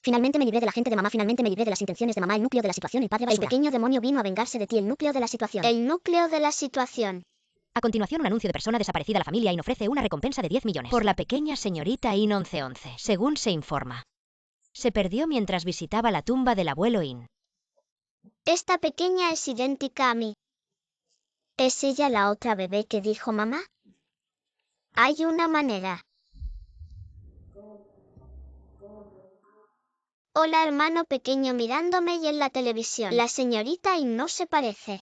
Finalmente me libré de la gente de mamá, finalmente me libré de las intenciones de mamá, el núcleo de la situación, el padre basura. El pequeño demonio vino a vengarse de ti, el núcleo de la situación. El núcleo de la situación. A continuación, un anuncio de persona desaparecida a la familia IN ofrece una recompensa de 10 millones por la pequeña señorita IN 1111, según se informa. Se perdió mientras visitaba la tumba del abuelo IN. Esta pequeña es idéntica a mí. ¿Es ella la otra bebé que dijo mamá? Hay una manera. Hola, hermano pequeño mirándome y en la televisión. La señorita IN no se parece.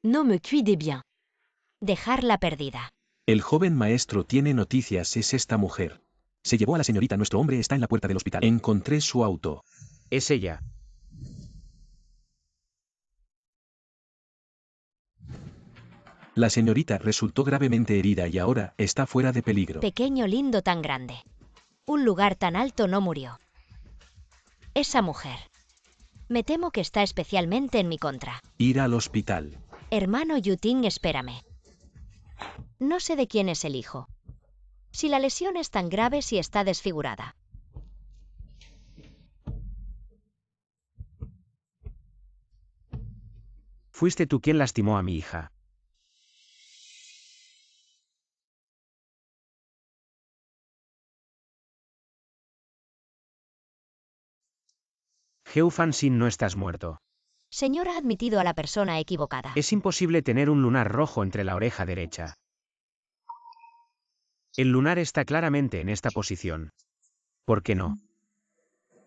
No me cuide bien. Dejarla perdida. El joven maestro tiene noticias, es esta mujer. Se llevó a la señorita, nuestro hombre está en la puerta del hospital. Encontré su auto. Es ella. La señorita resultó gravemente herida y ahora está fuera de peligro. Pequeño lindo tan grande. Un lugar tan alto no murió. Esa mujer. Me temo que está especialmente en mi contra. Ir al hospital. Hermano Yuting, espérame. No sé de quién es el hijo. Si la lesión es tan grave, si está desfigurada. Fuiste tú quien lastimó a mi hija. Heo Fan-sin, no estás muerto. Señor ha admitido a la persona equivocada. Es imposible tener un lunar rojo entre la oreja derecha. El lunar está claramente en esta posición. ¿Por qué no?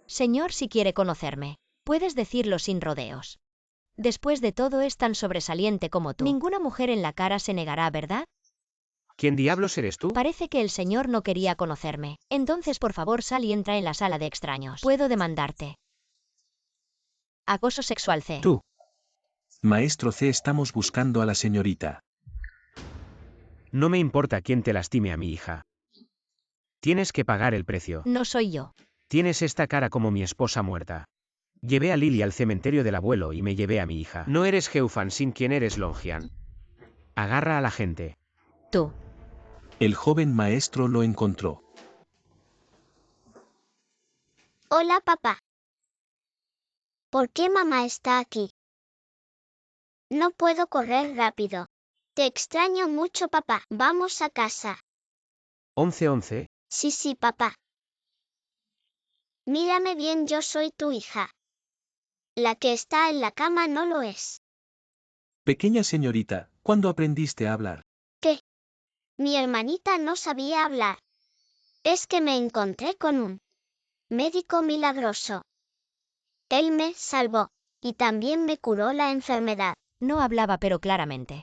Señor, si quiere conocerme, puedes decirlo sin rodeos. Después de todo, es tan sobresaliente como tú. Ninguna mujer en la cara se negará, ¿verdad? ¿Quién diablos eres tú? Parece que el señor no quería conocerme. Entonces, por favor, sal y entra en la sala de extraños. Puedo demandarte. Acoso sexual C. Tú. Maestro C, estamos buscando a la señorita. No me importa quién te lastime a mi hija. Tienes que pagar el precio. No soy yo. Tienes esta cara como mi esposa muerta. Llevé a Lily al cementerio del abuelo y me llevé a mi hija. No eres Heo Fan-sin, ¿quién eres Longian? Agarra a la gente. Tú. El joven maestro lo encontró. Hola, papá. ¿Por qué mamá está aquí? No puedo correr rápido. Te extraño mucho, papá. Vamos a casa. 1111. Sí, papá. Mírame bien, yo soy tu hija. La que está en la cama no lo es. Pequeña señorita, ¿cuándo aprendiste a hablar? ¿Qué? Mi hermanita no sabía hablar. Es que me encontré con un médico milagroso. Él me salvó, y también me curó la enfermedad. No hablaba, pero claramente.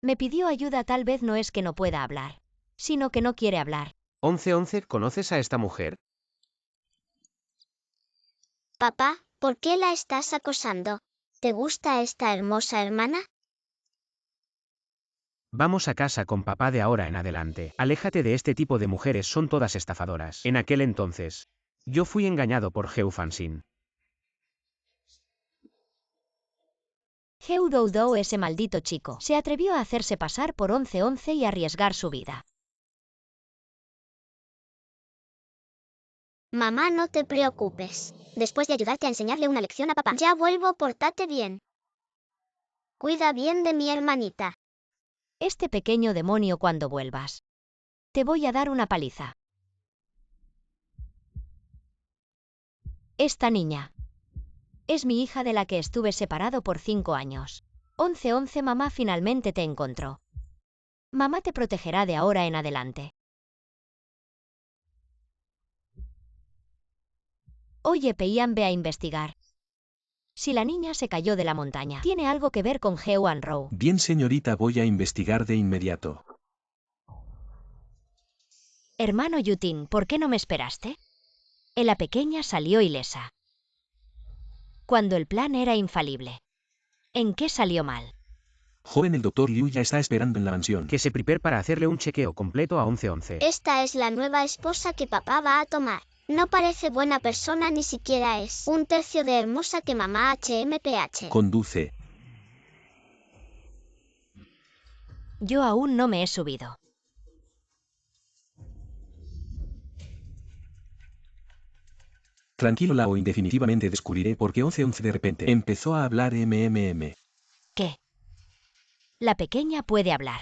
Me pidió ayuda, tal vez no es que no pueda hablar, sino que no quiere hablar. 1111, ¿conoces a esta mujer? Papá, ¿por qué la estás acosando? ¿Te gusta esta hermosa hermana? Vamos a casa con papá de ahora en adelante. Aléjate de este tipo de mujeres, son todas estafadoras. En aquel entonces, yo fui engañado por Heo Fan-sin. Heo Doudou, ese maldito chico, se atrevió a hacerse pasar por 1111 y arriesgar su vida. Mamá, no te preocupes. Después de ayudarte a enseñarle una lección a papá. Ya vuelvo, pórtate bien. Cuida bien de mi hermanita. Este pequeño demonio, cuando vuelvas. Te voy a dar una paliza. Esta niña. Es mi hija de la que estuve separado por 5 años. 1111, mamá finalmente te encontró. Mamá te protegerá de ahora en adelante. Oye, Peian, ve a investigar. Si la niña se cayó de la montaña, ¿tiene algo que ver con Heo An-rou? Bien, señorita, voy a investigar de inmediato. Hermano Yutin, ¿por qué no me esperaste? La pequeña salió ilesa. Cuando el plan era infalible. ¿En qué salió mal? Joven, el doctor Liu ya está esperando en la mansión. Que se prepare para hacerle un chequeo completo a 1111. Esta es la nueva esposa que papá va a tomar. No parece buena persona, ni siquiera es un tercio de hermosa que mamá HMPH. Conduce. Yo aún no me he subido. Tranquilo Lao, definitivamente descubriré por qué 1111 de repente empezó a hablar mmm. ¿Qué? La pequeña puede hablar.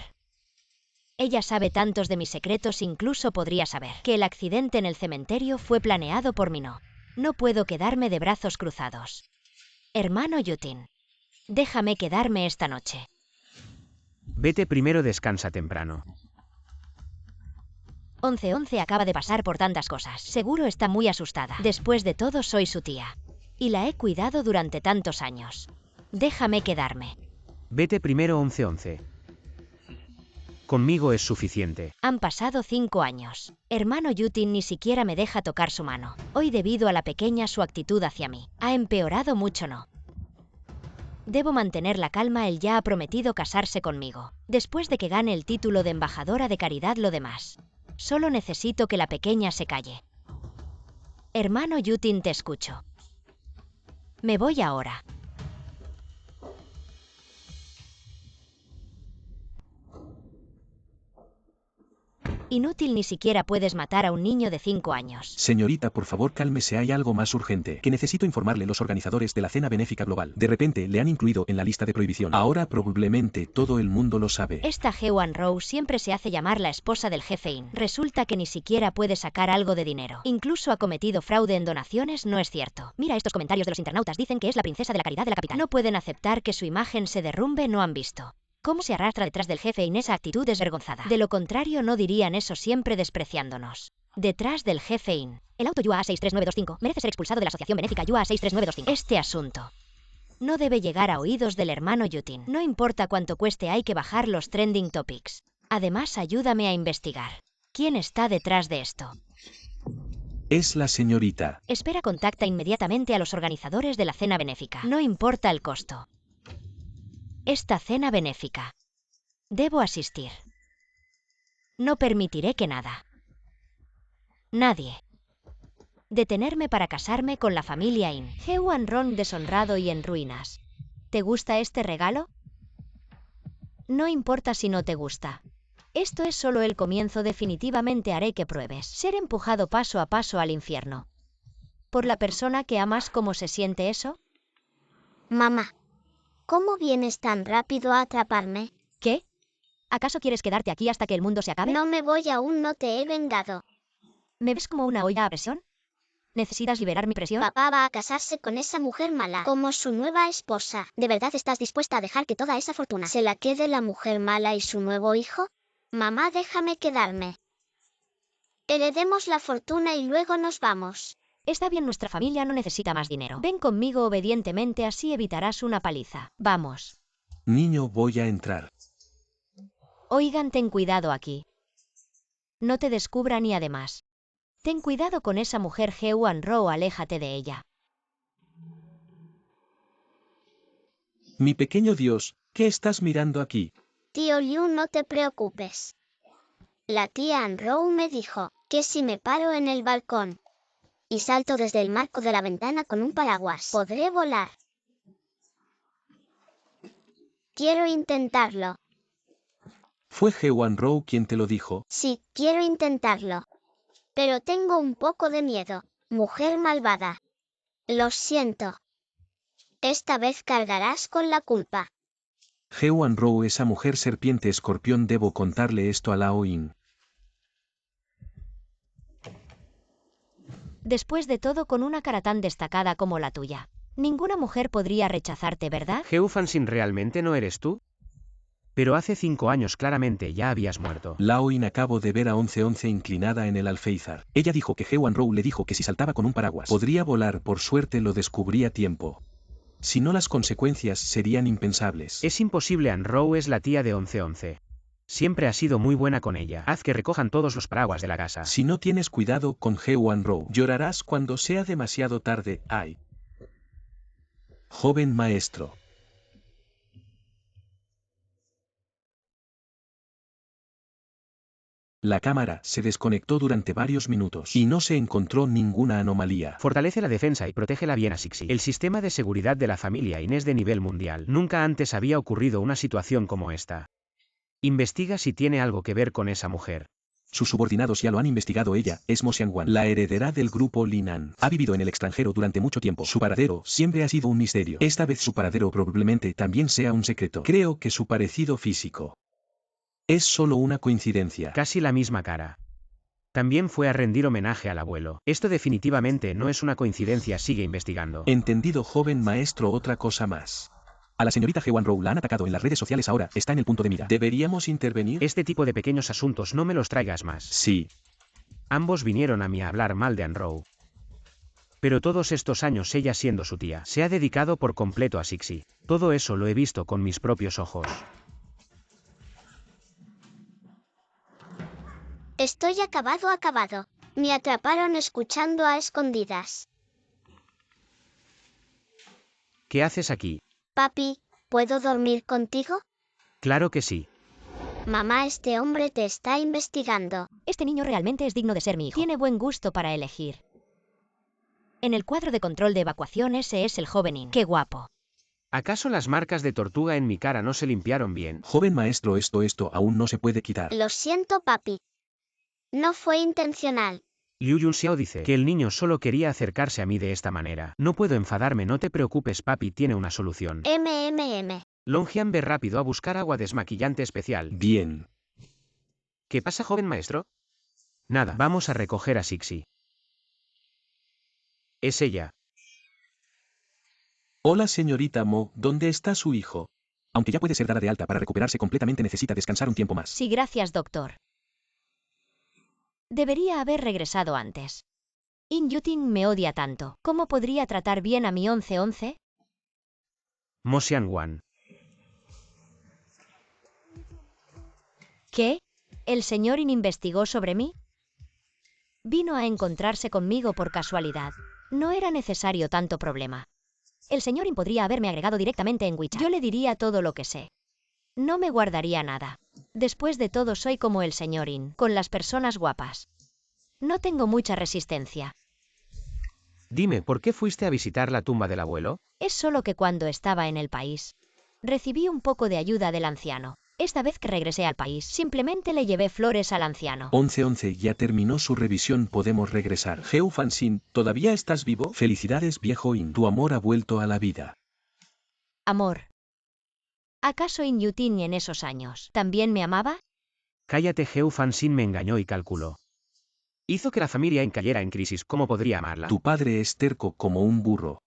Ella sabe tantos de mis secretos, incluso podría saber que el accidente en el cementerio fue planeado por mí. No puedo quedarme de brazos cruzados. Hermano Yutin, déjame quedarme esta noche. Vete primero, descansa temprano. 1111 acaba de pasar por tantas cosas. Seguro está muy asustada. Después de todo, soy su tía. Y la he cuidado durante tantos años. Déjame quedarme. Vete primero, 1111. Conmigo es suficiente. Han pasado 5 años. Hermano Yutin ni siquiera me deja tocar su mano. Hoy, debido a la pequeña, su actitud hacia mí ha empeorado mucho. Debo mantener la calma, él ya ha prometido casarse conmigo. Después de que gane el título de embajadora de caridad, lo demás. Solo necesito que la pequeña se calle. Hermano Yutin, te escucho. Me voy ahora. Inútil, ni siquiera puedes matar a un niño de 5 años. Señorita, por favor cálmese, hay algo más urgente que necesito informarle. Los organizadores de la cena benéfica global de repente le han incluido en la lista de prohibición. Ahora probablemente todo el mundo lo sabe. Esta Hewan Rose siempre se hace llamar la esposa del jefe In. Resulta que ni siquiera puede sacar algo de dinero. Incluso ha cometido fraude en donaciones, no es cierto. Mira, estos comentarios de los internautas dicen que es la princesa de la caridad de la capital. No pueden aceptar que su imagen se derrumbe, no han visto cómo se arrastra detrás del jefe In. Esa actitud desvergonzada. De lo contrario, no dirían eso, siempre despreciándonos. Detrás del jefe In. El auto Yua 63925 merece ser expulsado de la asociación benéfica Yua 63925. Este asunto no debe llegar a oídos del hermano Yutin. No importa cuánto cueste, hay que bajar los trending topics. Además, ayúdame a investigar quién está detrás de esto. Es la señorita. Espera, contacta inmediatamente a los organizadores de la cena benéfica. No importa el costo. Esta cena benéfica. Debo asistir. No permitiré que nadie detenerme para casarme con la familia In. Hewan Ron deshonrado y en ruinas. ¿Te gusta este regalo? No importa si no te gusta. Esto es solo el comienzo. Definitivamente haré que pruebes ser empujado paso a paso al infierno. ¿Por la persona que amas? ¿Cómo se siente eso? Mamá, ¿cómo vienes tan rápido a atraparme? ¿Qué? ¿Acaso quieres quedarte aquí hasta que el mundo se acabe? No me voy, aún no te he vengado. ¿Me ves como una olla a presión? ¿Necesitas liberar mi presión? Papá va a casarse con esa mujer mala, como su nueva esposa. ¿De verdad estás dispuesta a dejar que toda esa fortuna se la quede la mujer mala y su nuevo hijo? Mamá, déjame quedarme. Heredemos la fortuna y luego nos vamos. Está bien, nuestra familia no necesita más dinero. Ven conmigo obedientemente, así evitarás una paliza. Vamos. Niño, voy a entrar. Oigan, ten cuidado aquí. No te descubran y además, ten cuidado con esa mujer Hewan Ro, aléjate de ella. Mi pequeño Dios, ¿qué estás mirando aquí? Tío Liu, no te preocupes. La tía Anrou me dijo que si me paro en el balcón y salto desde el marco de la ventana con un paraguas, podré volar. Quiero intentarlo. ¿Fue Hewan Rou quien te lo dijo? Sí, quiero intentarlo. Pero tengo un poco de miedo. Mujer malvada. Lo siento. Esta vez cargarás con la culpa. Hewan Rou, esa mujer serpiente escorpión, debo contarle esto a Lao In. Después de todo, con una cara tan destacada como la tuya, ninguna mujer podría rechazarte, ¿verdad? Heufansin, ¿realmente no eres tú? Pero hace 5 años claramente ya habías muerto. Lao In, acabo de ver a 1111 inclinada en el alféizar. Ella dijo que Hewan Rou le dijo que si saltaba con un paraguas podría volar. Por suerte lo descubrí a tiempo. Si no, las consecuencias serían impensables. Es imposible, Anrou es la tía de 1111. Siempre has sido muy buena con ella. Haz que recojan todos los paraguas de la casa. Si no tienes cuidado con Hewan Rou, llorarás cuando sea demasiado tarde. Ay. Joven maestro. La cámara se desconectó durante varios minutos y no se encontró ninguna anomalía. Fortalece la defensa y protégela bien a Sixi. El sistema de seguridad de la familia In es de nivel mundial. Nunca antes había ocurrido una situación como esta. Investiga si tiene algo que ver con esa mujer. Sus subordinados ya lo han investigado. Ella es Mo Xiangwan, la heredera del grupo Linan. Ha vivido en el extranjero durante mucho tiempo. Su paradero siempre ha sido un misterio. Esta vez su paradero probablemente también sea un secreto. Creo que su parecido físico es solo una coincidencia. Casi la misma cara. También fue a rendir homenaje al abuelo. Esto definitivamente no es una coincidencia. Sigue investigando. Entendido, joven maestro. Otra cosa más. A la señorita Hewan Rowe la han atacado en las redes sociales. Ahora está en el punto de mira. ¿Deberíamos intervenir? Este tipo de pequeños asuntos no me los traigas más. Sí. Ambos vinieron a mí a hablar mal de Anne Rowe. Pero todos estos años ella siendo su tía, se ha dedicado por completo a Sixi. Todo eso lo he visto con mis propios ojos. Estoy acabado. Me atraparon escuchando a escondidas. ¿Qué haces aquí? Papi, ¿puedo dormir contigo? Claro que sí. Mamá, este hombre te está investigando. Este niño realmente es digno de ser mi hijo. Tiene buen gusto para elegir. En el cuadro de control de evacuación ese es el joven In. ¡Qué guapo! ¿Acaso las marcas de tortuga en mi cara no se limpiaron bien? Joven maestro, esto aún no se puede quitar. Lo siento, papi. No fue intencional. Liu Junxiao dice que el niño solo quería acercarse a mí de esta manera. No puedo enfadarme, no te preocupes, papi tiene una solución. Longyan ve rápido a buscar agua desmaquillante especial. Bien. ¿Qué pasa, joven maestro? Nada, vamos a recoger a Sixi. Es ella. Hola señorita Mo, ¿dónde está su hijo? Aunque ya puede ser dada de alta, para recuperarse completamente necesita descansar un tiempo más. Sí, gracias, doctor. Debería haber regresado antes. In Yuting me odia tanto. ¿Cómo podría tratar bien a mi 11-11? Mo Xiangwan. ¿Qué? ¿El señor In investigó sobre mí? Vino a encontrarse conmigo por casualidad. No era necesario tanto problema. El señor In podría haberme agregado directamente en WeChat. Yo le diría todo lo que sé. No me guardaría nada. Después de todo soy como el señor In, con las personas guapas. No tengo mucha resistencia. Dime, ¿por qué fuiste a visitar la tumba del abuelo? Es solo que cuando estaba en el país, recibí un poco de ayuda del anciano. Esta vez que regresé al país, simplemente le llevé flores al anciano. 11-11 ya terminó su revisión, podemos regresar. Heu Fanxin, ¿todavía estás vivo? Felicidades, viejo In, tu amor ha vuelto a la vida. Amor. ¿Acaso In Yuting en esos años también me amaba? Cállate, Heu Fanxin me engañó y calculó. Hizo que la familia In cayera en crisis. ¿Cómo podría amarla? Tu padre es terco como un burro.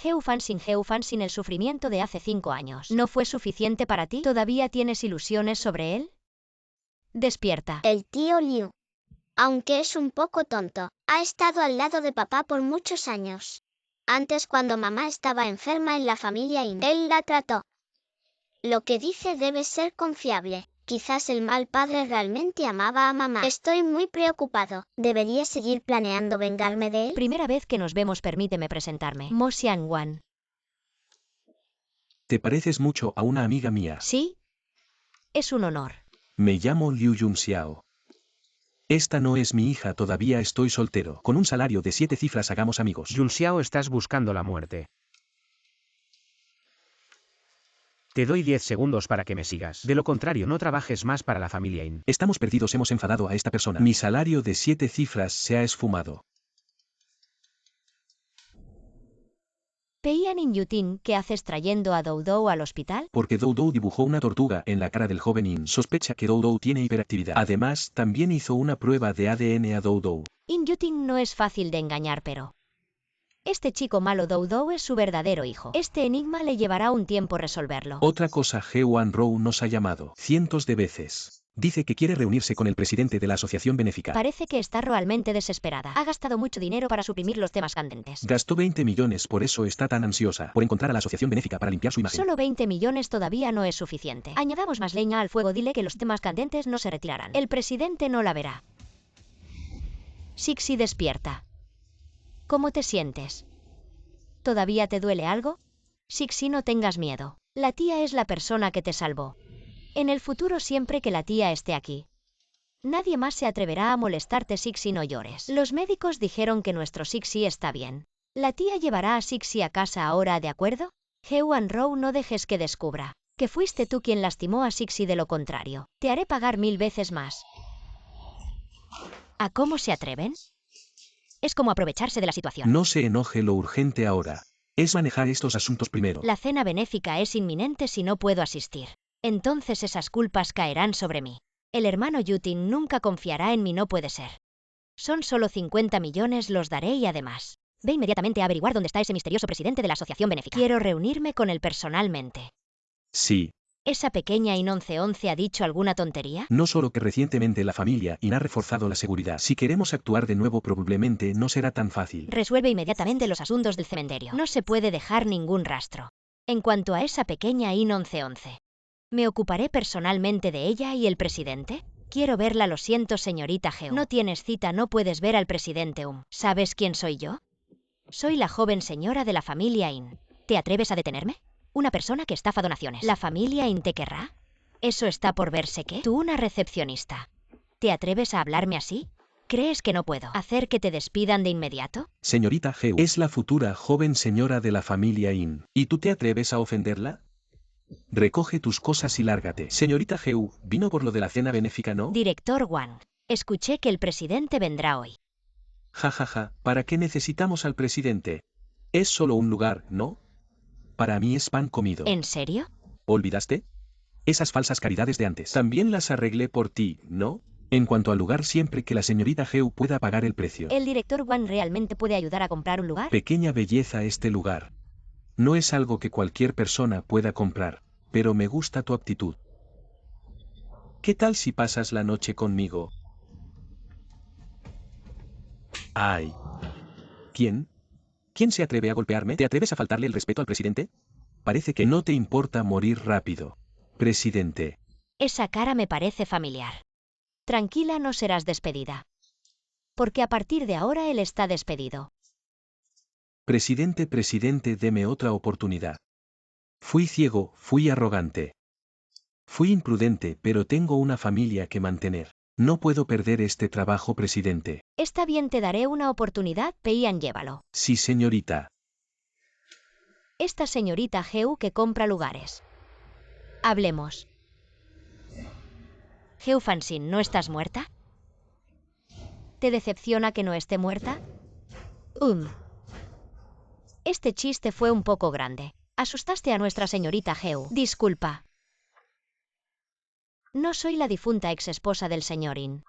Heu Fanxin, el sufrimiento de hace 5 años. ¿No fue suficiente para ti? ¿Todavía tienes ilusiones sobre él? Despierta. El tío Liu, aunque es un poco tonto, ha estado al lado de papá por muchos años. Antes, cuando mamá estaba enferma en la familia In, él la trató. Lo que dice debe ser confiable. Quizás el mal padre realmente amaba a mamá. Estoy muy preocupado. ¿Debería seguir planeando vengarme de él? Primera vez que nos vemos, permíteme presentarme. Mo Xiangwan. Te pareces mucho a una amiga mía. ¿Sí? Es un honor. Me llamo Liu Junxiao. Esta no es mi hija, todavía estoy soltero. Con un salario de 7 cifras hagamos amigos. Junxiao, estás buscando la muerte. Te doy 10 segundos para que me sigas. De lo contrario, no trabajes más para la familia In. Estamos perdidos, hemos enfadado a esta persona. Mi salario de 7 cifras se ha esfumado. Peian In Yuting, ¿qué haces trayendo a Doudou al hospital? Porque Doudou dibujó una tortuga en la cara del joven In. Sospecha que Doudou tiene hiperactividad. Además, también hizo una prueba de ADN a Doudou. In Yuting no es fácil de engañar, pero... Este chico malo Doudou es su verdadero hijo. Este enigma le llevará un tiempo resolverlo. Otra cosa, Hewan Rowe nos ha llamado cientos de veces. Dice que quiere reunirse con el presidente de la asociación benéfica. Parece que está realmente desesperada. Ha gastado mucho dinero para suprimir los temas candentes. Gastó 20 millones, por eso está tan ansiosa, por encontrar a la asociación benéfica para limpiar su imagen. Solo 20 millones todavía no es suficiente. Añadamos más leña al fuego, dile que los temas candentes no se retirarán. El presidente no la verá. Sixi, despierta. ¿Cómo te sientes? ¿Todavía te duele algo? Sixi, no tengas miedo. La tía es la persona que te salvó. En el futuro, siempre que la tía esté aquí, nadie más se atreverá a molestarte. Sixi, no llores. Los médicos dijeron que nuestro Sixi está bien. La tía llevará a Sixi a casa ahora, ¿de acuerdo? Hewan Rowe, no dejes que descubra Que fuiste tú quien lastimó a Sixi, de lo contrario, te haré pagar 1000 veces más. ¿A cómo se atreven? Es como aprovecharse de la situación. No se enoje, lo urgente ahora es manejar estos asuntos primero. La cena benéfica es inminente si no puedo asistir. Entonces esas culpas caerán sobre mí. El hermano Yutin nunca confiará en mí, no puede ser. Son solo 50 millones, los daré y además. Ve inmediatamente a averiguar dónde está ese misterioso presidente de la asociación benéfica. Quiero reunirme con él personalmente. Sí. ¿Esa pequeña In 1111 ha dicho alguna tontería? No solo que recientemente la familia In ha reforzado la seguridad. Si queremos actuar de nuevo probablemente no será tan fácil. Resuelve inmediatamente los asuntos del cementerio. No se puede dejar ningún rastro. En cuanto a esa pequeña In 1111, ¿me ocuparé personalmente de ella y el presidente? Quiero verla, lo siento, señorita Geo. No tienes cita, no puedes ver al presidente ¿Sabes quién soy yo? Soy la joven señora de la familia In. ¿Te atreves a detenerme? Una persona que estafa donaciones. ¿La familia In te querrá? Eso está por verse. ¿Qué? Tú, una recepcionista. ¿Te atreves a hablarme así? ¿Crees que no puedo hacer que te despidan de inmediato? Señorita Geo es la futura joven señora de la familia In. ¿Y tú te atreves a ofenderla? Recoge tus cosas y lárgate. Señorita Geo, ¿vino por lo de la cena benéfica, no? Director Wang, escuché que el presidente vendrá hoy. Ja, ja, ja, ¿para qué necesitamos al presidente? Es solo un lugar, ¿no? Para mí es pan comido. ¿En serio? ¿Olvidaste? Esas falsas caridades de antes. También las arreglé por ti, ¿no? En cuanto al lugar, siempre que la señorita Geo pueda pagar el precio. ¿El director Wang realmente puede ayudar a comprar un lugar? Pequeña belleza este lugar. No es algo que cualquier persona pueda comprar, pero me gusta tu actitud. ¿Qué tal si pasas la noche conmigo? Ay. ¿Quién? ¿Quién se atreve a golpearme? ¿Te atreves a faltarle el respeto al presidente? Parece que no te importa morir rápido. Presidente. Esa cara me parece familiar. Tranquila, no serás despedida. Porque a partir de ahora él está despedido. Presidente, deme otra oportunidad. Fui ciego, fui arrogante. Fui imprudente, pero tengo una familia que mantener. No puedo perder este trabajo, presidente. Está bien, te daré una oportunidad, Peian, llévalo. Sí, señorita. Esta señorita Geu que compra lugares. Hablemos. Geu Fansin, ¿no estás muerta? ¿Te decepciona que no esté muerta? Este chiste fue un poco grande. Asustaste a nuestra señorita Geu. Disculpa. No soy la difunta exesposa del señor In.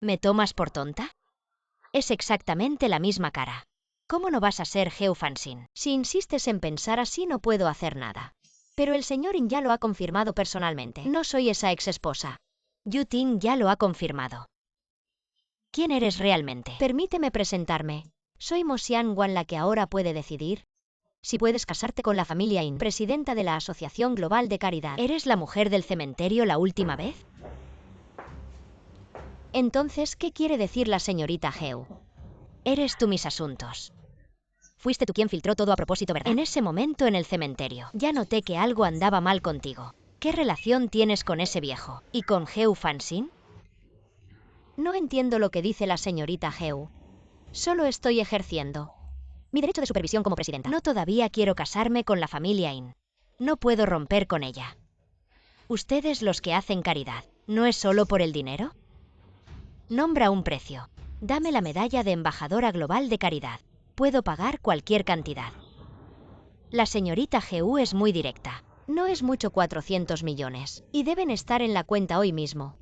¿Me tomas por tonta? Es exactamente la misma cara. ¿Cómo no vas a ser Geu Fansin? Si insistes en pensar así no puedo hacer nada. Pero el señor In ya lo ha confirmado personalmente. No soy esa exesposa. Yutin ya lo ha confirmado. ¿Quién eres realmente? Permíteme presentarme. Soy Mo Xianguan, la que ahora puede decidir si puedes casarte con la familia In, presidenta de la Asociación Global de Caridad. ¿Eres la mujer del cementerio la última vez? Entonces, ¿qué quiere decir la señorita Geu? Eres tú mis asuntos. Fuiste tú quien filtró todo a propósito, ¿verdad? En ese momento en el cementerio, ya noté que algo andaba mal contigo. ¿Qué relación tienes con ese viejo? ¿Y con Geu Fansin? No entiendo lo que dice la señorita Geu. Solo estoy ejerciendo mi derecho de supervisión como presidenta. No, todavía quiero casarme con la familia In. No puedo romper con ella. Ustedes los que hacen caridad, ¿no es solo por el dinero? Nombra un precio. Dame la medalla de embajadora global de caridad. Puedo pagar cualquier cantidad. La señorita Geu es muy directa. No es mucho, 400 millones. Y deben estar en la cuenta hoy mismo.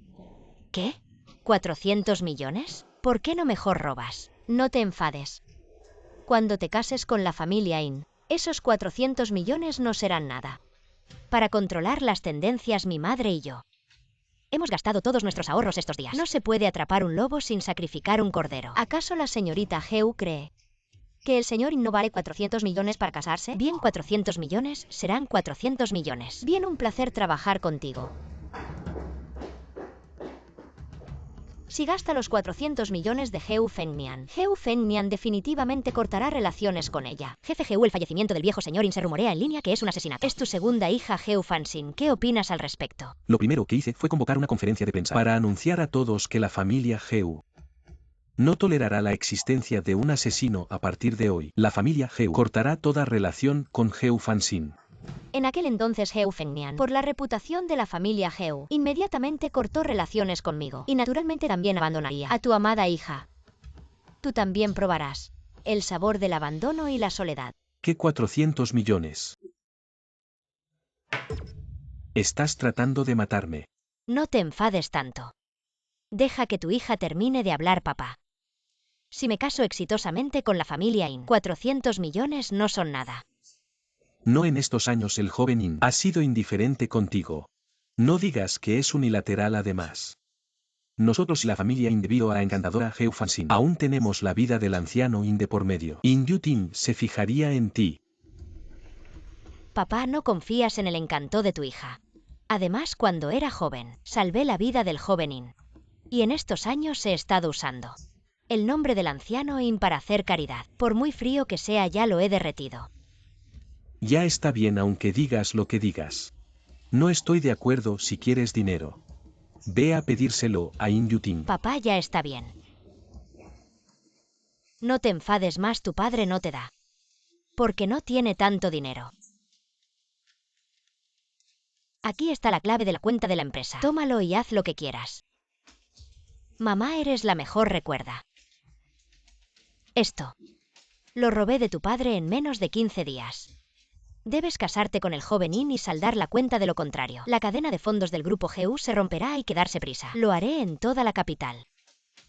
¿Qué? ¿400 millones? ¿Por qué no mejor robas? No te enfades. Cuando te cases con la familia In, esos 400 millones no serán nada. Para controlar las tendencias, mi madre y yo hemos gastado todos nuestros ahorros estos días. No se puede atrapar un lobo sin sacrificar un cordero. ¿Acaso la señorita Geu cree que el señor In no vale 400 millones para casarse? Bien, 400 millones serán 400 millones. Bien, un placer trabajar contigo. Si gasta los 400 millones de Geu Fengmian, Geu Fengmian definitivamente cortará relaciones con ella. Jefe Geu, el fallecimiento del viejo señor In se rumorea en línea que es un asesinato. Es tu segunda hija, Geu Fansin. ¿Qué opinas al respecto? Lo primero que hice fue convocar una conferencia de prensa para anunciar a todos que la familia Geu no tolerará la existencia de un asesino a partir de hoy. La familia Geu cortará toda relación con Geu Fansin. En aquel entonces Heu Fengnian, por la reputación de la familia Heu, inmediatamente cortó relaciones conmigo, y naturalmente también abandonaría a tu amada hija. Tú también probarás el sabor del abandono y la soledad. ¿Qué 400 millones? Estás tratando de matarme. No te enfades tanto. Deja que tu hija termine de hablar, papá. Si me caso exitosamente con la familia In, 400 millones no son nada. No en estos años el joven In ha sido indiferente contigo. No digas que es unilateral además. Nosotros y la familia In debido a la encantadora Heu Fansin aún tenemos la vida del anciano In de por medio. In Yutin se fijaría en ti. Papá, no confías en el encanto de tu hija. Además, cuando era joven, salvé la vida del joven In. Y en estos años he estado usando el nombre del anciano In para hacer caridad. Por muy frío que sea, ya lo he derretido. Ya está bien aunque digas lo que digas. No estoy de acuerdo si quieres dinero. Ve a pedírselo a In Yutin. Papá, ya está bien. No te enfades más, tu padre no te da. Porque no tiene tanto dinero. Aquí está la clave de la cuenta de la empresa. Tómalo y haz lo que quieras. Mamá, eres la mejor, recuerda. Esto lo robé de tu padre en menos de 15 días. Debes casarte con el joven In y saldar la cuenta, de lo contrario. La cadena de fondos del grupo GU se romperá y quedarse prisa. Lo haré en toda la capital.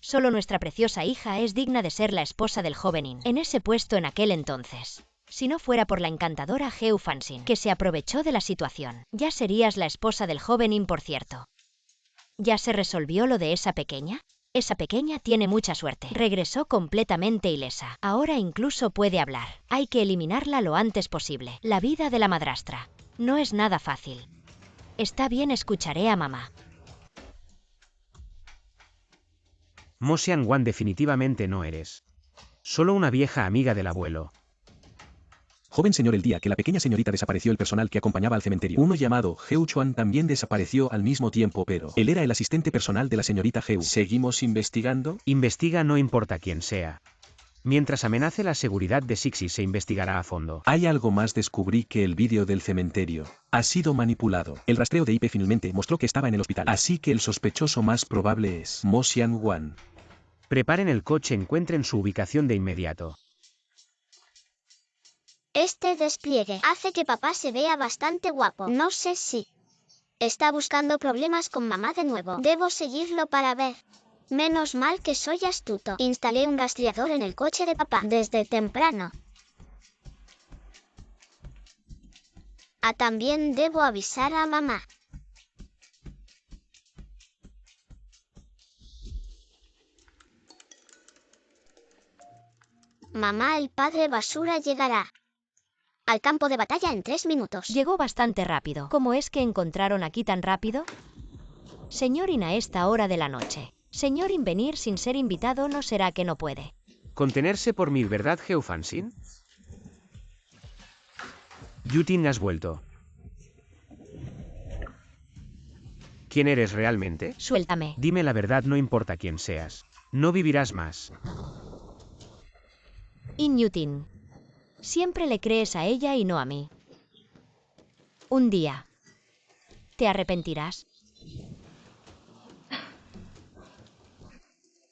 Solo nuestra preciosa hija es digna de ser la esposa del joven In. En ese puesto en aquel entonces. Si no fuera por la encantadora Heu Fansin, que se aprovechó de la situación, ya serías la esposa del joven In, por cierto. ¿Ya se resolvió lo de esa pequeña? Esa pequeña tiene mucha suerte. Regresó completamente ilesa. Ahora incluso puede hablar. Hay que eliminarla lo antes posible. La vida de la madrastra no es nada fácil. Está bien, escucharé a mamá. Mo Xianguan, definitivamente no eres solo una vieja amiga del abuelo. Joven señor, el día que la pequeña señorita desapareció, el personal que acompañaba al cementerio, uno llamado Heu Chuan, también desapareció al mismo tiempo, pero él era el asistente personal de la señorita Heu. ¿Seguimos investigando? Investiga, no importa quién sea. Mientras amenace la seguridad de Sixi, se investigará a fondo. Hay algo más. Descubrí que el vídeo del cementerio ha sido manipulado. El rastreo de IP finalmente mostró que estaba en el hospital. Así que el sospechoso más probable es Mo Xianguan. Preparen el coche, encuentren su ubicación de inmediato. Este despliegue hace que papá se vea bastante guapo. No sé si está buscando problemas con mamá de nuevo. Debo seguirlo para ver. Menos mal que soy astuto. Instalé un rastreador en el coche de papá desde temprano. También debo avisar a mamá. Mamá, el padre basura llegará al campo de batalla en 3 minutos. Llegó bastante rápido. ¿Cómo es que encontraron aquí tan rápido? Señor In, a esta hora de la noche. Señor In, venir sin ser invitado, ¿no será que no puede? Contenerse por mi verdad, Heu Fansin. Yutin, has vuelto. ¿Quién eres realmente? Suéltame. Dime la verdad, no importa quién seas. No vivirás más. In Yutin. Siempre le crees a ella y no a mí. Un día te arrepentirás.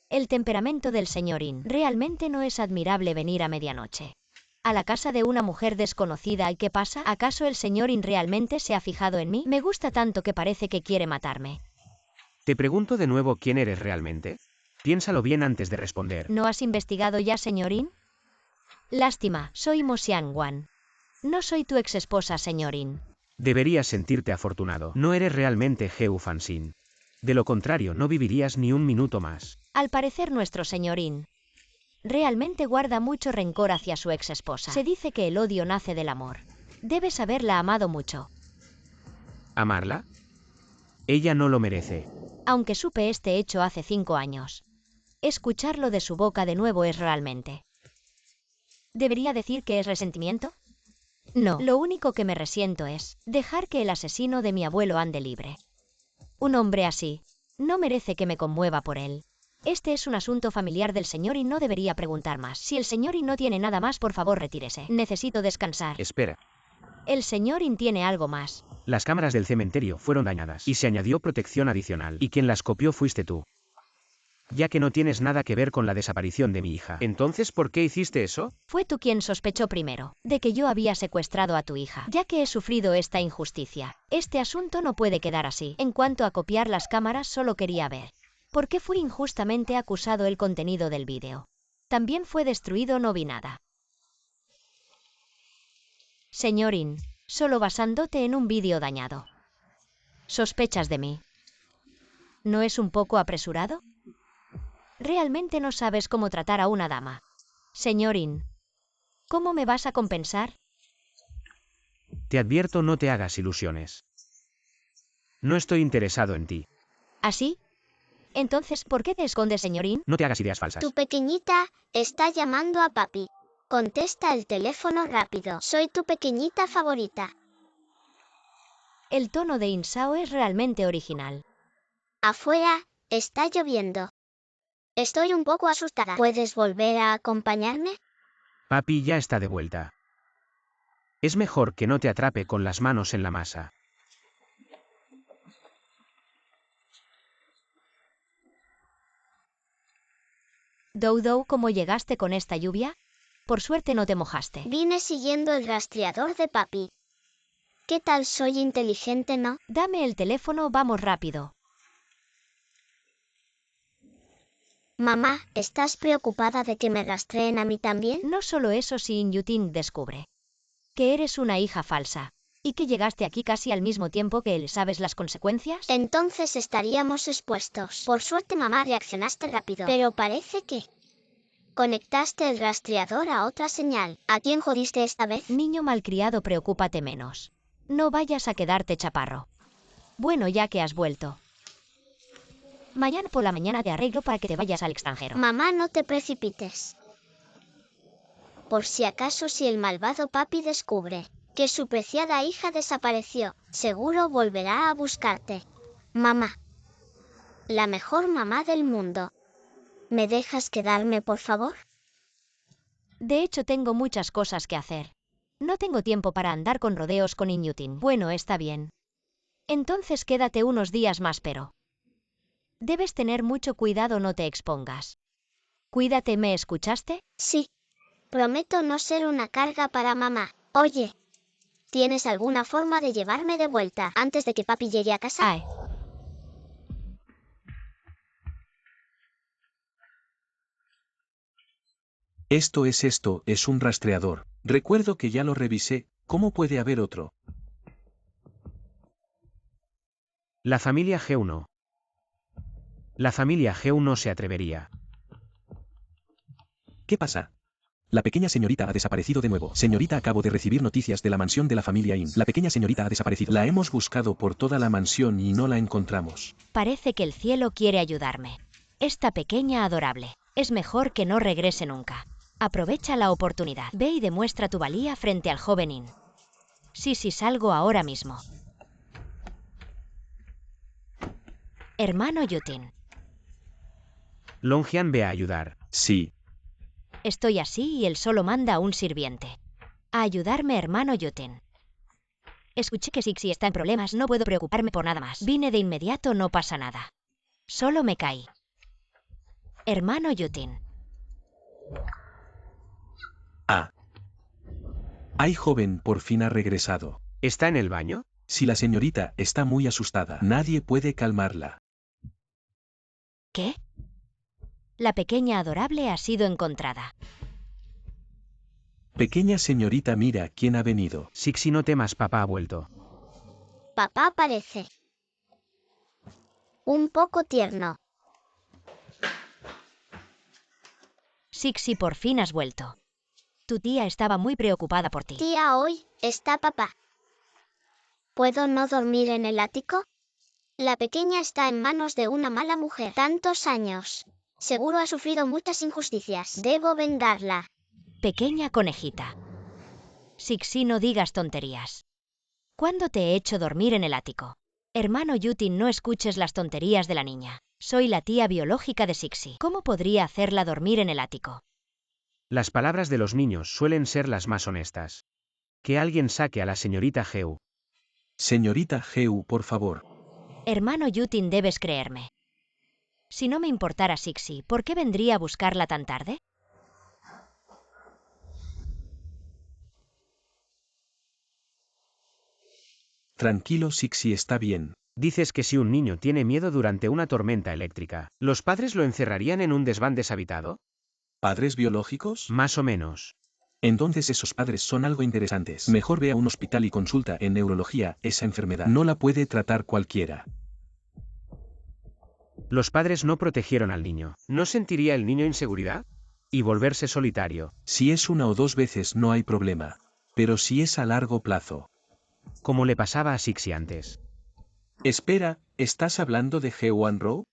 El temperamento del señor In. Realmente no es admirable venir a medianoche a la casa de una mujer desconocida. ¿Y qué pasa? ¿Acaso el señor In realmente se ha fijado en mí? Me gusta tanto que parece que quiere matarme. Te pregunto de nuevo, ¿quién eres realmente? Piénsalo bien antes de responder. ¿No has investigado ya, señor In? Lástima, soy Mo Xianguan. No soy tu exesposa, señor In. Deberías sentirte afortunado. No eres realmente Heu Fansin. De lo contrario, no vivirías ni un minuto más. Al parecer, nuestro señor In realmente guarda mucho rencor hacia su exesposa. Se dice que el odio nace del amor. Debes haberla amado mucho. ¿Amarla? Ella no lo merece. Aunque supe este hecho hace 5 años. Escucharlo de su boca de nuevo es realmente... ¿Debería decir que es resentimiento? No, lo único que me resiento es dejar que el asesino de mi abuelo ande libre. Un hombre así no merece que me conmueva por él. Este es un asunto familiar del señor y no debería preguntar más. Si el señor y no tiene nada más, por favor retírese. Necesito descansar. Espera. El señor In tiene algo más. Las cámaras del cementerio fueron dañadas y se añadió protección adicional. Y quien las copió fuiste tú. Ya que no tienes nada que ver con la desaparición de mi hija. Entonces, ¿por qué hiciste eso? Fue tú quien sospechó primero de que yo había secuestrado a tu hija. Ya que he sufrido esta injusticia, este asunto no puede quedar así. En cuanto a copiar las cámaras, solo quería ver por qué fui injustamente acusado el contenido del vídeo. También fue destruido, no vi nada. Señor In, solo basándote en un vídeo dañado. ¿Sospechas de mí? ¿No es un poco apresurado? Realmente no sabes cómo tratar a una dama. Señor In, ¿cómo me vas a compensar? Te advierto, no te hagas ilusiones. No estoy interesado en ti. ¿Así? Entonces, ¿por qué te escondes, señor In? No te hagas ideas falsas. Tu pequeñita está llamando a papi. Contesta el teléfono rápido. Soy tu pequeñita favorita. El tono de Insao es realmente original. Afuera, está lloviendo. Estoy un poco asustada. ¿Puedes volver a acompañarme? Papi ya está de vuelta. Es mejor que no te atrape con las manos en la masa. Doudou, ¿cómo llegaste con esta lluvia? Por suerte no te mojaste. Vine siguiendo el rastreador de papi. ¿Qué tal soy inteligente, no? Dame el teléfono, vamos rápido. Mamá, ¿estás preocupada de que me rastreen a mí también? No solo eso, si In Yutin descubre que eres una hija falsa y que llegaste aquí casi al mismo tiempo que él, ¿sabes las consecuencias? Entonces estaríamos expuestos. Por suerte, mamá, reaccionaste rápido. Pero parece que conectaste el rastreador a otra señal. ¿A quién jodiste esta vez? Niño malcriado, preocúpate menos. No vayas a quedarte chaparro. Bueno, ya que has vuelto. Mañana por la mañana te arreglo para que te vayas al extranjero. Mamá, no te precipites. Por si acaso, si el malvado papi descubre que su preciada hija desapareció, seguro volverá a buscarte. Mamá. La mejor mamá del mundo. ¿Me dejas quedarme, por favor? De hecho, tengo muchas cosas que hacer. No tengo tiempo para andar con rodeos con In Yutin. Bueno, está bien. Entonces quédate unos días más, pero debes tener mucho cuidado, no te expongas. Cuídate, ¿me escuchaste? Sí. Prometo no ser una carga para mamá. Oye, ¿tienes alguna forma de llevarme de vuelta antes de que papi llegue a casa? Ay. Esto es un rastreador. Recuerdo que ya lo revisé, ¿cómo puede haber otro? La familia G1. La familia G1 se atrevería. ¿Qué pasa? La pequeña señorita ha desaparecido de nuevo. Señorita, acabo de recibir noticias de la mansión de la familia In. La pequeña señorita ha desaparecido. La hemos buscado por toda la mansión y no la encontramos. Parece que el cielo quiere ayudarme. Esta pequeña adorable. Es mejor que no regrese nunca. Aprovecha la oportunidad. Ve y demuestra tu valía frente al joven In. Sí, salgo ahora mismo. Hermano Yutin. Longyan, ve a ayudar. Sí. Estoy así y él solo manda a un sirviente a ayudarme, hermano Yutin. Escuché que Sixi está en problemas, no puedo preocuparme por nada más. Vine de inmediato, no pasa nada. Solo me caí. Hermano Yutin. Ah. Ay, joven, por fin ha regresado. ¿Está en el baño? Si la señorita está muy asustada, nadie puede calmarla. ¿Qué? La pequeña adorable ha sido encontrada. Pequeña señorita, mira quién ha venido. Sixi, no temas, papá ha vuelto. Papá parece un poco tierno. Sixi, por fin has vuelto. Tu tía estaba muy preocupada por ti. Tía, hoy está papá. ¿Puedo no dormir en el ático? La pequeña está en manos de una mala mujer. Tantos años. Seguro ha sufrido muchas injusticias. Debo vengarla. Pequeña conejita. Sixi, no digas tonterías. ¿Cuándo te he hecho dormir en el ático? Hermano Yutin, no escuches las tonterías de la niña. Soy la tía biológica de Sixi. ¿Cómo podría hacerla dormir en el ático? Las palabras de los niños suelen ser las más honestas. Que alguien saque a la señorita Heu. Señorita Heu, por favor. Hermano Yutin, debes creerme. Si no me importara Sixi, ¿por qué vendría a buscarla tan tarde? Tranquilo, Sixi, está bien. Dices que si un niño tiene miedo durante una tormenta eléctrica, ¿los padres lo encerrarían en un desván deshabitado? ¿Padres biológicos? Más o menos. Entonces esos padres son algo interesantes. Mejor ve a un hospital y consulta en neurología. Esa enfermedad no la puede tratar cualquiera. Los padres no protegieron al niño. ¿No sentiría el niño inseguridad? Y volverse solitario. Si es 1 o 2 veces no hay problema. Pero si es a largo plazo. Como le pasaba a Sixi antes. Espera, ¿estás hablando de Heo-an-ro?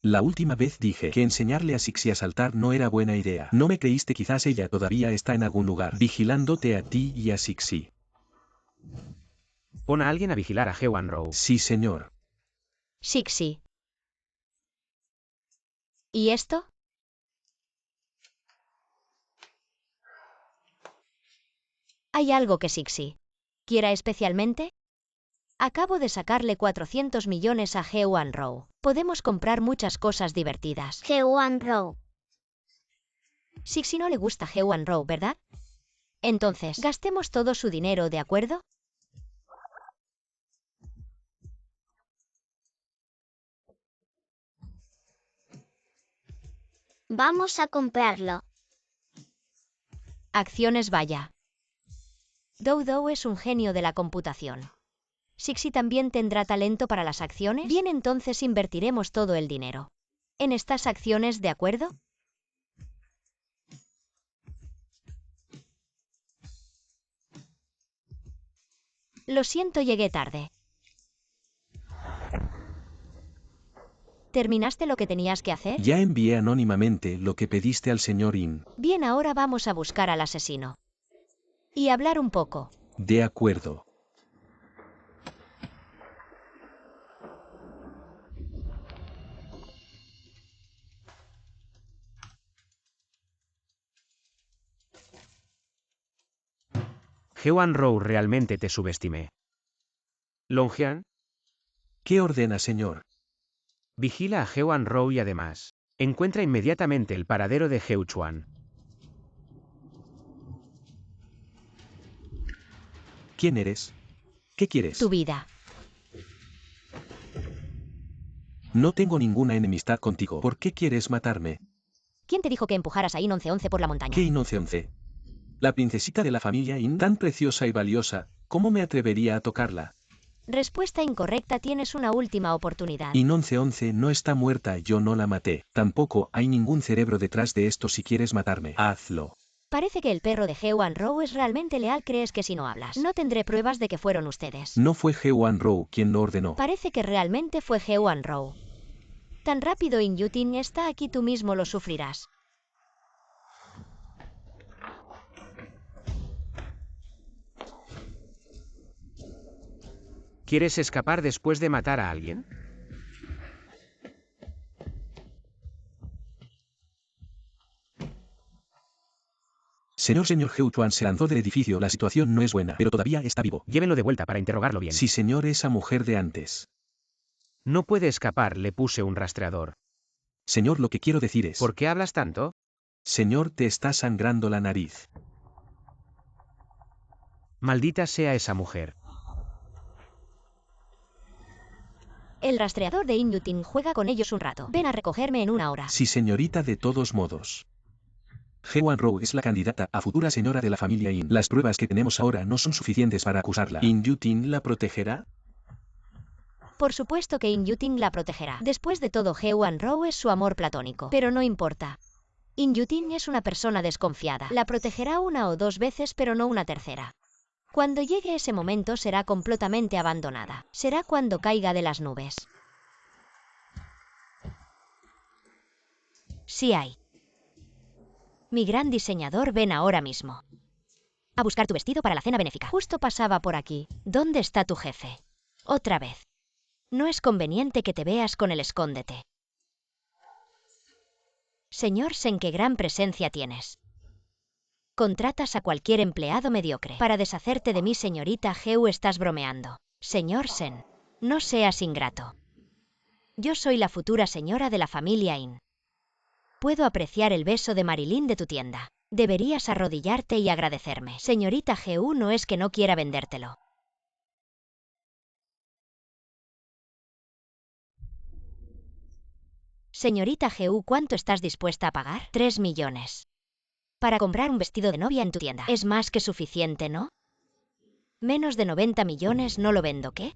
La última vez dije que enseñarle a Sixi a saltar no era buena idea. ¿No me creíste? Quizás ella todavía está en algún lugar, vigilándote a ti y a Sixi. Pon a alguien a vigilar a Heo-an-ro. Sí, señor. Sixi. ¿Y esto? ¿Hay algo que Sixi quiera especialmente? Acabo de sacarle 400 millones a Heo-an-ro. Podemos comprar muchas cosas divertidas. Heo-an-ro. Sixi no le gusta Heo-an-ro, ¿verdad? Entonces, gastemos todo su dinero, ¿de acuerdo? Vamos a comprarlo. Acciones, vaya. Dodo es un genio de la computación. Sixi también tendrá talento para las acciones. Bien, entonces invertiremos todo el dinero en estas acciones, ¿de acuerdo? Lo siento, llegué tarde. ¿Terminaste lo que tenías que hacer? Ya envié anónimamente lo que pediste al señor In. Bien, ahora vamos a buscar al asesino. Y hablar un poco. De acuerdo. Heo-an-ro, realmente te subestimé. Longyan, ¿Qué ordena, señor? vigila a Heo-an-ro y además, encuentra inmediatamente el paradero de Heo-chuan. ¿Quién eres? ¿Qué quieres? Tu vida. No tengo ninguna enemistad contigo. ¿Por qué quieres matarme? ¿Quién te dijo que empujaras a In 1111 por la montaña? ¿Qué In 1111? La princesita de la familia In, tan preciosa y valiosa, ¿cómo me atrevería a tocarla? Respuesta incorrecta, tienes una última oportunidad. In 1111 no está muerta, yo no la maté. Tampoco hay ningún cerebro detrás de esto. Si quieres matarme, hazlo. Parece que el perro de Heo-an-ro es realmente leal. ¿Crees que si no hablas, no tendré pruebas de que fueron ustedes? No fue Heo-an-ro quien lo ordenó. Parece que realmente fue Heo-an-ro. Tan rápido, In Yutin está aquí, tú mismo lo sufrirás. ¿Quieres escapar después de matar a alguien? Señor Heo-chuan se lanzó del edificio. La situación no es buena, pero todavía está vivo. Llévenlo de vuelta para interrogarlo bien. Sí, señor, esa mujer de antes. No puede escapar, le puse un rastreador. Señor, lo que quiero decir es... ¿Por qué hablas tanto? Señor, te está sangrando la nariz. Maldita sea esa mujer. El rastreador de In Yutin juega con ellos un rato. Ven a recogerme en 1 hora. Sí, señorita, de todos modos. Heo-an-ro es la candidata a futura señora de la familia In. Las pruebas que tenemos ahora no son suficientes para acusarla. ¿In Yutin la protegerá? Por supuesto que In Yutin la protegerá. Después de todo, Heo-an-ro es su amor platónico. Pero no importa. In Yutin es una persona desconfiada. La protegerá 1 o 2 veces, pero no una tercera. Cuando llegue ese momento será completamente abandonada. Será cuando caiga de las nubes. Sí hay. Mi gran diseñador, ven ahora mismo. A buscar tu vestido para la cena benéfica. Justo pasaba por aquí. ¿Dónde está tu jefe? Otra vez. No es conveniente que te veas con el escóndete. Señor Sen, qué gran presencia tienes. Contratas a cualquier empleado mediocre para deshacerte de mí, señorita Heu, estás bromeando. Señor Sen, no seas ingrato. Yo soy la futura señora de la familia In. Puedo apreciar el beso de Marilyn de tu tienda. Deberías arrodillarte y agradecerme. Señorita Heu, no es que no quiera vendértelo. Señorita Heu, ¿cuánto estás dispuesta a pagar? 3 millones. Para comprar un vestido de novia en tu tienda. Es más que suficiente, ¿no? Menos de 90 millones no lo vendo, ¿qué?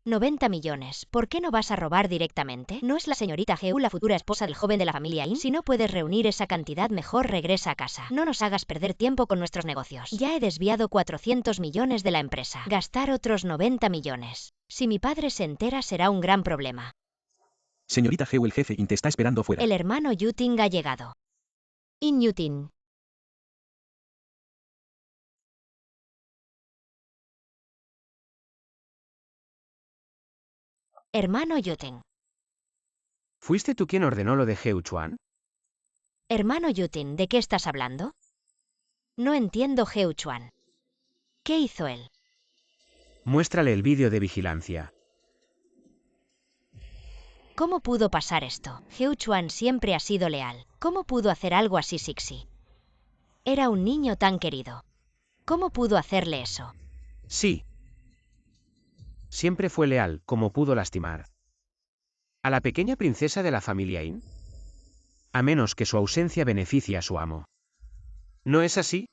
90 millones. ¿Por qué no vas a robar directamente? ¿No es la señorita Heu la futura esposa del joven de la familia In? Si no puedes reunir esa cantidad, mejor regresa a casa. No nos hagas perder tiempo con nuestros negocios. Ya he desviado 400 millones de la empresa. Gastar otros 90 millones. Si mi padre se entera, será un gran problema. Señorita Heu, el jefe In te está esperando afuera. El hermano Yuting ha llegado. In Yuting. Hermano Yuting. ¿Fuiste tú quien ordenó lo de Heu Chuan? Hermano Yuting, ¿de qué estás hablando? No entiendo, Heu Chuan. ¿Qué hizo él? Muéstrale el vídeo de vigilancia. ¿Cómo pudo pasar esto? Heu Chuan siempre ha sido leal. ¿Cómo pudo hacer algo así, Sixi? Era un niño tan querido. ¿Cómo pudo hacerle eso? Sí. Siempre fue leal, como pudo lastimar a la pequeña princesa de la familia In. A menos que su ausencia beneficie a su amo. ¿No es así?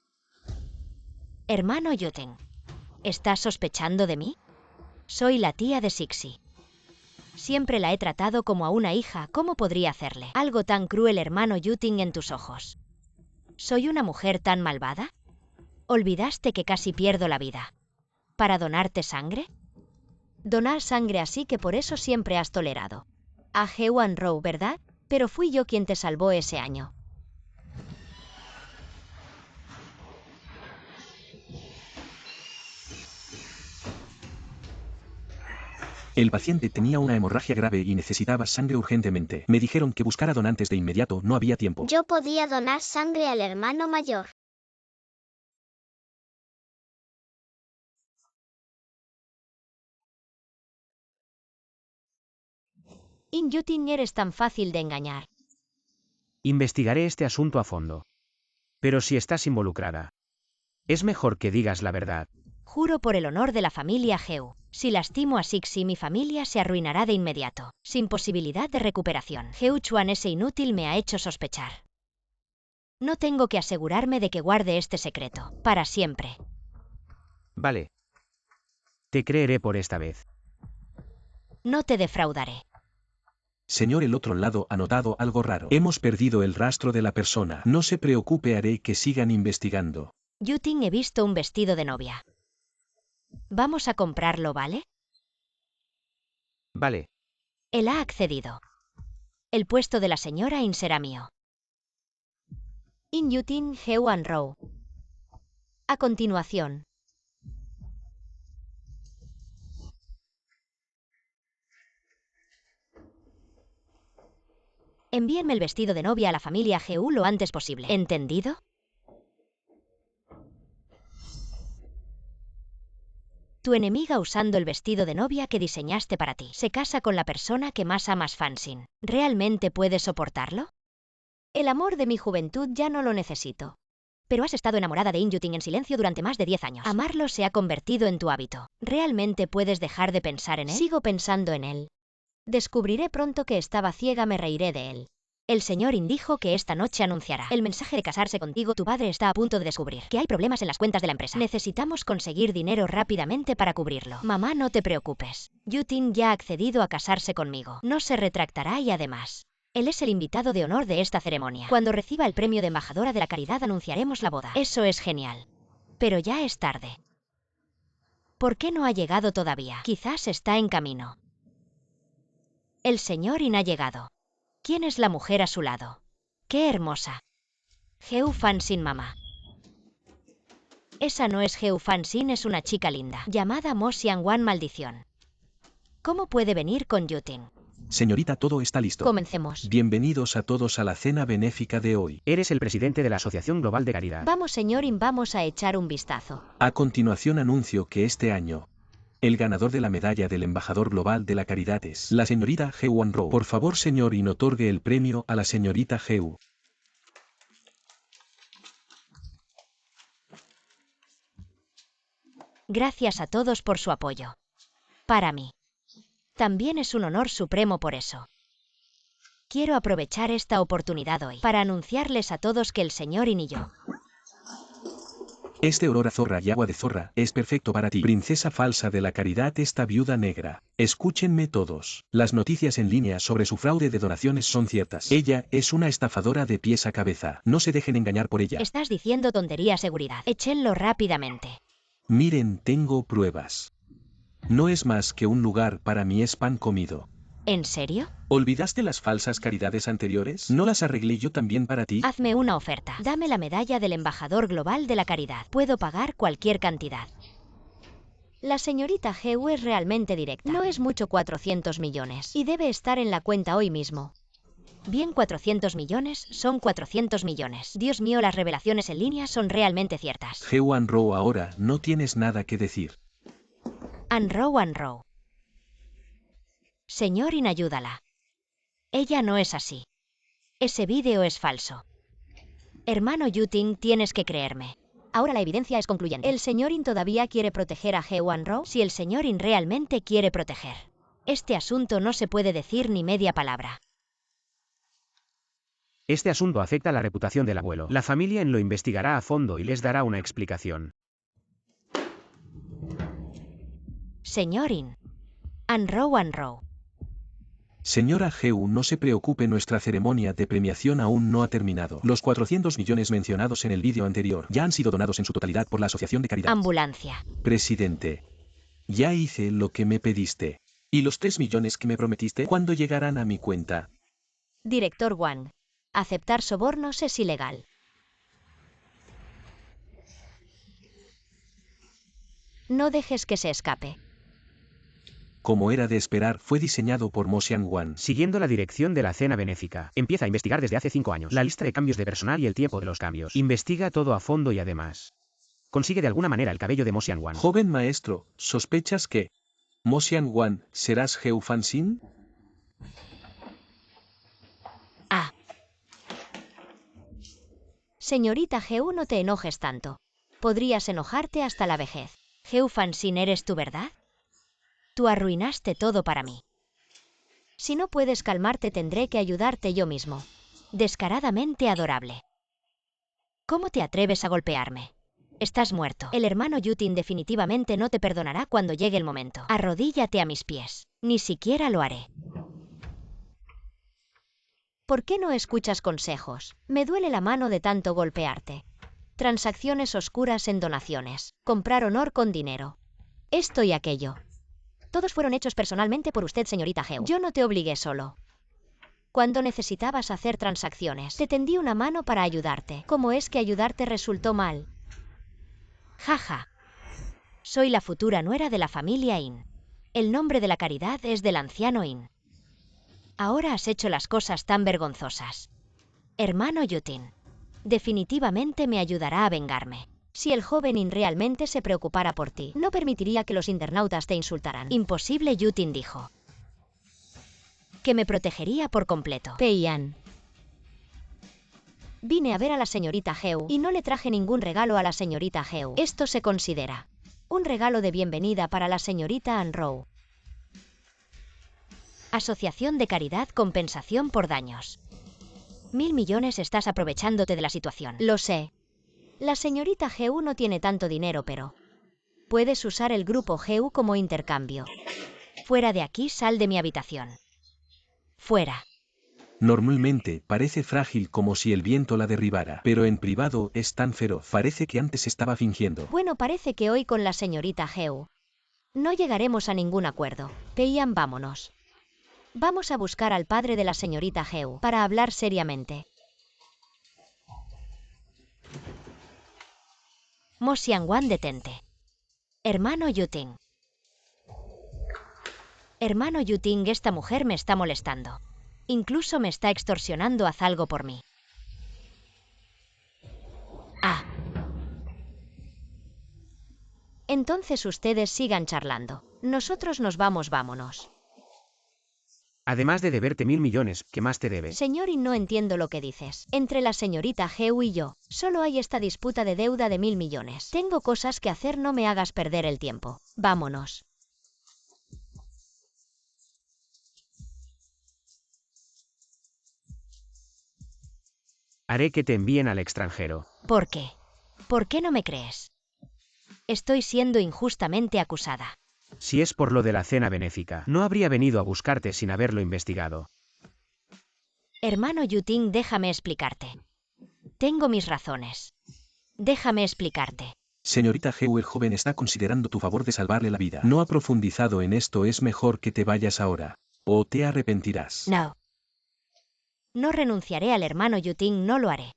Hermano Yuting, ¿estás sospechando de mí? Soy la tía de Sixi. Siempre la he tratado como a una hija. ¿Cómo podría hacerle algo tan cruel, hermano Yuting, en tus ojos? ¿Soy una mujer tan malvada? ¿Olvidaste que casi pierdo la vida para donarte sangre? Donar sangre, así que por eso siempre has tolerado a Hewan Rowe, ¿verdad? Pero fui yo quien te salvó ese año. El paciente tenía una hemorragia grave y necesitaba sangre urgentemente. Me dijeron que buscara donantes de inmediato, no había tiempo. Yo podía donar sangre al hermano mayor. In Yuting, eres tan fácil de engañar. Investigaré este asunto a fondo. Pero si estás involucrada, es mejor que digas la verdad. Juro por el honor de la familia Heu. Si lastimo a Sixi, mi familia se arruinará de inmediato, sin posibilidad de recuperación. Heu Chuan, ese inútil, me ha hecho sospechar. No tengo que asegurarme de que guarde este secreto, para siempre. Vale. Te creeré por esta vez. No te defraudaré. Señor, el otro lado ha notado algo raro. Hemos perdido el rastro de la persona. No se preocupe, haré que sigan investigando. Yuting, he visto un vestido de novia. Vamos a comprarlo, ¿vale? Vale. Él ha accedido. El puesto de la señora In será mío. In Yuting, Hewan Rowe. A continuación. Envíenme el vestido de novia a la familia Heu lo antes posible. ¿Entendido? Tu enemiga, usando el vestido de novia que diseñaste para ti, se casa con la persona que más amas, Fansin. ¿Realmente puedes soportarlo? El amor de mi juventud ya no lo necesito. Pero has estado enamorada de In Yuting en silencio durante más de 10 años. Amarlo se ha convertido en tu hábito. ¿Realmente puedes dejar de pensar en él? Sigo pensando en él. Descubriré pronto que estaba ciega, me reiré de él. El señor In dijo que esta noche anunciará el mensaje de casarse contigo. Tu padre está a punto de descubrir que hay problemas en las cuentas de la empresa. Necesitamos conseguir dinero rápidamente para cubrirlo. Mamá, no te preocupes. Yuting ya ha accedido a casarse conmigo. No se retractará y además, él es el invitado de honor de esta ceremonia. Cuando reciba el premio de embajadora de la caridad anunciaremos la boda. Eso es genial. Pero ya es tarde. ¿Por qué no ha llegado todavía? Quizás está en camino. El señor In ha llegado. ¿Quién es la mujer a su lado? ¡Qué hermosa! Heu Fansin, mamá. Esa no es Heu Fansin, es una chica linda, llamada Mo Xiangwan. Maldición. ¿Cómo puede venir con Yuting? Señorita, todo está listo. Comencemos. Bienvenidos a todos a la cena benéfica de hoy. Eres el presidente de la Asociación Global de Caridad. Vamos, señorín, vamos a echar un vistazo. A continuación anuncio que este año, el ganador de la medalla del embajador global de la caridad es la señorita Hewan Rowe. Por favor, señorín, otorgue el premio a la señorita Heu. Gracias a todos por su apoyo. Para mí. También es un honor supremo por eso. Quiero aprovechar esta oportunidad hoy para anunciarles a todos que el señorín y yo. Este olor a zorra y agua de zorra es perfecto para ti. Princesa falsa de la caridad, esta viuda negra. Escúchenme todos. Las noticias en línea sobre su fraude de donaciones son ciertas. Ella es una estafadora de pies a cabeza. No se dejen engañar por ella. Estás diciendo tontería, seguridad. Échenlo rápidamente. Miren, tengo pruebas. No es más que un lugar para mi pan comido. ¿En serio? ¿Olvidaste las falsas caridades anteriores? ¿No las arreglé yo también para ti? Hazme una oferta. Dame la medalla del embajador global de la caridad. Puedo pagar cualquier cantidad. La señorita Heu es realmente directa. No es mucho 400 millones. Y debe estar en la cuenta hoy mismo. Bien, 400 millones son 400 millones. Dios mío, las revelaciones en línea son realmente ciertas. Hewan Rowe, ahora no tienes nada que decir. Anrow. Señorín, ayúdala. Ella no es así. Ese vídeo es falso. Hermano Yuting, tienes que creerme. Ahora la evidencia es concluyente. ¿El señorín todavía quiere proteger a Hewan Rowe? Si el señorín realmente quiere proteger. Este asunto no se puede decir ni media palabra. Este asunto afecta la reputación del abuelo. La familia lo investigará a fondo y les dará una explicación. Señorín. Anrow. Señora Heu, no se preocupe, nuestra ceremonia de premiación aún no ha terminado. Los 400 millones mencionados en el vídeo anterior ya han sido donados en su totalidad por la Asociación de Caridad. Ambulancia. Presidente, ya hice lo que me pediste. ¿Y los 3 millones que me prometiste? ¿Cuándo llegarán a mi cuenta? Director Wang. Aceptar sobornos es ilegal. No dejes que se escape. Como era de esperar, fue diseñado por Mo Xiangwan. Siguiendo la dirección de la cena benéfica, empieza a investigar desde hace 5 años la lista de cambios de personal y el tiempo de los cambios. Investiga todo a fondo y además consigue de alguna manera el cabello de Mo Xiangwan. Joven maestro, ¿sospechas que Mo Xiangwan serás Heu Fanxin? Ah. Señorita Heu, no te enojes tanto. Podrías enojarte hasta la vejez. Heu Fanxin, ¿eres tú, verdad? Tú arruinaste todo para mí. Si no puedes calmarte, tendré que ayudarte yo mismo. Descaradamente adorable. ¿Cómo te atreves a golpearme? Estás muerto. El hermano Yuting definitivamente no te perdonará cuando llegue el momento. Arrodíllate a mis pies. Ni siquiera lo haré. ¿Por qué no escuchas consejos? Me duele la mano de tanto golpearte. Transacciones oscuras en donaciones. Comprar honor con dinero. Esto y aquello. Todos fueron hechos personalmente por usted, señorita Heu. Yo no te obligué solo. Cuando necesitabas hacer transacciones, te tendí una mano para ayudarte. ¿Cómo es que ayudarte resultó mal? Jaja. Soy la futura nuera de la familia In. El nombre de la caridad es del anciano In. Ahora has hecho las cosas tan vergonzosas. Hermano Yuting. Definitivamente me ayudará a vengarme. Si el joven In realmente se preocupara por ti, no permitiría que los internautas te insultaran. Imposible, Yuting dijo. Que me protegería por completo. Pei-an. Vine a ver a la señorita Heu y no le traje ningún regalo a la señorita Heu. Esto se considera un regalo de bienvenida para la señorita Anrow. Asociación de Caridad, compensación por daños. 1.000 millones. Estás aprovechándote de la situación. Lo sé. La señorita Heu no tiene tanto dinero, pero puedes usar el grupo Heu como intercambio. Fuera de aquí, sal de mi habitación. Fuera. Normalmente parece frágil, como si el viento la derribara, pero en privado es tan feroz. Parece que antes estaba fingiendo. Bueno, parece que hoy con la señorita Heu no llegaremos a ningún acuerdo. Pei-an, vámonos. Vamos a buscar al padre de la señorita Heu para hablar seriamente. Mo Xiangwan, detente. Hermano Yuting. Hermano Yuting, esta mujer me está molestando. Incluso me está extorsionando. Haz algo por mí. Ah. Entonces ustedes sigan charlando. Nosotros nos vamos, vámonos. Además de deberte 1.000 millones, ¿qué más te debe? Señor, y no entiendo lo que dices. Entre la señorita Heu y yo, solo hay esta disputa de deuda de 1.000 millones. Tengo cosas que hacer, no me hagas perder el tiempo. Vámonos. Haré que te envíen al extranjero. ¿Por qué? ¿Por qué no me crees? Estoy siendo injustamente acusada. Si es por lo de la cena benéfica, no habría venido a buscarte sin haberlo investigado. Hermano Yuting, déjame explicarte. Tengo mis razones. Déjame explicarte. Señorita Heu, el joven está considerando tu favor de salvarle la vida. No ha profundizado en esto, es mejor que te vayas ahora. O te arrepentirás. No. No renunciaré al hermano Yuting, no lo haré.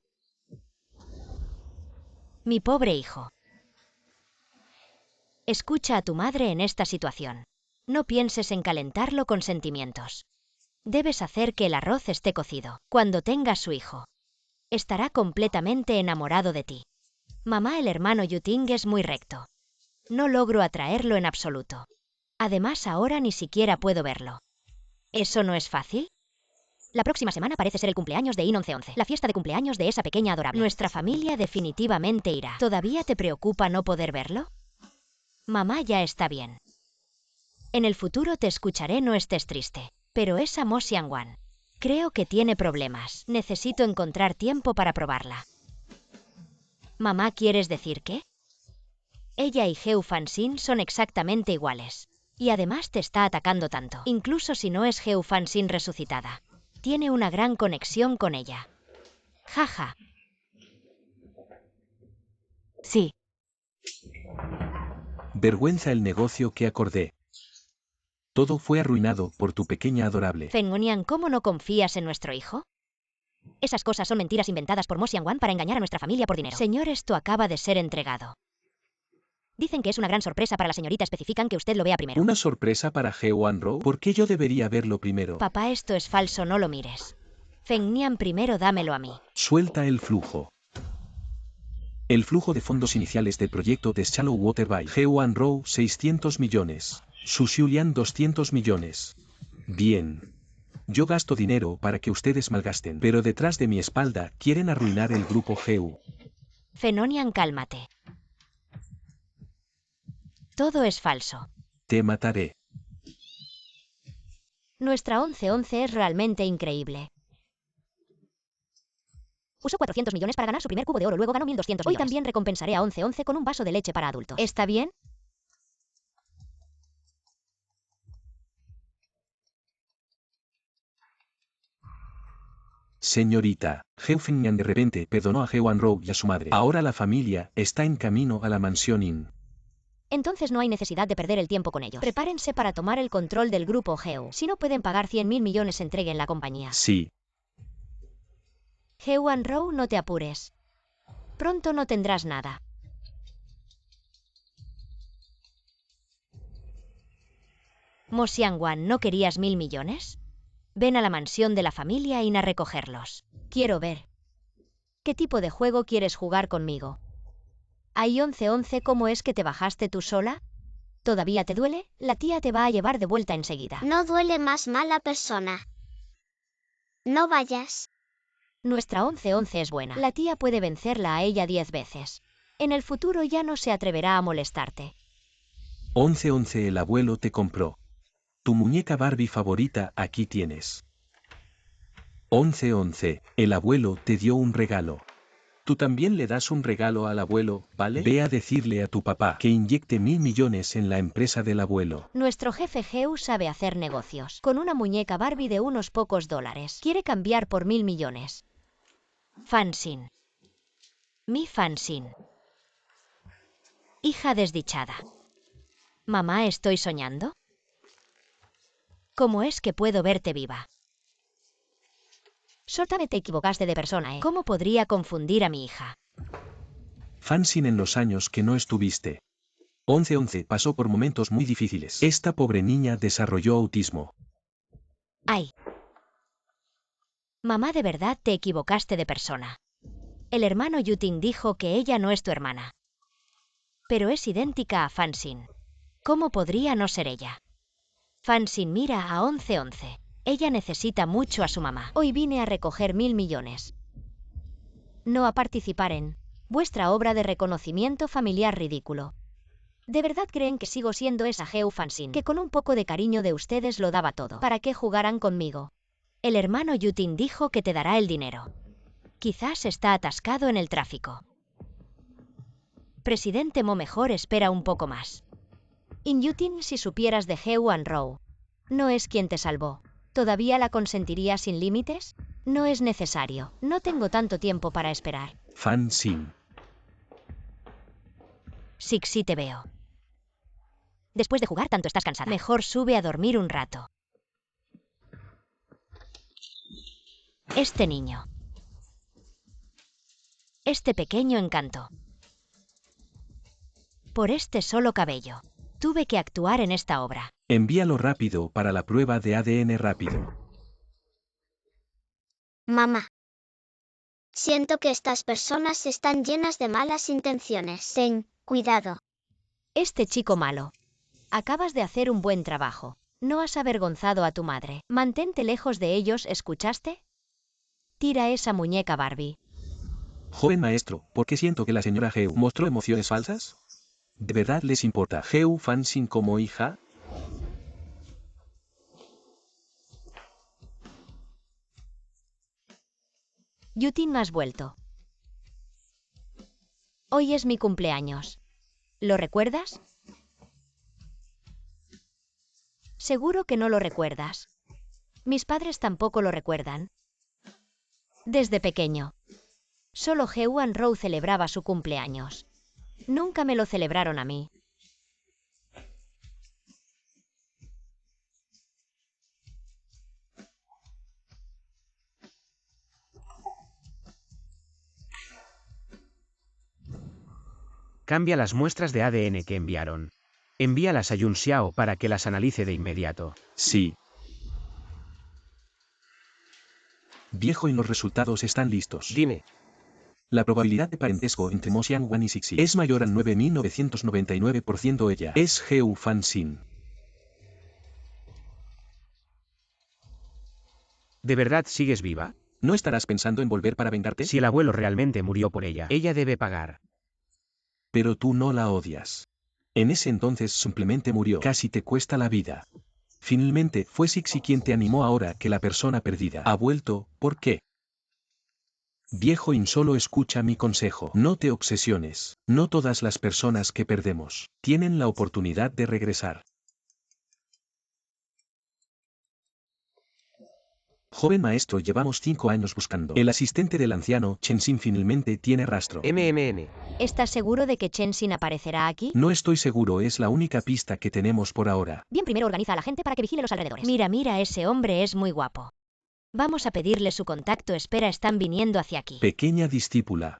Mi pobre hijo. Escucha a tu madre en esta situación. No pienses en calentarlo con sentimientos. Debes hacer que el arroz esté cocido. Cuando tengas su hijo, estará completamente enamorado de ti. Mamá, el hermano Yuting es muy recto. No logro atraerlo en absoluto. Además, ahora ni siquiera puedo verlo. ¿Eso no es fácil? La próxima semana parece ser el cumpleaños de In 1111, la fiesta de cumpleaños de esa pequeña adorable. Nuestra familia definitivamente irá. ¿Todavía te preocupa no poder verlo? Mamá ya está bien. En el futuro te escucharé, no estés triste. Pero esa Mo Xiangwan, creo que tiene problemas. Necesito encontrar tiempo para probarla. Mamá, ¿quieres decir qué? Ella y Heu Fanxin son exactamente iguales. Y además te está atacando tanto. Incluso si no es Heu Fanxin resucitada. Tiene una gran conexión con ella. Jaja. Sí. Vergüenza el negocio que acordé. Todo fue arruinado por tu pequeña adorable. Fengunian, ¿cómo no confías en nuestro hijo? Esas cosas son mentiras inventadas por Mo Xiangwan para engañar a nuestra familia por dinero. Señor, esto acaba de ser entregado. Dicen que es una gran sorpresa para la señorita. Especifican que usted lo vea primero. ¿Una sorpresa para He Wan-ro? ¿Por qué yo debería verlo primero? Papá, esto es falso, no lo mires. Fengnian, primero dámelo a mí. Suelta el flujo. El flujo de fondos iniciales del proyecto de Shallow Water by He Wan-ro, 600 millones. Su Xulian, 200 millones. Bien. Yo gasto dinero para que ustedes malgasten, pero detrás de mi espalda quieren arruinar el grupo Heu. Fenonian, cálmate. Todo es falso. Te mataré. Nuestra 1111 es realmente increíble. Usó 400 millones para ganar su primer cubo de oro, luego ganó 1.200 millones. Hoy también recompensaré a 1111 con un vaso de leche para adultos. ¿Está bien? Señorita, Heu Fengnian de repente perdonó a He Wan-ro y a su madre. Ahora la familia está en camino a la mansión Inn. Entonces no hay necesidad de perder el tiempo con ellos. Prepárense para tomar el control del grupo Heu. Si no pueden pagar 100.000 millones, entreguen la compañía. Sí. He Wan-ro, no te apures. Pronto no tendrás nada. Mo Xiangwan, ¿no querías 1.000 millones? Ven a la mansión de la familia Inn a recogerlos. Quiero ver. ¿Qué tipo de juego quieres jugar conmigo? Hay 1111, ¿cómo es que te bajaste tú sola? ¿Todavía te duele? La tía te va a llevar de vuelta enseguida. No duele más, mala persona. No vayas. Nuestra 1111 es buena. La tía puede vencerla a ella 10 veces. En el futuro ya no se atreverá a molestarte. 1111, el abuelo te compró. Tu muñeca Barbie favorita, aquí tienes. 1111, el abuelo te dio un regalo. Tú también le das un regalo al abuelo, ¿vale? Ve a decirle a tu papá que inyecte 1.000 millones en la empresa del abuelo. Nuestro jefe Heu sabe hacer negocios. Con una muñeca Barbie de unos pocos dólares. Quiere cambiar por 1.000 millones. Fanxin. Mi Fanxin. Hija desdichada. Mamá, ¿estoy soñando? ¿Cómo es que puedo verte viva? Sótame, te equivocaste de persona, ¿eh? ¿Cómo podría confundir a mi hija? Fanxin en los años que no estuviste. 11-11 pasó por momentos muy difíciles. Esta pobre niña desarrolló autismo. ¡Ay! Mamá, de verdad te equivocaste de persona. El hermano Yutin dijo que ella no es tu hermana. Pero es idéntica a Fansin. ¿Cómo podría no ser ella? Fansin mira a 11-11. Ella necesita mucho a su mamá. Hoy vine a recoger 1000 millones. No a participar en vuestra obra de reconocimiento familiar ridículo. ¿De verdad creen que sigo siendo esa Geu Fansin, que con un poco de cariño de ustedes lo daba todo para que jugaran conmigo? El hermano Yutin dijo que te dará el dinero. Quizás está atascado en el tráfico. Presidente Mo, mejor espera un poco más. In Yutin, si supieras de Geu Rou, no es quien te salvó. ¿Todavía la consentiría sin límites? No es necesario. No tengo tanto tiempo para esperar. Fansin. Sí, te veo. Después de jugar tanto estás cansada. Mejor sube a dormir un rato. Este niño. Este pequeño encanto. Por este solo cabello. Tuve que actuar en esta obra. Envíalo rápido para la prueba de ADN rápido. Mamá. Siento que estas personas están llenas de malas intenciones. Ten cuidado. Este chico malo. Acabas de hacer un buen trabajo. No has avergonzado a tu madre. Mantente lejos de ellos, ¿escuchaste? Tira esa muñeca Barbie. Joven maestro, ¿por qué siento que la señora Geu mostró emociones falsas? ¿De verdad les importa Geu Fansin como hija? Yutin, has vuelto. Hoy es mi cumpleaños. ¿Lo recuerdas? Seguro que no lo recuerdas. Mis padres tampoco lo recuerdan. Desde pequeño. Solo Geu Rou celebraba su cumpleaños. Nunca me lo celebraron a mí. Cambia las muestras de ADN que enviaron. Envíalas a Yun Xiao para que las analice de inmediato. Sí. Viejo, y los resultados están listos. Dime. La probabilidad de parentesco entre Mo Xiangwan y Sixi es mayor al 9999%. Ella es Geu Fansin. ¿De verdad sigues viva? ¿No estarás pensando en volver para vengarte? Si el abuelo realmente murió por ella, ella debe pagar. Pero tú no la odias. En ese entonces simplemente murió. Casi te cuesta la vida. Finalmente fue Sixi quien te animó. Ahora que la persona perdida ha vuelto, ¿por qué? Viejo, solo escucha mi consejo. No te obsesiones. No todas las personas que perdemos tienen la oportunidad de regresar. Joven maestro, llevamos 5 años buscando. El asistente del anciano, Chenxin, finalmente tiene rastro. MMN. ¿Estás seguro de que Chenxin aparecerá aquí? No estoy seguro, es la única pista que tenemos por ahora. Bien, primero organiza a la gente para que vigile los alrededores. Mira, ese hombre es muy guapo. Vamos a pedirle su contacto. Espera, están viniendo hacia aquí. Pequeña discípula.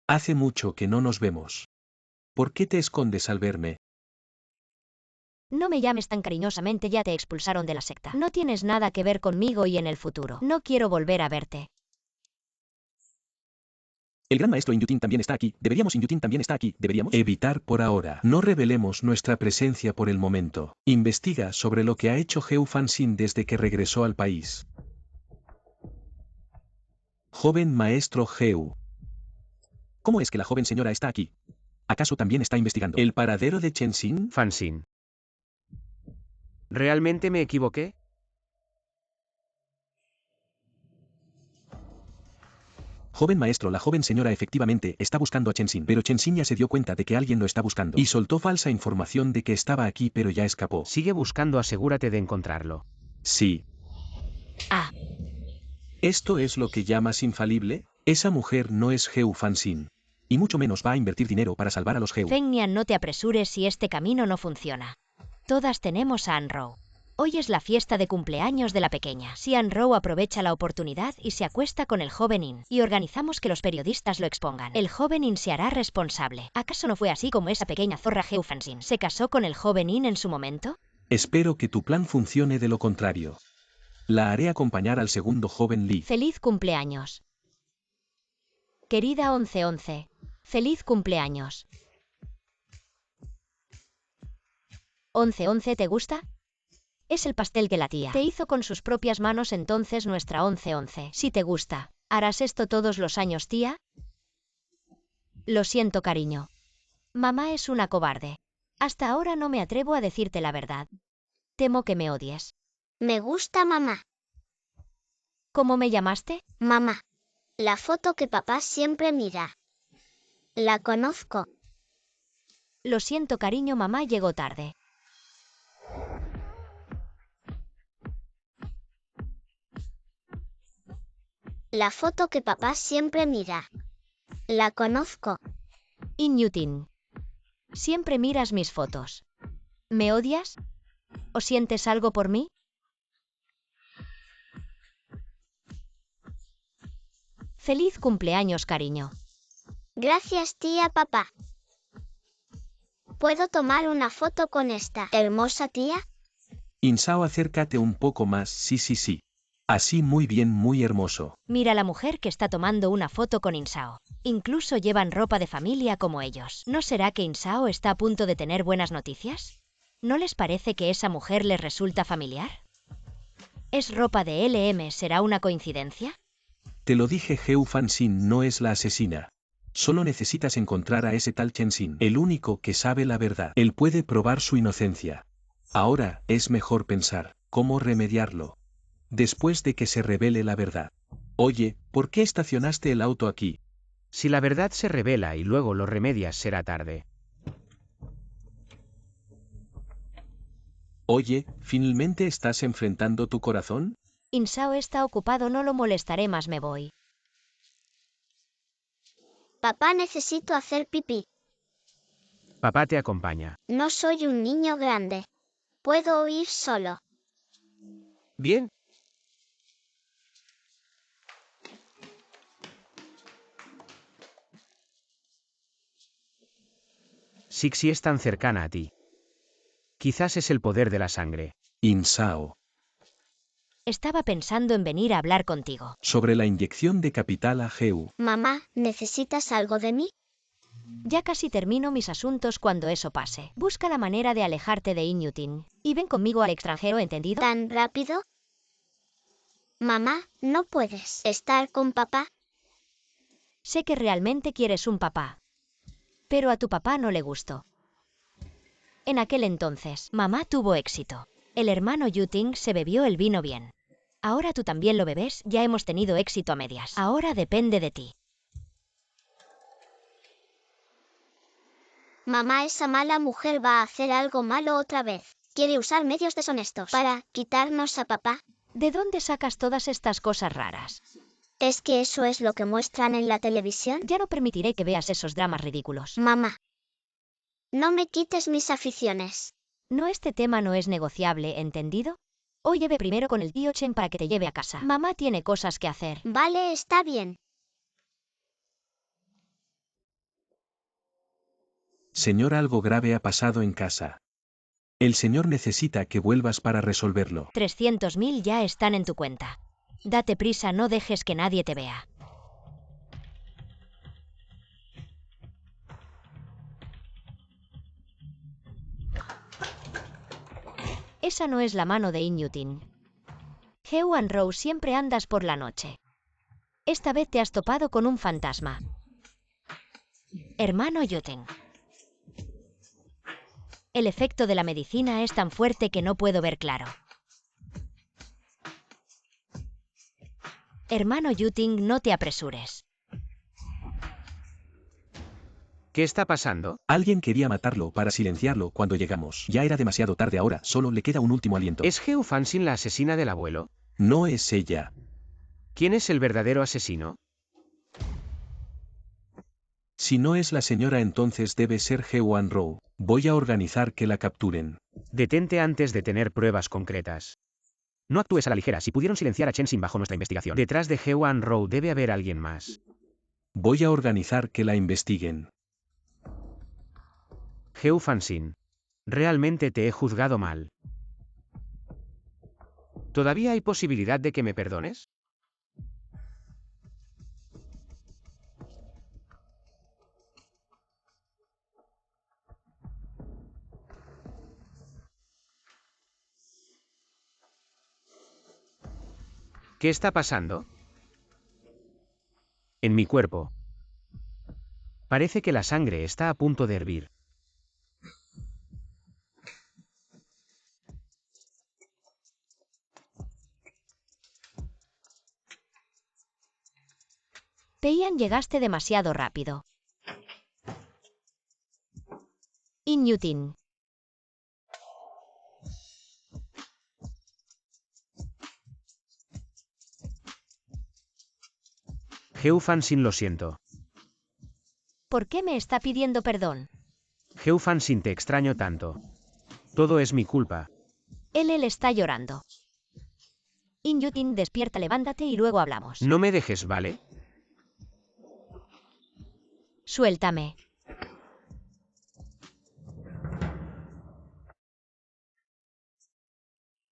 Hace mucho que no nos vemos. ¿Por qué te escondes al verme? No me llames tan cariñosamente, ya te expulsaron de la secta. No tienes nada que ver conmigo y en el futuro. No quiero volver a verte. El gran maestro Inyutin también está aquí. Inyutin también está aquí. ¿Deberíamos? Evitar por ahora. No revelemos nuestra presencia por el momento. Investiga sobre lo que ha hecho Geu Fansin desde que regresó al país. Joven maestro Geu. ¿Cómo es que la joven señora está aquí? ¿Acaso también está investigando el paradero de Chenxin? Fansin. ¿Realmente me equivoqué? Joven maestro, la joven señora efectivamente está buscando a Chenxin, pero Chenxin ya se dio cuenta de que alguien lo está buscando y soltó falsa información de que estaba aquí, pero ya escapó. Sigue buscando, asegúrate de encontrarlo. Sí. Ah. ¿Esto es lo que llamas infalible? Esa mujer no es Geu Fansin. Y mucho menos va a invertir dinero para salvar a los Geu. Feng Nian, no te apresures si este camino no funciona. Todas tenemos a Rou. Hoy es la fiesta de cumpleaños de la pequeña. Xian Rou aprovecha la oportunidad y se acuesta con el joven In, y organizamos que los periodistas lo expongan. El joven In se hará responsable. ¿Acaso no fue así como esa pequeña zorra Heo Fansin se casó con el joven In en su momento? Espero que tu plan funcione, de lo contrario. La haré acompañar al segundo joven Lee. ¡Feliz cumpleaños! Querida 1111, ¡feliz cumpleaños! 1111, ¿te gusta? Es el pastel que la tía te hizo con sus propias manos, entonces nuestra 1111. Si te gusta, ¿harás esto todos los años, tía? Lo siento, cariño. Mamá es una cobarde. Hasta ahora no me atrevo a decirte la verdad. Temo que me odies. Me gusta mamá. ¿Cómo me llamaste? Mamá. La foto que papá siempre mira. La conozco. Lo siento, cariño, mamá llegó tarde. La foto que papá siempre mira. La conozco. Inyutin. Siempre miras mis fotos. ¿Me odias? ¿O sientes algo por mí? Feliz cumpleaños, cariño. Gracias, tía papá. ¿Puedo tomar una foto con esta hermosa tía? Insao, acércate un poco más, sí. Así, muy bien, muy hermoso. Mira la mujer que está tomando una foto con Insao. Incluso llevan ropa de familia como ellos. ¿No será que Insao está a punto de tener buenas noticias? ¿No les parece que esa mujer les resulta familiar? ¿Es ropa de LM? ¿Será una coincidencia? Te lo dije, Heo Fansin no es la asesina. Solo necesitas encontrar a ese tal Chen Xin, el único que sabe la verdad. Él puede probar su inocencia. Ahora, es mejor pensar cómo remediarlo. Después de que se revele la verdad. Oye, ¿por qué estacionaste el auto aquí? Si la verdad se revela y luego lo remedias, será tarde. Oye, ¿finalmente estás enfrentando tu corazón? Insao está ocupado, no lo molestaré más, me voy. Papá, necesito hacer pipí. Papá te acompaña. No soy un niño grande. Puedo ir solo. Bien. Sixi es tan cercana a ti. Quizás es el poder de la sangre. Insao. Estaba pensando en venir a hablar contigo. Sobre la inyección de capital a Heo. Mamá, ¿necesitas algo de mí? Ya casi termino mis asuntos cuando eso pase. Busca la manera de alejarte de Inyutin. Y ven conmigo al extranjero, ¿entendido? ¿Tan rápido? Mamá, ¿no puedes estar con papá? Sé que realmente quieres un papá. Pero a tu papá no le gustó. En aquel entonces, mamá tuvo éxito. El hermano Yuting se bebió el vino bien. Ahora tú también lo bebes, ya hemos tenido éxito a medias. Ahora depende de ti. Mamá, esa mala mujer va a hacer algo malo otra vez. Quiere usar medios deshonestos para quitarnos a papá. ¿De dónde sacas todas estas cosas raras? ¿Es que eso es lo que muestran en la televisión? Ya no permitiré que veas esos dramas ridículos. Mamá, no me quites mis aficiones. No, este tema no es negociable, ¿entendido? Hoy lleve primero con el tío Chen para que te lleve a casa. Mamá tiene cosas que hacer. Vale, está bien. Señor, algo grave ha pasado en casa. El señor necesita que vuelvas para resolverlo. 300.000 ya están en tu cuenta. Date prisa, no dejes que nadie te vea. Esa no es la mano de Inyutin. Heo Rou, siempre andas por la noche. Esta vez te has topado con un fantasma. Hermano Yuten. El efecto de la medicina es tan fuerte que no puedo ver claro. Hermano Yuting, no te apresures. ¿Qué está pasando? Alguien quería matarlo para silenciarlo cuando llegamos. Ya era demasiado tarde, ahora solo le queda un último aliento. ¿Es Heo Fansin la asesina del abuelo? No es ella. ¿Quién es el verdadero asesino? Si no es la señora, entonces debe ser Heo Rou. Voy a organizar que la capturen. Detente antes de tener pruebas concretas. No actúes a la ligera. Si pudieron silenciar a Chen Xin bajo nuestra investigación. Detrás de He Wan Rou debe haber alguien más. Voy a organizar que la investiguen. Heu Fanxin. Realmente te he juzgado mal. ¿Todavía hay posibilidad de que me perdones? ¿Qué está pasando? En mi cuerpo. Parece que la sangre está a punto de hervir. Peian, llegaste demasiado rápido. In Yutin. Heu Fanxin, lo siento. ¿Por qué me está pidiendo perdón? Heu Fanxin, te extraño tanto. Todo es mi culpa. Él está llorando. In Yutin, despierta, levántate y luego hablamos. No me dejes, ¿vale? Suéltame.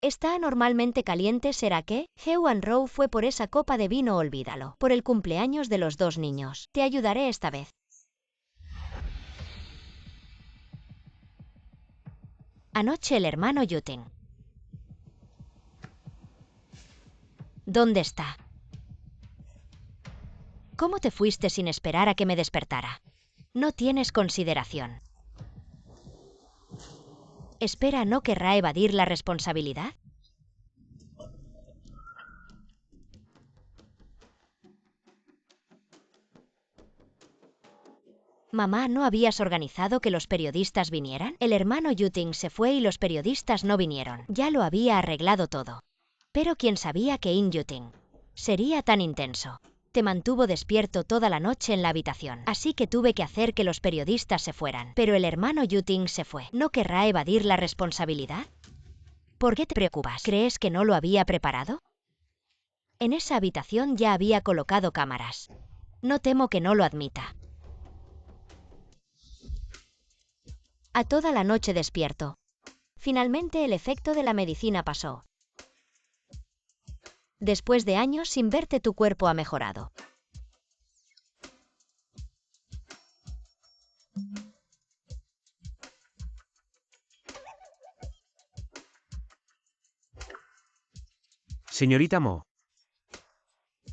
Está anormalmente caliente, ¿será que? He Wan Rou fue por esa copa de vino, olvídalo. Por el cumpleaños de los 2 niños. Te ayudaré esta vez. Anoche el hermano Yutin. ¿Dónde está? ¿Cómo te fuiste sin esperar a que me despertara? No tienes consideración. Espera, ¿no querrá evadir la responsabilidad? Mamá, ¿no habías organizado que los periodistas vinieran? El hermano Yuting se fue y los periodistas no vinieron. Ya lo había arreglado todo. Pero ¿quién sabía que In Yuting sería tan intenso? Te mantuvo despierto toda la noche en la habitación. Así que tuve que hacer que los periodistas se fueran. Pero el hermano Yuting se fue. ¿No querrá evadir la responsabilidad? ¿Por qué te preocupas? ¿Crees que no lo había preparado? En esa habitación ya había colocado cámaras. No temo que no lo admita. A toda la noche despierto. Finalmente el efecto de la medicina pasó. Después de años sin verte, tu cuerpo ha mejorado. Señorita Mo.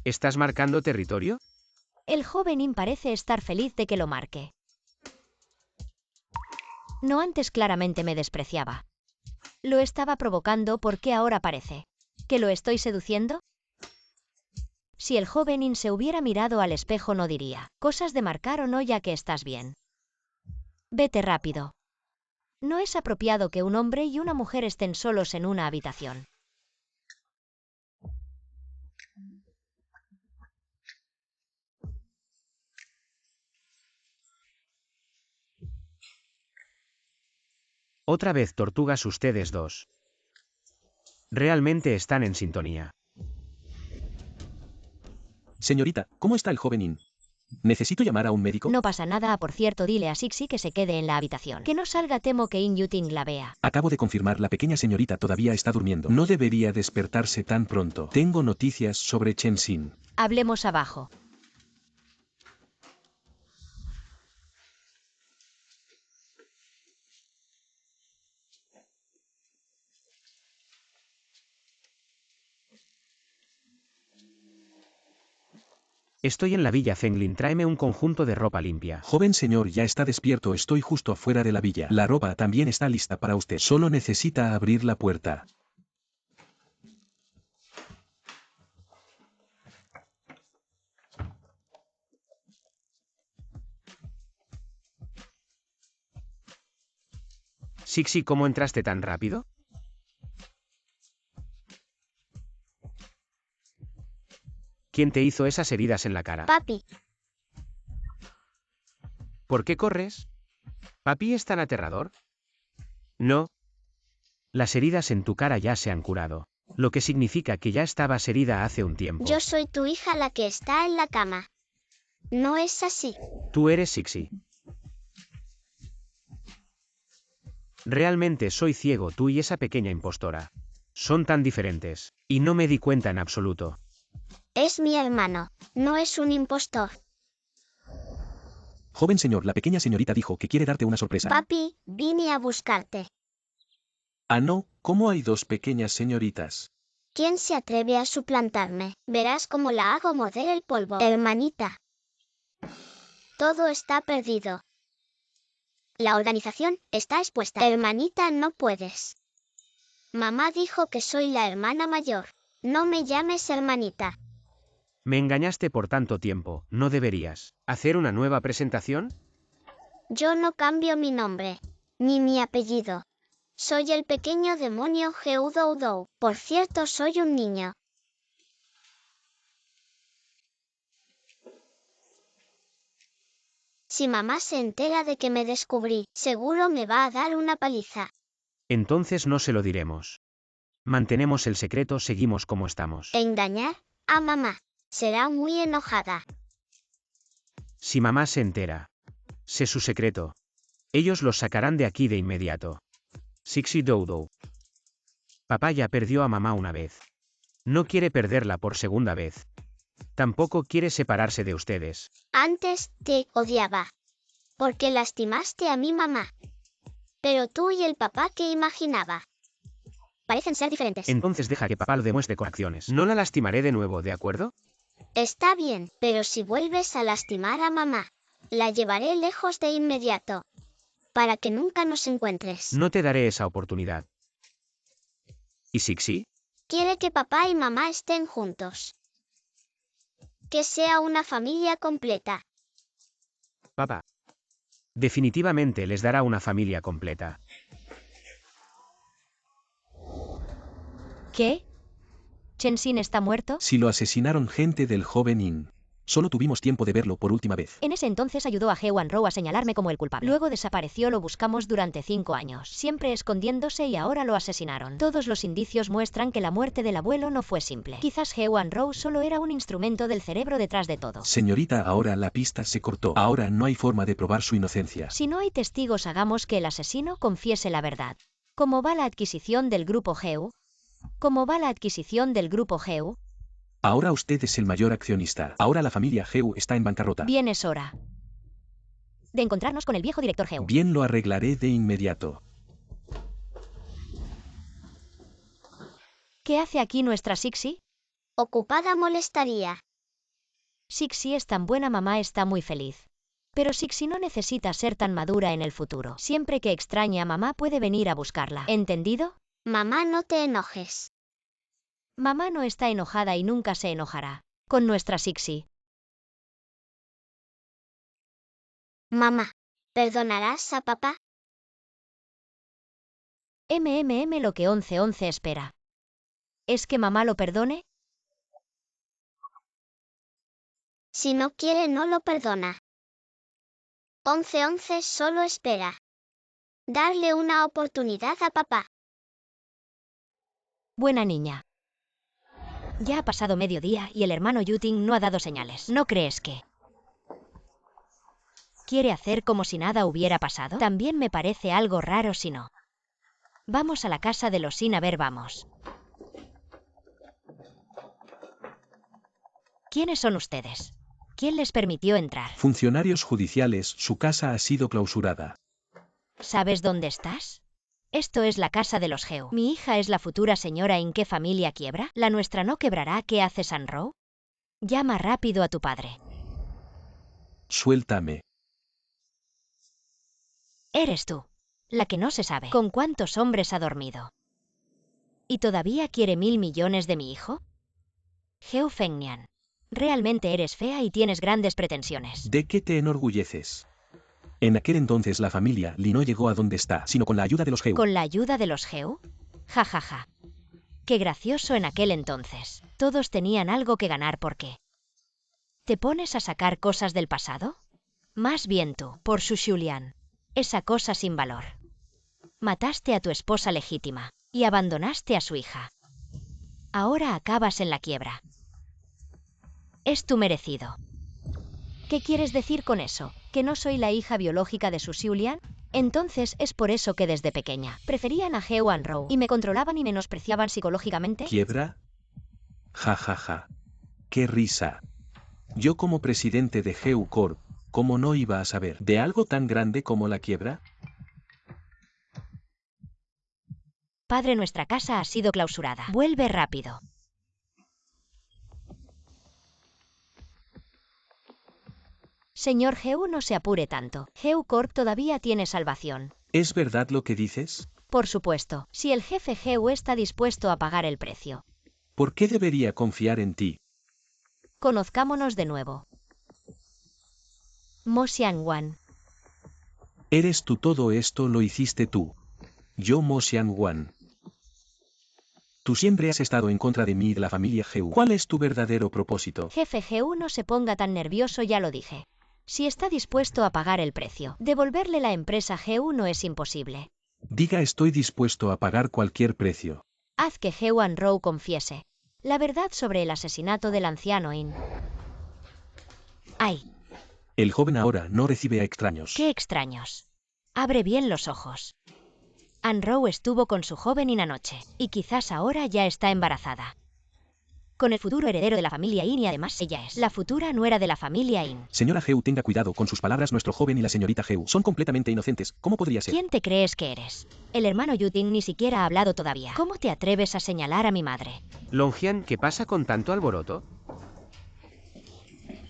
¿Estás marcando territorio? El joven In parece estar feliz de que lo marque. No, antes claramente me despreciaba. Lo estaba provocando porque ahora parece que lo estoy seduciendo. Si el joven In se hubiera mirado al espejo no diría cosas de marcar o no, ya que estás bien. Vete rápido. No es apropiado que un hombre y una mujer estén solos en una habitación. Otra vez tortugas ustedes dos. Realmente están en sintonía. Señorita, ¿cómo está el joven In? ¿Necesito llamar a un médico? No pasa nada, por cierto, dile a Sixi que se quede en la habitación. Que no salga, temo que In Yuting la vea. Acabo de confirmar, la pequeña señorita todavía está durmiendo. No debería despertarse tan pronto. Tengo noticias sobre Chen Xin. Hablemos abajo. Estoy en la villa Fenglin, tráeme un conjunto de ropa limpia. Joven señor, ya está despierto, estoy justo afuera de la villa. La ropa también está lista para usted. Solo necesita abrir la puerta. Sixi, ¿cómo entraste tan rápido? ¿Quién te hizo esas heridas en la cara? Papi. ¿Por qué corres? ¿Papi es tan aterrador? No. Las heridas en tu cara ya se han curado, lo que significa que ya estabas herida hace un tiempo. Yo soy tu hija la que está en la cama. No es así. Tú eres Sixie. Realmente soy ciego, tú y esa pequeña impostora. Son tan diferentes, y no me di cuenta en absoluto. Es mi hermano, no es un impostor. Joven señor, la pequeña señorita dijo que quiere darte una sorpresa. Papi, vine a buscarte. Ah, no, ¿cómo hay dos pequeñas señoritas? ¿Quién se atreve a suplantarme? Verás cómo la hago morder el polvo. Hermanita. Todo está perdido. La organización está expuesta. Hermanita, no puedes. Mamá dijo que soy la hermana mayor. No me llames hermanita. Me engañaste por tanto tiempo, no deberías. ¿Hacer una nueva presentación? Yo no cambio mi nombre, ni mi apellido. Soy el pequeño demonio Geodoudou. Por cierto, soy un niño. Si mamá se entera de que me descubrí, seguro me va a dar una paliza. Entonces no se lo diremos. Mantenemos el secreto, seguimos como estamos. Engañar a mamá. Será muy enojada. Si mamá se entera, sé su secreto. Ellos los sacarán de aquí de inmediato. Sixie Doudou. Papá ya perdió a mamá una vez. No quiere perderla por segunda vez. Tampoco quiere separarse de ustedes. Antes te odiaba. Porque lastimaste a mi mamá. Pero tú y el papá, ¿qué imaginaba? Parecen ser diferentes. Entonces deja que papá lo demuestre con acciones. No la lastimaré de nuevo, ¿de acuerdo? Está bien, pero si vuelves a lastimar a mamá, la llevaré lejos de inmediato. Para que nunca nos encuentres. No te daré esa oportunidad. ¿Y Sixie? Quiere que papá y mamá estén juntos. Que sea una familia completa. Papá. Definitivamente les dará una familia completa. ¿Qué? ¿Chensin está muerto? Si lo asesinaron gente del joven In. Solo tuvimos tiempo de verlo por última vez. En ese entonces ayudó a Hewan-Rou a señalarme como el culpable. Luego desapareció, lo buscamos durante 5 años, siempre escondiéndose y ahora lo asesinaron. Todos los indicios muestran que la muerte del abuelo no fue simple. Quizás Hewan-Rou solo era un instrumento del cerebro detrás de todo. Señorita, ahora la pista se cortó. Ahora no hay forma de probar su inocencia. Si no hay testigos, hagamos que el asesino confiese la verdad. ¿Cómo va la adquisición del grupo Geu? ¿Cómo va la adquisición del grupo Geu? Ahora usted es el mayor accionista. Ahora la familia Geu está en bancarrota. Bien, es hora de encontrarnos con el viejo director Geu. Bien, lo arreglaré de inmediato. ¿Qué hace aquí nuestra Sixie? Ocupada molestaría. Sixie es tan buena, mamá está muy feliz. Pero Sixie no necesita ser tan madura en el futuro. Siempre que extrañe a mamá puede venir a buscarla. ¿Entendido? Mamá, no te enojes. Mamá no está enojada y nunca se enojará con nuestra Sixie. Mamá, ¿perdonarás a papá? Lo que 1111 espera. ¿Es que mamá lo perdone? Si no quiere, no lo perdona. 1111 solo espera. Darle una oportunidad a papá. Buena niña. Ya ha pasado mediodía y el hermano Yuting no ha dado señales. ¿No crees que quiere hacer como si nada hubiera pasado? También me parece algo raro si no. Vamos a la casa de los Sin, a ver, vamos. ¿Quiénes son ustedes? ¿Quién les permitió entrar? Funcionarios judiciales, su casa ha sido clausurada. ¿Sabes dónde estás? Esto es la casa de los Geu. Mi hija es la futura señora. ¿En qué familia quiebra? La nuestra no quebrará. ¿Qué hace San-Rou? Llama rápido a tu padre. Suéltame. Eres tú, la que no se sabe con cuántos hombres ha dormido. ¿Y todavía quiere 1.000 millones de mi hijo? Geu Fengnian, realmente eres fea y tienes grandes pretensiones. ¿De qué te enorgulleces? En aquel entonces la familia Li no llegó a donde está, sino con la ayuda de los Geu. ¿Con la ayuda de los Geu? Ja, ja, ja. Qué gracioso en aquel entonces. Todos tenían algo que ganar. ¿Por qué? ¿Te pones a sacar cosas del pasado? Más bien tú, por su Xulian. Esa cosa sin valor. Mataste a tu esposa legítima y abandonaste a su hija. Ahora acabas en la quiebra. Es tu merecido. ¿Qué quieres decir con eso? ¿Que no soy la hija biológica de Susie Julian? Entonces es por eso que desde pequeña preferían a Hewan Rowe y me controlaban y menospreciaban psicológicamente. ¿Quiebra? Ja ja ja. ¡Qué risa! Yo como presidente de GEU Corp, ¿cómo no iba a saber de algo tan grande como la quiebra? Padre, nuestra casa ha sido clausurada. Vuelve rápido. Señor GEU, no se apure tanto. GEU Corp todavía tiene salvación. ¿Es verdad lo que dices? Por supuesto, si el jefe GEU está dispuesto a pagar el precio. ¿Por qué debería confiar en ti? Conozcámonos de nuevo. Mo Xiangwan. Eres tú, todo esto lo hiciste tú. Yo Mo Xiangwan. Tú siempre has estado en contra de mí y de la familia GEU. ¿Cuál es tu verdadero propósito? Jefe GEU, no se ponga tan nervioso, ya lo dije. Si está dispuesto a pagar el precio, devolverle la empresa GEU no es imposible. Diga, estoy dispuesto a pagar cualquier precio. Haz que Hewan Rowe confiese la verdad sobre el asesinato del anciano In. ¡Ay! El joven ahora no recibe a extraños. ¡Qué extraños! Abre bien los ojos. Anne Rowe estuvo con su joven In anoche, y quizás ahora ya está embarazada. Con el futuro heredero de la familia In, y además ella es la futura nuera de la familia In. Señora GEU, tenga cuidado con sus palabras. Nuestro joven y la señorita GEU son completamente inocentes. ¿Cómo podría ser? ¿Quién te crees que eres? El hermano Yutin ni siquiera ha hablado todavía. ¿Cómo te atreves a señalar a mi madre? Longjian, ¿qué pasa con tanto alboroto?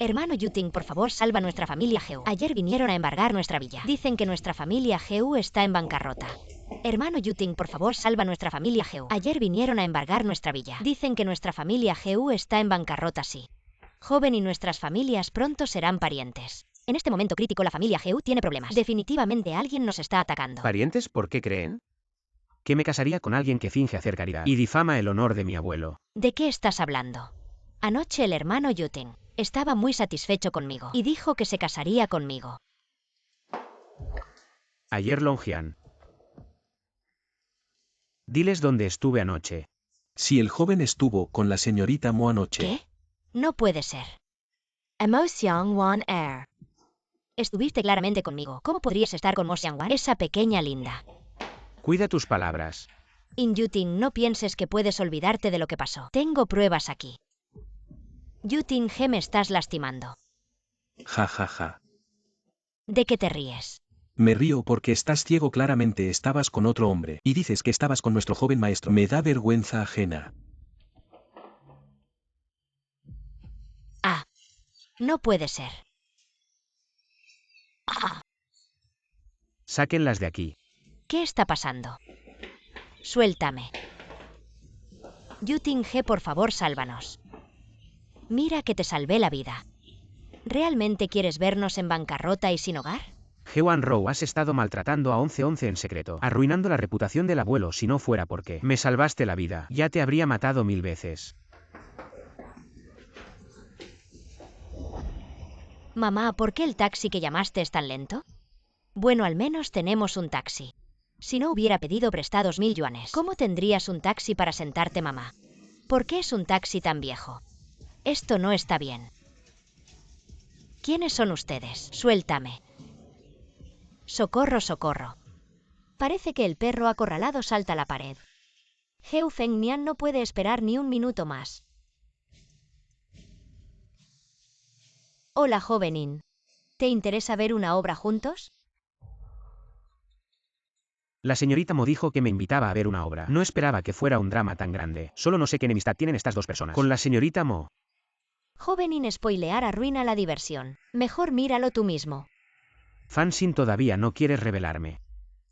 Hermano Yutin, por favor, salva a nuestra familia GEU. Ayer vinieron a embargar nuestra villa. Dicen que nuestra familia GEU está en bancarrota. Hermano Yutin, por favor, salva a nuestra familia GEU. Ayer vinieron a embargar nuestra villa. Dicen que nuestra familia GEU está en bancarrota, sí. Joven y nuestras familias pronto serán parientes. En este momento crítico la familia GEU tiene problemas. Definitivamente alguien nos está atacando. ¿Parientes? ¿Por qué creen? Que me casaría con alguien que finge hacer caridad y difama el honor de mi abuelo. ¿De qué estás hablando? Anoche el hermano Yutin estaba muy satisfecho conmigo y dijo que se casaría conmigo. Ayer Longjian. Diles dónde estuve anoche. Si el joven estuvo con la señorita Mo anoche. ¿Qué? No puede ser. Mo Xiangwan Air. Estuviste claramente conmigo. ¿Cómo podrías estar con Mo Xiangwan? Esa pequeña linda. Cuida tus palabras. In Yutin, no pienses que puedes olvidarte de lo que pasó. Tengo pruebas aquí. Yutin G, me estás lastimando. Ja ja ja. ¿De qué te ríes? Me río porque estás ciego. Claramente estabas con otro hombre. Y dices que estabas con nuestro joven maestro. Me da vergüenza ajena. Ah. No puede ser. Sáquenlas de aquí. ¿Qué está pasando? Suéltame. Yutin G, por favor, sálvanos. Mira que te salvé la vida. ¿Realmente quieres vernos en bancarrota y sin hogar? Hewan Rowe, has estado maltratando a 1111 en secreto, arruinando la reputación del abuelo. Si no fuera porque me salvaste la vida, ya te habría matado 1000 veces. Mamá, ¿por qué el taxi que llamaste es tan lento? Bueno, al menos tenemos un taxi. Si no hubiera pedido prestados 1000 yuanes, ¿cómo tendrías un taxi para sentarte, mamá? ¿Por qué es un taxi tan viejo? Esto no está bien. ¿Quiénes son ustedes? Suéltame. Socorro, socorro. Parece que el perro acorralado salta a la pared. Heu Fengnian no puede esperar ni un minuto más. Hola, joven In. ¿Te interesa ver una obra juntos? La señorita Mo dijo que me invitaba a ver una obra. No esperaba que fuera un drama tan grande. Solo no sé qué enemistad tienen estas dos personas. Con la señorita Mo. Joven In, spoilear arruina la diversión. Mejor míralo tú mismo. Fansin, todavía no quieres revelarme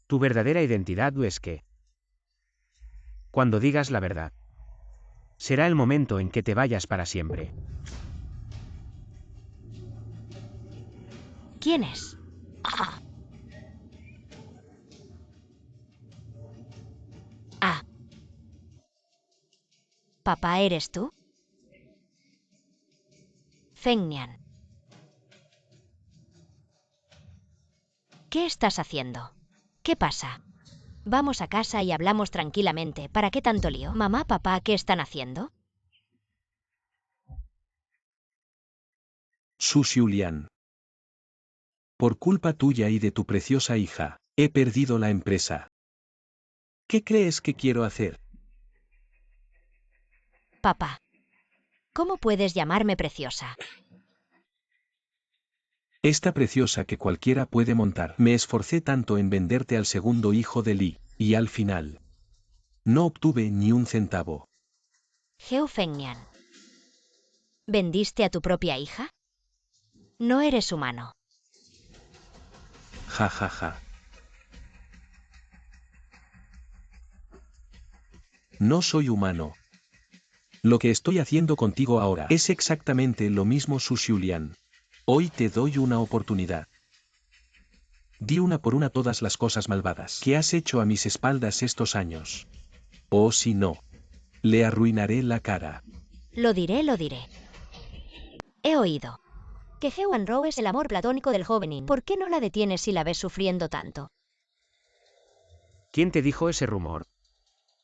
tu verdadera identidad, o es que cuando digas la verdad será el momento en que te vayas para siempre. ¿Quién es? Ah. ¿Papá, eres tú? Fengnian. ¿Qué estás haciendo? ¿Qué pasa? Vamos a casa y hablamos tranquilamente. ¿Para qué tanto lío? Mamá, papá, ¿qué están haciendo? Su Julian. Por culpa tuya y de tu preciosa hija, he perdido la empresa. ¿Qué crees que quiero hacer? Papá. ¿Cómo puedes llamarme preciosa? Esta preciosa que cualquiera puede montar. Me esforcé tanto en venderte al segundo hijo de Lee, y al final no obtuve ni un centavo. Heo Fengnian. ¿Vendiste a tu propia hija? No eres humano. Ja ja ja. No soy humano. Lo que estoy haciendo contigo ahora es exactamente lo mismo, Su Julian. Hoy te doy una oportunidad. Di una por una todas las cosas malvadas que has hecho a mis espaldas estos años. O si no, le arruinaré la cara. Lo diré, lo diré. He oído que Hewan Rowe es el amor platónico del joven In. ¿Por qué no la detienes si la ves sufriendo tanto? ¿Quién te dijo ese rumor?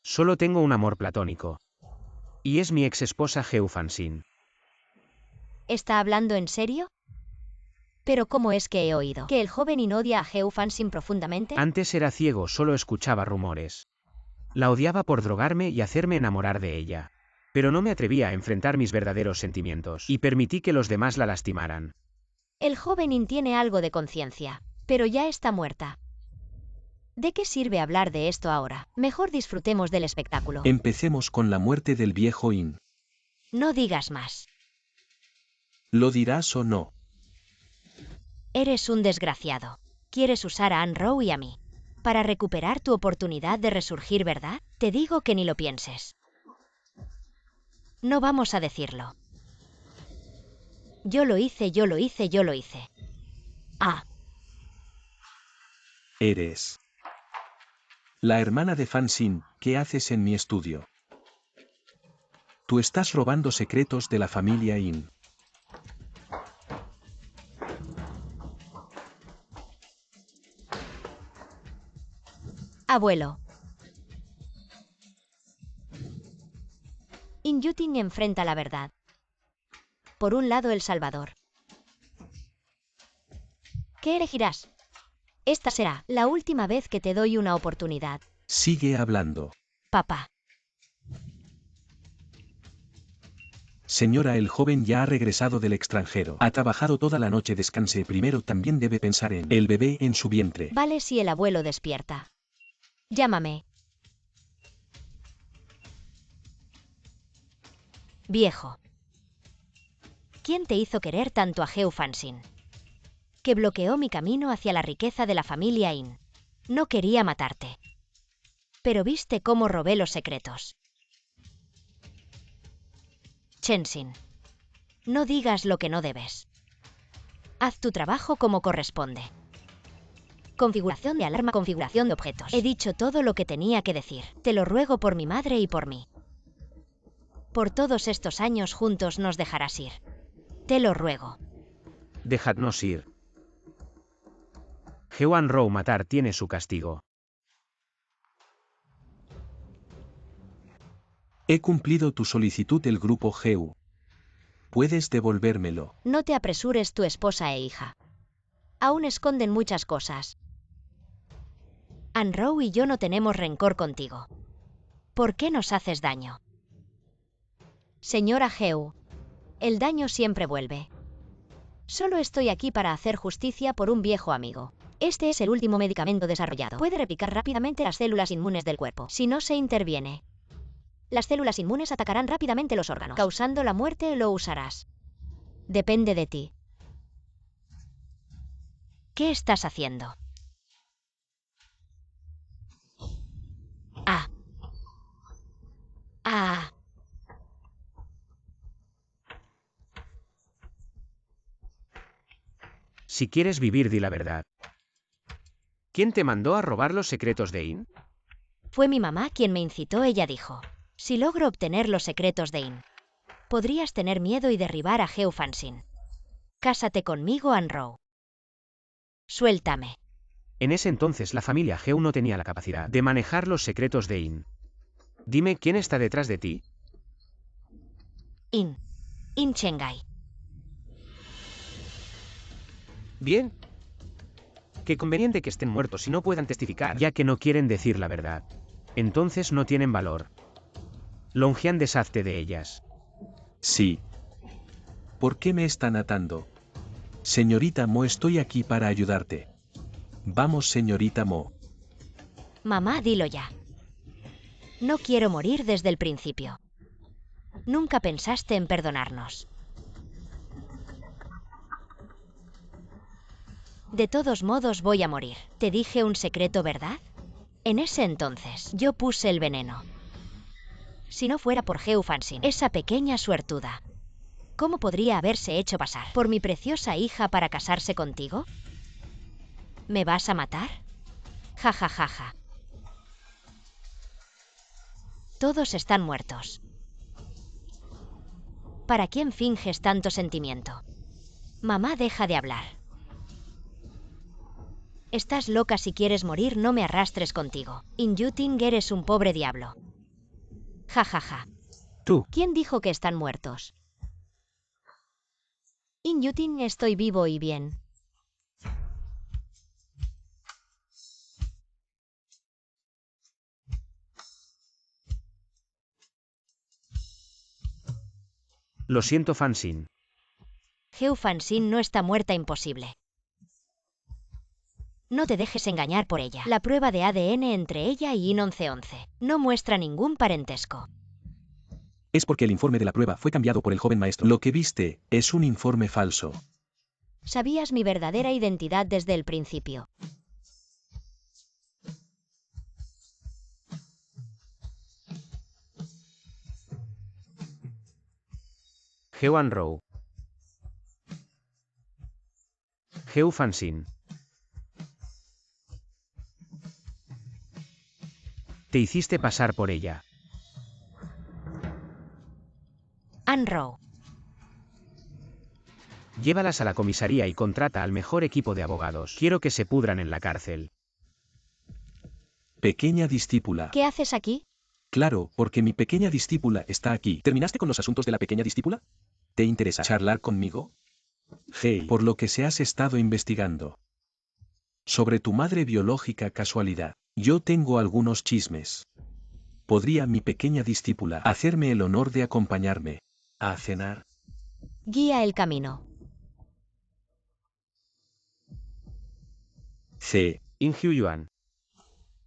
Solo tengo un amor platónico. Y es mi ex esposa Heo Fansin. ¿Está hablando en serio? ¿Pero cómo es que he oído que el joven In odia a Heo Fansin profundamente? Antes era ciego, solo escuchaba rumores. La odiaba por drogarme y hacerme enamorar de ella. Pero no me atrevía a enfrentar mis verdaderos sentimientos, y permití que los demás la lastimaran. El joven In tiene algo de conciencia, pero ya está muerta. ¿De qué sirve hablar de esto ahora? Mejor disfrutemos del espectáculo. Empecemos con la muerte del viejo In. No digas más. ¿Lo dirás o no? Eres un desgraciado. Quieres usar a Anne Rowe y a mí para recuperar tu oportunidad de resurgir, ¿verdad? Te digo que ni lo pienses. No vamos a decirlo. Yo lo hice, yo lo hice, yo lo hice. Ah, Eres la hermana de Fansin. ¿Qué haces en mi estudio? Tú estás robando secretos de la familia In. abuelo. In Yuting enfrenta la verdad. Por un lado, El Salvador. ¿Qué elegirás? Esta será la última vez que te doy una oportunidad. Sigue hablando. Papá. Señora, el joven ya ha regresado del extranjero. Ha trabajado toda la noche. Descanse primero. También debe pensar en el bebé en su vientre. Vale si el abuelo despierta. Llámame. Viejo. ¿Quién te hizo querer tanto a Heo Fansin? Que bloqueó mi camino hacia la riqueza de la familia In. No quería matarte. Pero viste cómo robé los secretos. Chensin. No digas lo que no debes. Haz tu trabajo como corresponde. Configuración de alarma, configuración de objetos. He dicho todo lo que tenía que decir. Te lo ruego por mi madre y por mí. Por todos estos años juntos nos dejarás ir. Te lo ruego. Dejadnos ir. Hewan Rowe matar tiene su castigo. He cumplido tu solicitud. El grupo Heu. Puedes devolvérmelo. No te apresures, tu esposa e hija. Aún esconden muchas cosas. Anne Rowe y yo no tenemos rencor contigo. ¿Por qué nos haces daño? Señora Heu, el daño siempre vuelve. Solo estoy aquí para hacer justicia por un viejo amigo. Este es el último medicamento desarrollado. Puede replicar rápidamente las células inmunes del cuerpo. Si no se interviene, las células inmunes atacarán rápidamente los órganos, causando la muerte. Lo usarás. Depende de ti. ¿Qué estás haciendo? Ah. Ah. Si quieres vivir, di la verdad. ¿Quién te mandó a robar los secretos de In? Fue mi mamá quien me incitó. Ella dijo, si logro obtener los secretos de In, podrías tener miedo y derribar a Heo Fansin. Cásate conmigo, Anne Rowe. Suéltame. En ese entonces la familia Geu no tenía la capacidad de manejar los secretos de In. Dime quién está detrás de ti. In Chengai. Bien. Qué conveniente que estén muertos y no puedan testificar, ya que no quieren decir la verdad. Entonces no tienen valor. Longian, deshazte de ellas. Sí. ¿Por qué me están atando? Señorita Mo, estoy aquí para ayudarte. Vamos, señorita Mo. Mamá, dilo ya. No quiero morir desde el principio. Nunca pensaste en perdonarnos. De todos modos voy a morir. Te dije un secreto, ¿verdad? En ese entonces, yo puse el veneno. Si no fuera por Geu Fansin, esa pequeña suertuda, ¿cómo podría haberse hecho pasar por mi preciosa hija para casarse contigo? ¿Me vas a matar? Ja, ja, ja, ja. Todos están muertos. ¿Para quién finges tanto sentimiento? Mamá, deja de hablar. Estás loca. Si quieres morir, no me arrastres contigo. In Yuting, eres un pobre diablo. Ja, ja, ja. Tú. ¿Quién dijo que están muertos? In Yuting, estoy vivo y bien. Lo siento, Fansin. Geu Fansin no está muerta, imposible. No te dejes engañar por ella. La prueba de ADN entre ella y In 1111 no muestra ningún parentesco. Es porque el informe de la prueba fue cambiado por el joven maestro. Lo que viste es un informe falso. Sabías mi verdadera identidad desde el principio. Geu Rou. Geu Fansin. Te hiciste pasar por ella. Anrou. Llévalas a la comisaría y contrata al mejor equipo de abogados. Quiero que se pudran en la cárcel. Pequeña discípula. ¿Qué haces aquí? Claro, porque mi pequeña discípula está aquí. ¿Terminaste con los asuntos de la pequeña discípula? ¿Te interesa charlar conmigo? Hey, por lo que se has estado investigando. Sobre tu madre biológica, casualidad. Yo tengo algunos chismes. ¿Podría mi pequeña discípula hacerme el honor de acompañarme a cenar? Guía el camino. C. In Hyuyuan.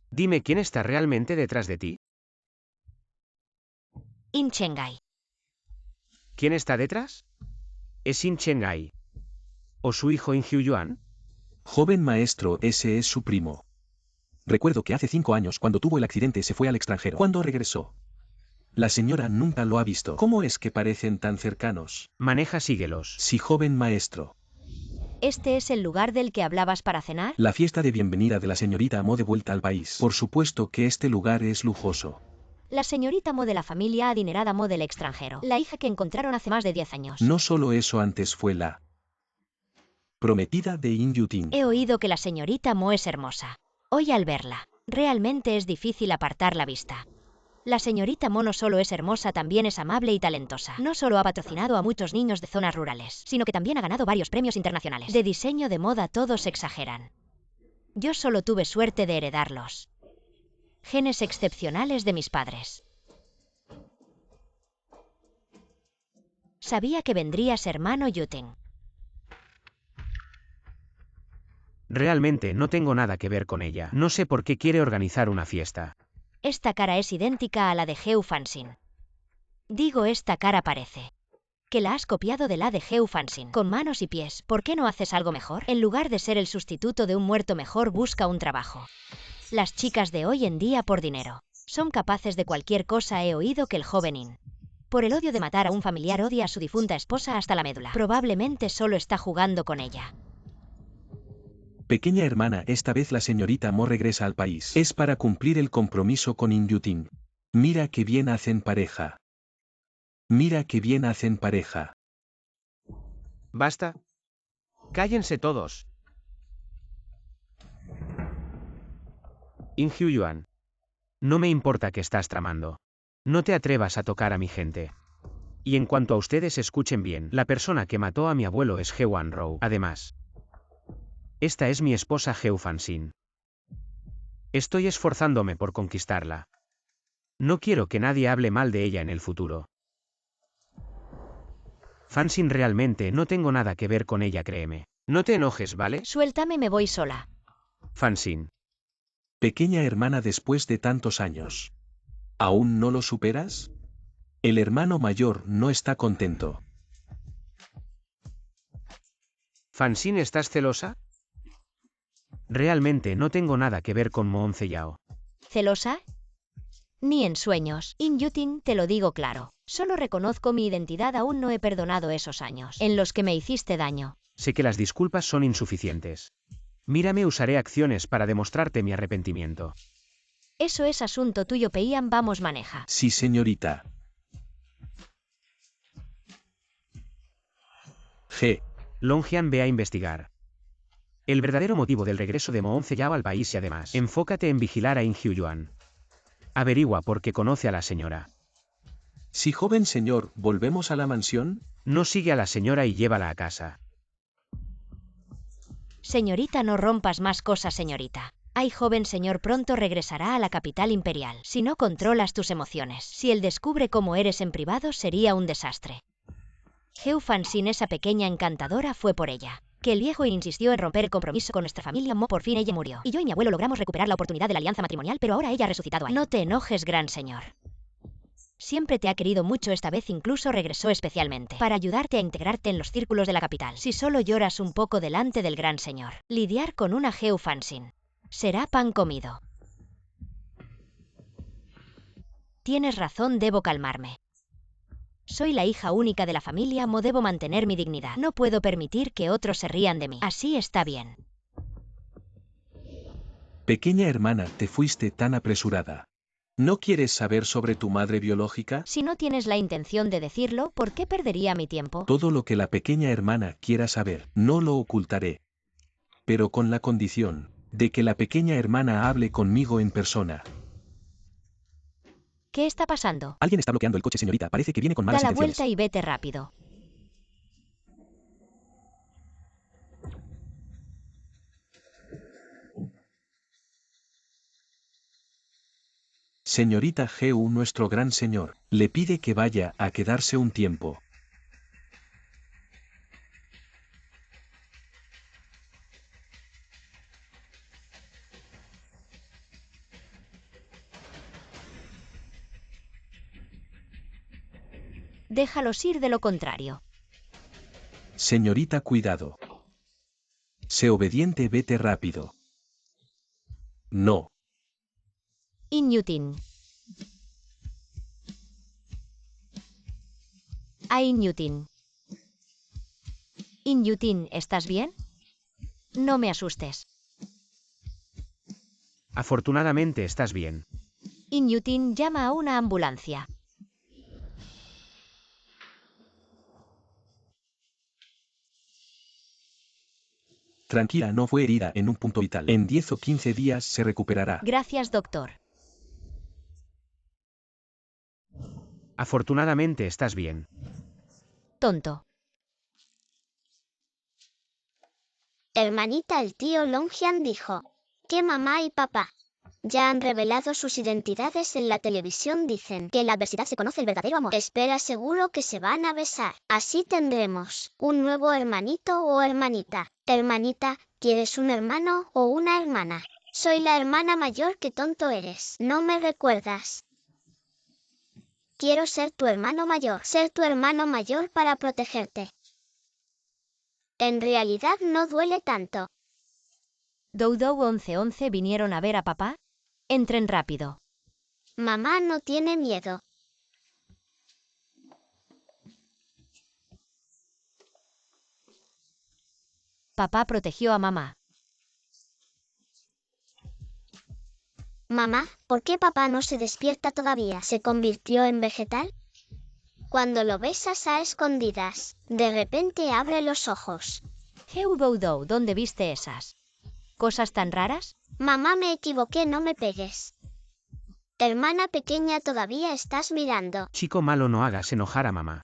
Dime quién está realmente detrás de ti. In Chengai. ¿Quién está detrás? ¿Es In Chengai? ¿O su hijo In Hyuyuan? Joven maestro, ese es su primo. Recuerdo que hace 5 años, cuando tuvo el accidente, se fue al extranjero. ¿Cuándo regresó? La señora nunca lo ha visto. ¿Cómo es que parecen tan cercanos? Maneja, síguelos. Sí, joven maestro. ¿Este es el lugar del que hablabas para cenar? La fiesta de bienvenida de la señorita Mo de vuelta al país. Por supuesto que este lugar es lujoso. La señorita Mo de la familia adinerada Mo del extranjero. La hija que encontraron hace más de 10 años. No solo eso, antes fue la prometida de In Yuting. He oído que la señorita Mo es hermosa. Hoy al verla, realmente es difícil apartar la vista. La señorita Mo no solo es hermosa, también es amable y talentosa. No solo ha patrocinado a muchos niños de zonas rurales, sino que también ha ganado varios premios internacionales. De diseño de moda todos exageran. Yo solo tuve suerte de heredarlos. Genes excepcionales de mis padres. Sabía que vendrías, hermano Yuting. Realmente no tengo nada que ver con ella. No sé por qué quiere organizar una fiesta. Esta cara es idéntica a la de Geu Fansin. Digo, esta cara parece que la has copiado de la de Geu Fansin. Con manos y pies, ¿por qué no haces algo mejor? En lugar de ser el sustituto de un muerto, mejor busca un trabajo. Las chicas de hoy en día, por dinero, son capaces de cualquier cosa. He oído que el joven In, por el odio de matar a un familiar, odia a su difunta esposa hasta la médula. Probablemente solo está jugando con ella. Pequeña hermana, esta vez la señorita Mo regresa al país. Es para cumplir el compromiso con In Yuting. Mira qué bien hacen pareja. Mira qué bien hacen pareja. ¿Basta? Cállense todos. In Hyuyuan. No me importa qué estás tramando. No te atrevas a tocar a mi gente. Y en cuanto a ustedes escuchen bien, la persona que mató a mi abuelo es He Wan-rou. Además, esta es mi esposa Heu Fanxin. Estoy esforzándome por conquistarla. No quiero que nadie hable mal de ella en el futuro. Fanxin, realmente no tengo nada que ver con ella, créeme. No te enojes, ¿vale? Suéltame, me voy sola. Fanxin. Pequeña hermana, después de tantos años. ¿Aún no lo superas? El hermano mayor no está contento. Fanxin, ¿estás celosa? Realmente no tengo nada que ver con Moon Zeyao. ¿Celosa? Ni en sueños. In Yutin, te lo digo claro. Solo reconozco mi identidad, aún no he perdonado esos años en los que me hiciste daño. Sé que las disculpas son insuficientes. Mírame, usaré acciones para demostrarte mi arrepentimiento. Eso es asunto tuyo, Peian, vamos, maneja. Sí, señorita. G. Longyan, ve a investigar el verdadero motivo del regreso de Moon Zeyao al país y además, enfócate en vigilar a In Hyuyuan. Averigua por qué conoce a la señora. Sí, joven señor, ¿volvemos a la mansión? No, sigue a la señora y llévala a casa. Señorita, no rompas más cosas, señorita. Ay, joven señor, pronto regresará a la capital imperial. Si no controlas tus emociones, si él descubre cómo eres en privado, sería un desastre. Heu Fanxin, esa pequeña encantadora, fue por ella. Que el viejo insistió en romper el compromiso con nuestra familia Mo, por fin ella murió. Y yo y mi abuelo logramos recuperar la oportunidad de la alianza matrimonial, pero ahora ella ha resucitado ahí. No te enojes, gran señor. Siempre te ha querido mucho, esta vez incluso regresó especialmente para ayudarte a integrarte en los círculos de la capital. Si solo lloras un poco delante del gran señor, lidiar con una Heu Fanxin será pan comido. Tienes razón, debo calmarme. Soy la hija única de la familia Mo, debo mantener mi dignidad. No puedo permitir que otros se rían de mí. Así está bien. Pequeña hermana, te fuiste tan apresurada. ¿No quieres saber sobre tu madre biológica? Si no tienes la intención de decirlo, ¿por qué perdería mi tiempo? Todo lo que la pequeña hermana quiera saber, no lo ocultaré. Pero con la condición de que la pequeña hermana hable conmigo en persona. ¿Qué está pasando? Alguien está bloqueando el coche, señorita. Parece que viene con Da malas la intenciones. vuelta y vete rápido. Señorita Heu, nuestro gran señor, le pide que vaya a quedarse un tiempo. Déjalos ir, de lo contrario. Señorita, cuidado. Sé obediente, vete rápido. No. In Yutin. A In Yutin. In Yutin, ¿estás bien? No me asustes. Afortunadamente estás bien. In Yutin, llama a una ambulancia. Tranquila, no fue herida en un punto vital. En 10 o 15 días se recuperará. Gracias, doctor. Afortunadamente estás bien. Tonto. Hermanita, el tío Longyan dijo que mamá y papá ya han revelado sus identidades en la televisión. Dicen que en la adversidad se conoce el verdadero amor. Espera, seguro que se van a besar. Así tendremos un nuevo hermanito o hermanita. Hermanita, ¿quieres un hermano o una hermana? Soy la hermana mayor, qué tonto eres. ¿No me recuerdas? Quiero ser tu hermano mayor para protegerte. En realidad no duele tanto. Doudou 1111 vinieron a ver a papá. Entren rápido. Mamá no tiene miedo. Papá protegió a mamá. Mamá, ¿por qué papá no se despierta todavía? ¿Se convirtió en vegetal? Cuando lo besas a escondidas, de repente abre los ojos. Heu Doudou, ¿dónde viste esas cosas tan raras? Mamá, me equivoqué, no me pegues. Hermana pequeña, todavía estás mirando. Chico malo, no hagas enojar a mamá.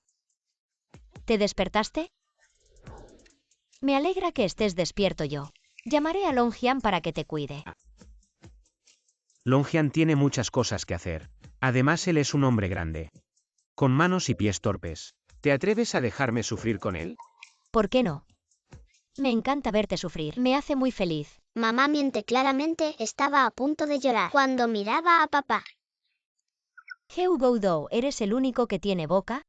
¿Te despertaste? Me alegra que estés despierto yo. Llamaré a Longian para que te cuide. Longian tiene muchas cosas que hacer. Además, él es un hombre grande, con manos y pies torpes. ¿Te atreves a dejarme sufrir con él? ¿Por qué no? Me encanta verte sufrir. Me hace muy feliz. Mamá miente claramente, estaba a punto de llorar cuando miraba a papá. Hugo, ¿eres el único que tiene boca?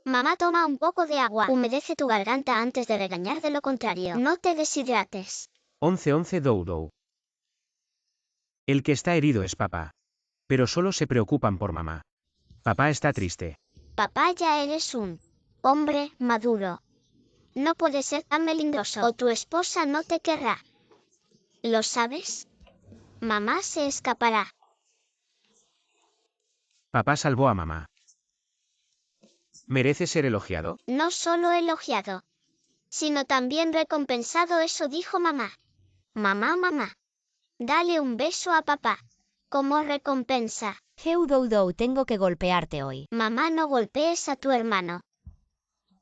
Mamá, toma un poco de agua. Humedece tu garganta antes de regañar, de lo contrario no te deshidrates. 11 Doudou. El que está herido es papá. Pero solo se preocupan por mamá. Papá está triste. Papá, ya eres un hombre maduro. No puedes ser tan melindroso o tu esposa no te querrá. ¿Lo sabes? Mamá se escapará. Papá salvó a mamá. ¿Merece ser elogiado? No solo elogiado, sino también recompensado, eso dijo mamá. Mamá, dale un beso a papá, como recompensa. Hugo, tengo que golpearte hoy. Mamá, no golpees a tu hermano.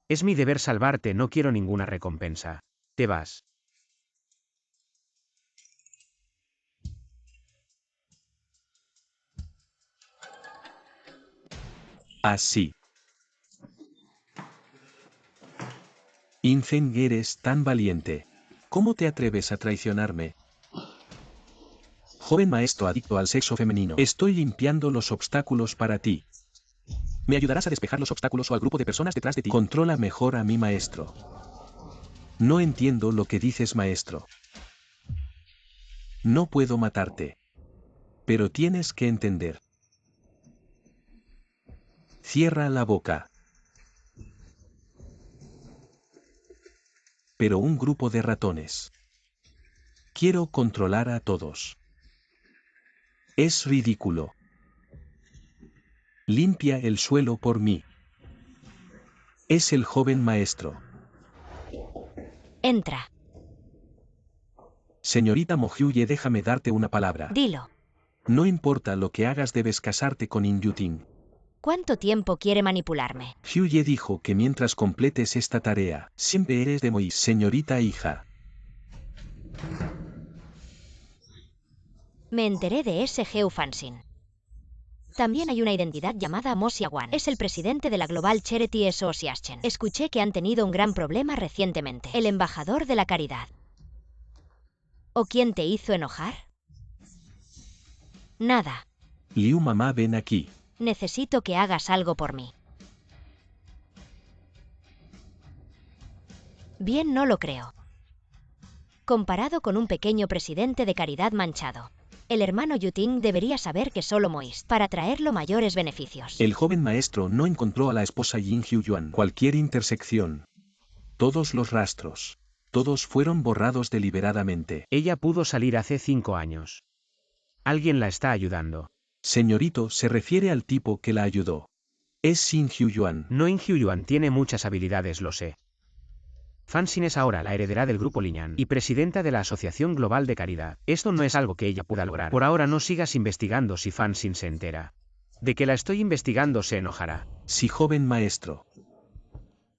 Es mi deber salvarte, no quiero ninguna recompensa. Te vas. Así. Incen, eres tan valiente. ¿Cómo te atreves a traicionarme? Joven maestro adicto al sexo femenino. Estoy limpiando los obstáculos para ti. ¿Me ayudarás a despejar los obstáculos o al grupo de personas detrás de ti? Controla mejor a mi maestro. No entiendo lo que dices, maestro. No puedo matarte. Pero tienes que entender. Cierra la boca. Pero un grupo de ratones. Quiero controlar a todos. Es ridículo. Limpia el suelo por mí. Es el joven maestro. Entra. Señorita Mohyuye, déjame darte una palabra. Dilo. No importa lo que hagas, debes casarte con In Yuting. ¿Cuánto tiempo quiere manipularme? Hyuye dijo que mientras completes esta tarea, siempre eres de Mois, señorita hija. Me enteré de ese Fansin. También hay una identidad llamada Mo Xiaowan. Es el presidente de la Global Charity Association. Escuché que han tenido un gran problema recientemente. El embajador de la caridad. ¿O quién te hizo enojar? Nada. Liu, mamá, ven aquí. Necesito que hagas algo por mí. Bien, no lo creo. Comparado con un pequeño presidente de caridad manchado. El hermano Yuting debería saber que solo Mois para traerlo mayores beneficios. El joven maestro no encontró a la esposa Yin Hyuyuan. Cualquier intersección. Todos los rastros. Todos fueron borrados deliberadamente. Ella pudo salir hace 5 años. Alguien la está ayudando. Señorito, se refiere al tipo que la ayudó. Es Xin Hyuyuan. No, In Hyuyuan tiene muchas habilidades, lo sé. Fansin es ahora la heredera del grupo Linyan y presidenta de la Asociación Global de Caridad. Esto no es algo que ella pueda lograr. Por ahora no sigas investigando. Si Fansin se entera de que la estoy investigando, se enojará. Sí, joven maestro.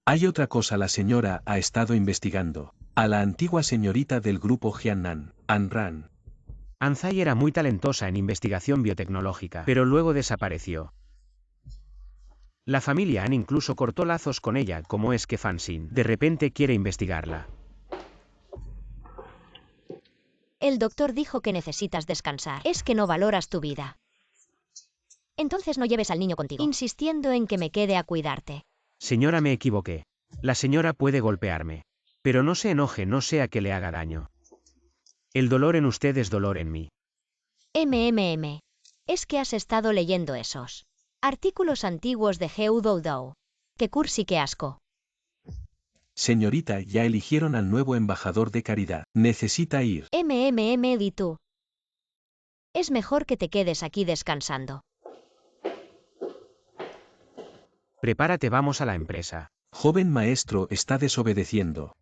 Hay otra cosa, la señora ha estado investigando. A la antigua señorita del grupo Jiannan, Anran. Anzai era muy talentosa en investigación biotecnológica, pero luego desapareció. La familia Han incluso cortó lazos con ella. ¿Cómo es que Fansin de repente quiere investigarla? El doctor dijo que necesitas descansar. Es que no valoras tu vida. Entonces no lleves al niño contigo, insistiendo en que me quede a cuidarte. Señora, me equivoqué. La señora puede golpearme. Pero no se enoje, no sea que le haga daño. El dolor en usted es dolor en mí. Es que has estado leyendo esos artículos antiguos de Doudou. Qué cursi, qué asco. Señorita, ya eligieron al nuevo embajador de caridad. Necesita ir. ¿Y tú? Es mejor que te quedes aquí descansando. Prepárate, vamos a la empresa. Joven maestro está desobedeciendo.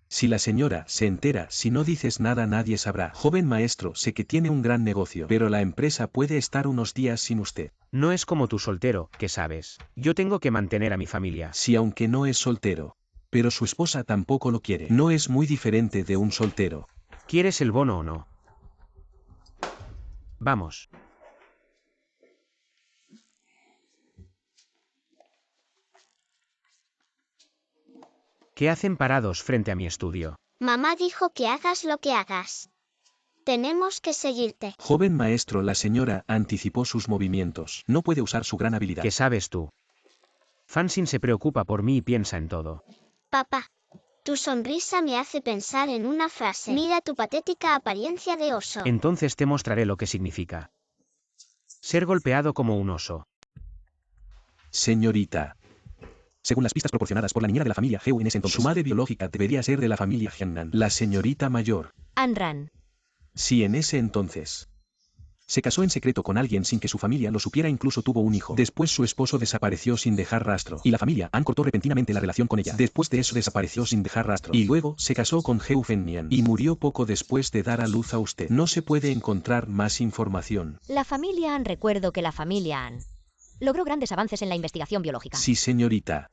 Si la señora se entera, si no dices nada nadie sabrá. Joven maestro, sé que tiene un gran negocio, pero la empresa puede estar unos días sin usted. No es como tu soltero, que sabes. Yo tengo que mantener a mi familia. Si aunque no es soltero. Pero su esposa tampoco lo quiere. No es muy diferente de un soltero. ¿Quieres el bono o no? Vamos. ¿Qué hacen parados frente a mi estudio? Mamá dijo que hagas lo que hagas. Tenemos que seguirte. Joven maestro, la señora anticipó sus movimientos. No puede usar su gran habilidad. ¿Qué sabes tú? Fansin se preocupa por mí y piensa en todo. Papá, tu sonrisa me hace pensar en una frase. Mira tu patética apariencia de oso. Entonces te mostraré lo que significa ser golpeado como un oso. Señorita. Según las pistas proporcionadas por la niñera de la familia Heu en ese entonces, su madre biológica debería ser de la familia Jiannan, la señorita mayor. Anran. Si en ese entonces se casó en secreto con alguien sin que su familia lo supiera, incluso tuvo un hijo. Después su esposo desapareció sin dejar rastro, y la familia Han cortó repentinamente la relación con ella. Después de eso desapareció sin dejar rastro, y luego se casó con Heu Fengnian, y murió poco después de dar a luz a usted. No se puede encontrar más información. La familia Han. Recuerdo que la familia Han logró grandes avances en la investigación biológica. Sí, señorita.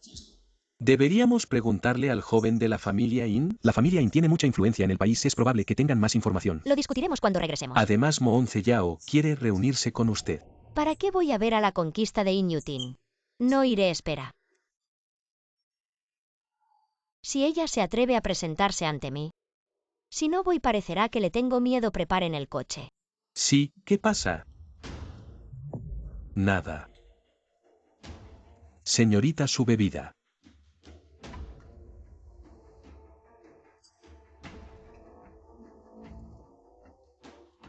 ¿Deberíamos preguntarle al joven de la familia In? La familia In tiene mucha influencia en el país, es probable que tengan más información. Lo discutiremos cuando regresemos. Además, Moon Yao quiere reunirse con usted. ¿Para qué voy a ver a la conquista de Inyutin? No iré, espera. Si ella se atreve a presentarse ante mí. Si no voy, parecerá que le tengo miedo. Preparen el coche. Sí, ¿qué pasa? Nada. Señorita, su bebida.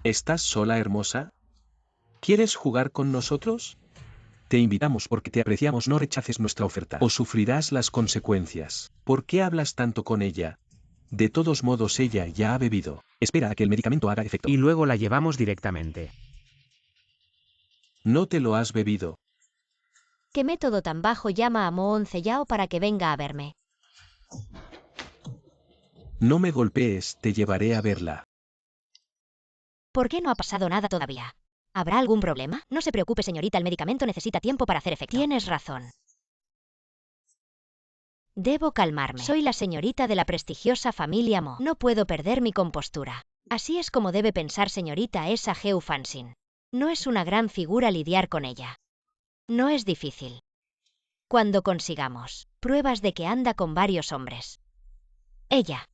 ¿Estás sola, hermosa? ¿Quieres jugar con nosotros? Te invitamos porque te apreciamos, no rechaces nuestra oferta o sufrirás las consecuencias. ¿Por qué hablas tanto con ella? De todos modos, ella ya ha bebido. Espera a que el medicamento haga efecto. Y luego la llevamos directamente. ¿No te lo has bebido? ¿Qué método tan bajo? Llama a Moon Yao para que venga a verme. No me golpees, te llevaré a verla. ¿Por qué no ha pasado nada todavía? ¿Habrá algún problema? No se preocupe, señorita, el medicamento necesita tiempo para hacer efecto. Tienes razón. Debo calmarme. Soy la señorita de la prestigiosa familia Mo. No puedo perder mi compostura. Así es como debe pensar, señorita, esa Heu Fansin. No es una gran figura lidiar con ella. No es difícil. Cuando consigamos pruebas de que anda con varios hombres. Ella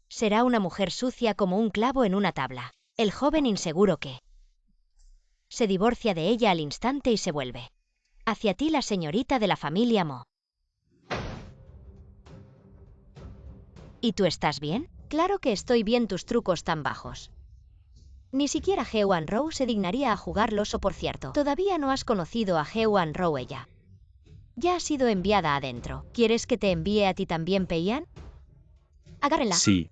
será una mujer sucia como un clavo en una tabla. El joven inseguro que se divorcia de ella al instante y se vuelve hacia ti, la señorita de la familia Mo. ¿Y tú estás bien? Claro que estoy bien. Tus trucos tan bajos. Ni siquiera Hewan Row se dignaría a jugarlos. O por cierto, todavía no has conocido a Hewan Row. Ella ya ha sido enviada adentro. ¿Quieres que te envíe a ti también, Peian? Agárrenla. Sí.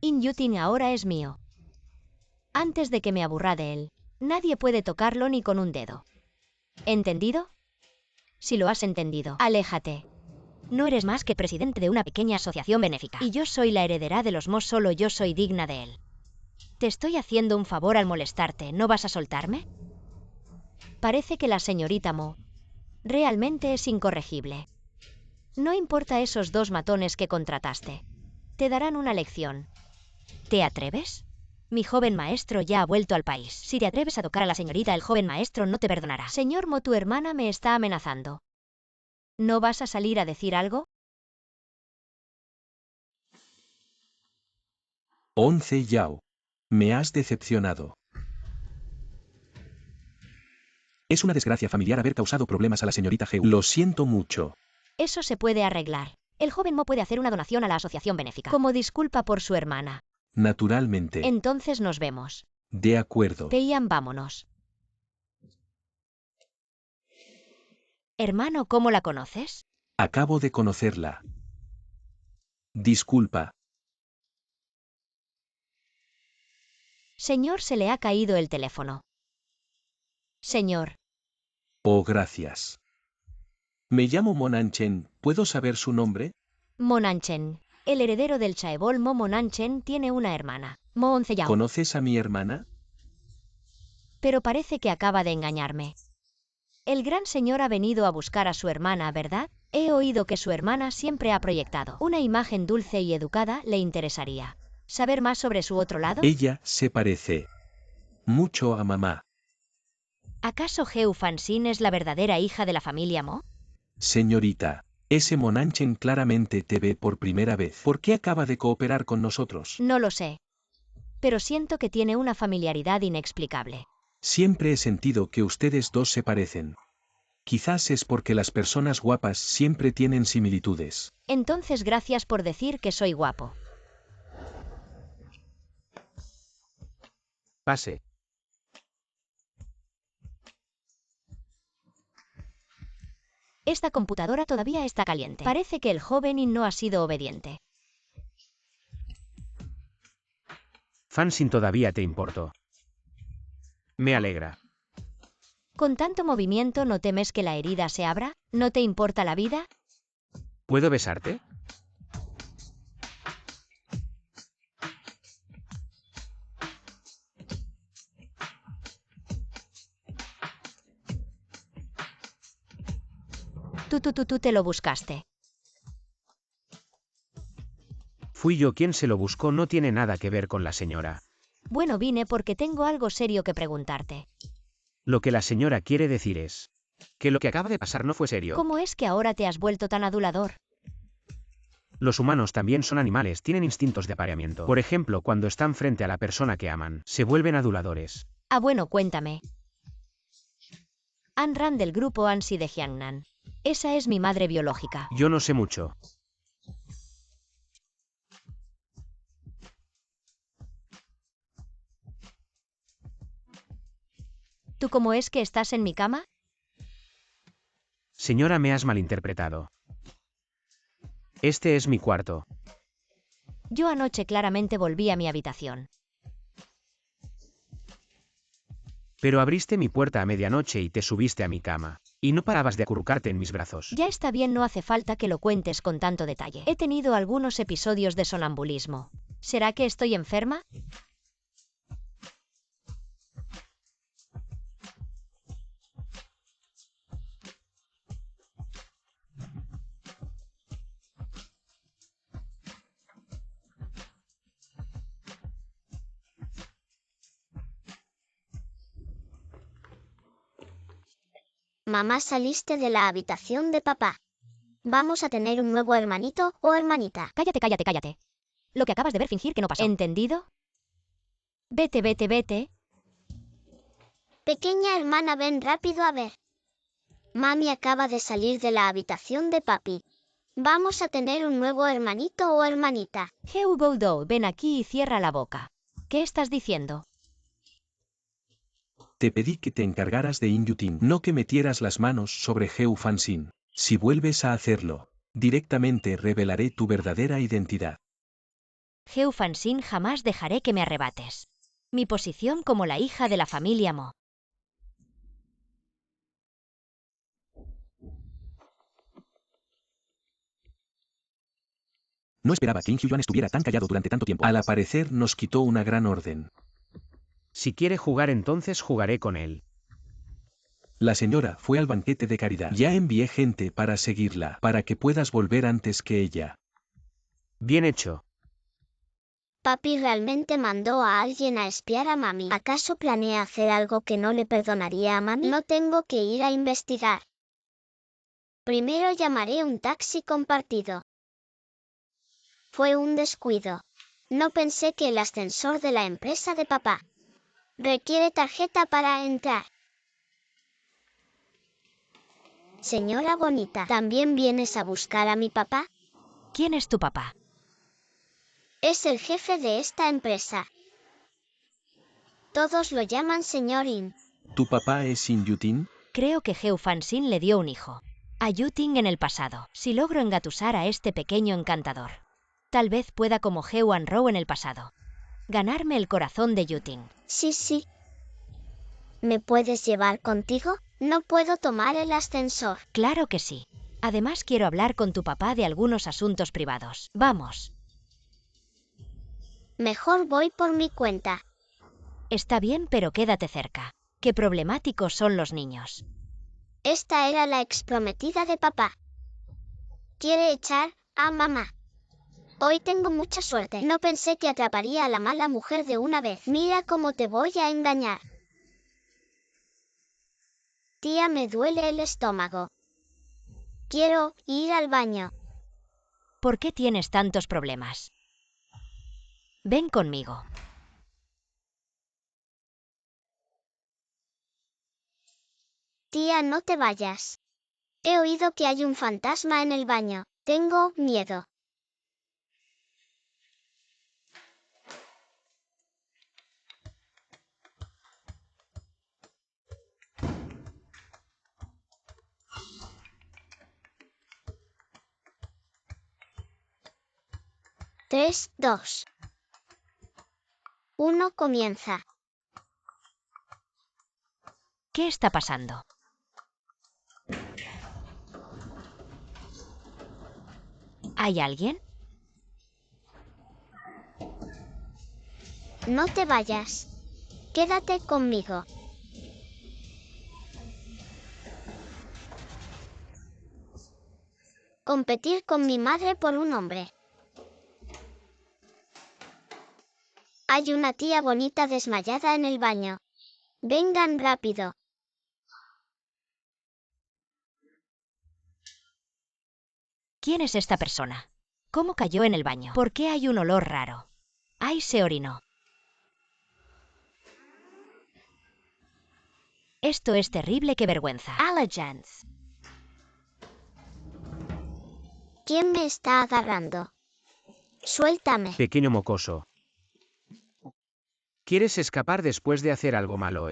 Inyutin ahora es mío. Antes de que me aburra de él, nadie puede tocarlo ni con un dedo. ¿Entendido? Si lo has entendido, aléjate. No eres más que presidente de una pequeña asociación benéfica. Y yo soy la heredera de los Mo, solo yo soy digna de él. Te estoy haciendo un favor al molestarte, ¿no vas a soltarme? Parece que la señorita Mo realmente es incorregible. No importa esos dos matones que contrataste. Te darán una lección. ¿Te atreves? Mi joven maestro ya ha vuelto al país. Si te atreves a tocar a la señorita, el joven maestro no te perdonará. Señor Mo, tu hermana me está amenazando. ¿No vas a salir a decir algo? 11 Yao. Me has decepcionado. Es una desgracia familiar haber causado problemas a la señorita Heu. Lo siento mucho. Eso se puede arreglar. El joven Mo puede hacer una donación a la asociación benéfica como disculpa por su hermana. Naturalmente. Entonces nos vemos. De acuerdo. Peian, vámonos. Hermano, ¿cómo la conoces? Acabo de conocerla. Disculpa. Señor, se le ha caído el teléfono. Señor. Oh, gracias. Me llamo Monanchen, ¿puedo saber su nombre? Monanchen. El heredero del chaebol Mo Monanchen tiene una hermana, Mo Onceyao. ¿Conoces a mi hermana? Pero parece que acaba de engañarme. El gran señor ha venido a buscar a su hermana, ¿verdad? He oído que su hermana siempre ha proyectado una imagen dulce y educada. ¿Le interesaría saber más sobre su otro lado? Ella se parece mucho a mamá. ¿Acaso Heu Fansin es la verdadera hija de la familia Mo? Señorita, ese Monanchen claramente te ve por primera vez. ¿Por qué acaba de cooperar con nosotros? No lo sé. Pero siento que tiene una familiaridad inexplicable. Siempre he sentido que ustedes dos se parecen. Quizás es porque las personas guapas siempre tienen similitudes. Entonces gracias por decir que soy guapo. Pase. Esta computadora todavía está caliente. Parece que el joven no ha sido obediente. Fansin todavía te importó. Me alegra. ¿Con tanto movimiento no temes que la herida se abra? ¿No te importa la vida? ¿Puedo besarte? Tú te lo buscaste. Fui yo quien se lo buscó, no tiene nada que ver con la señora. Bueno, vine porque tengo algo serio que preguntarte. Lo que la señora quiere decir es que lo que acaba de pasar no fue serio. ¿Cómo es que ahora te has vuelto tan adulador? Los humanos también son animales, tienen instintos de apareamiento. Por ejemplo, cuando están frente a la persona que aman, se vuelven aduladores. Ah, bueno, cuéntame. Ayn Rand del grupo Ansi de Jiangnan. Esa es mi madre biológica. Yo no sé mucho. ¿Tú cómo es que estás en mi cama? Señora, me has malinterpretado. Este es mi cuarto. Yo anoche claramente volví a mi habitación. Pero abriste mi puerta a medianoche y te subiste a mi cama. Y no parabas de acurrucarte en mis brazos. Ya está bien, no hace falta que lo cuentes con tanto detalle. He tenido algunos episodios de sonambulismo. ¿Será que estoy enferma? Mamá, saliste de la habitación de papá. Vamos a tener un nuevo hermanito o hermanita. Cállate. Lo que acabas de ver, fingir que no pasó. ¿Entendido? Vete. Pequeña hermana, ven rápido a ver. Mami acaba de salir de la habitación de papi. Vamos a tener un nuevo hermanito o hermanita. Heu Boudou, ven aquí y cierra la boca. ¿Qué estás diciendo? Te pedí que te encargaras de Inyutin, no que metieras las manos sobre Heu Fansin. Si vuelves a hacerlo, directamente revelaré tu verdadera identidad. Heu Fansin, jamás dejaré que me arrebates mi posición como la hija de la familia Mo. No esperaba que Inhyuan estuviera tan callado durante tanto tiempo. Al aparecer nos quitó una gran orden. Si quiere jugar, entonces jugaré con él. La señora fue al banquete de caridad. Ya envié gente para seguirla, para que puedas volver antes que ella. Bien hecho. Papi realmente mandó a alguien a espiar a mami. ¿Acaso planea hacer algo que no le perdonaría a mami? No tengo que ir a investigar. Primero llamaré un taxi compartido. Fue un descuido. No pensé que el ascensor de la empresa de papá requiere tarjeta para entrar. Señora bonita, ¿también vienes a buscar a mi papá? ¿Quién es tu papá? Es el jefe de esta empresa. Todos lo llaman señor In. ¿Tu papá es Inyutin? Creo que Heu Fansin le dio un hijo a Yuting en el pasado. Si logro engatusar a este pequeño encantador, tal vez pueda, como Heu Anrou en el pasado, ganarme el corazón de Yuting. Sí. ¿Me puedes llevar contigo? No puedo tomar el ascensor. Claro que sí. Además, quiero hablar con tu papá de algunos asuntos privados. Vamos. Mejor voy por mi cuenta. Está bien, pero quédate cerca. Qué problemáticos son los niños. Esta era la exprometida de papá. Quiere echar a mamá. Hoy tengo mucha suerte. No pensé que atraparía a la mala mujer de una vez. Mira cómo te voy a engañar. Tía, me duele el estómago. Quiero ir al baño. ¿Por qué tienes tantos problemas? Ven conmigo. Tía, no te vayas. He oído que hay un fantasma en el baño. Tengo miedo. Tres, dos. 1, comienza. ¿Qué está pasando? ¿Hay alguien? No te vayas. Quédate conmigo. Competir con mi madre por un hombre. Hay una tía bonita desmayada en el baño. Vengan rápido. ¿Quién es esta persona? ¿Cómo cayó en el baño? ¿Por qué hay un olor raro? ¡Ay, se orinó! Esto es terrible, qué vergüenza. Allergens. ¿Quién me está agarrando? Suéltame. Pequeño mocoso. ¿Quieres escapar después de hacer algo malo,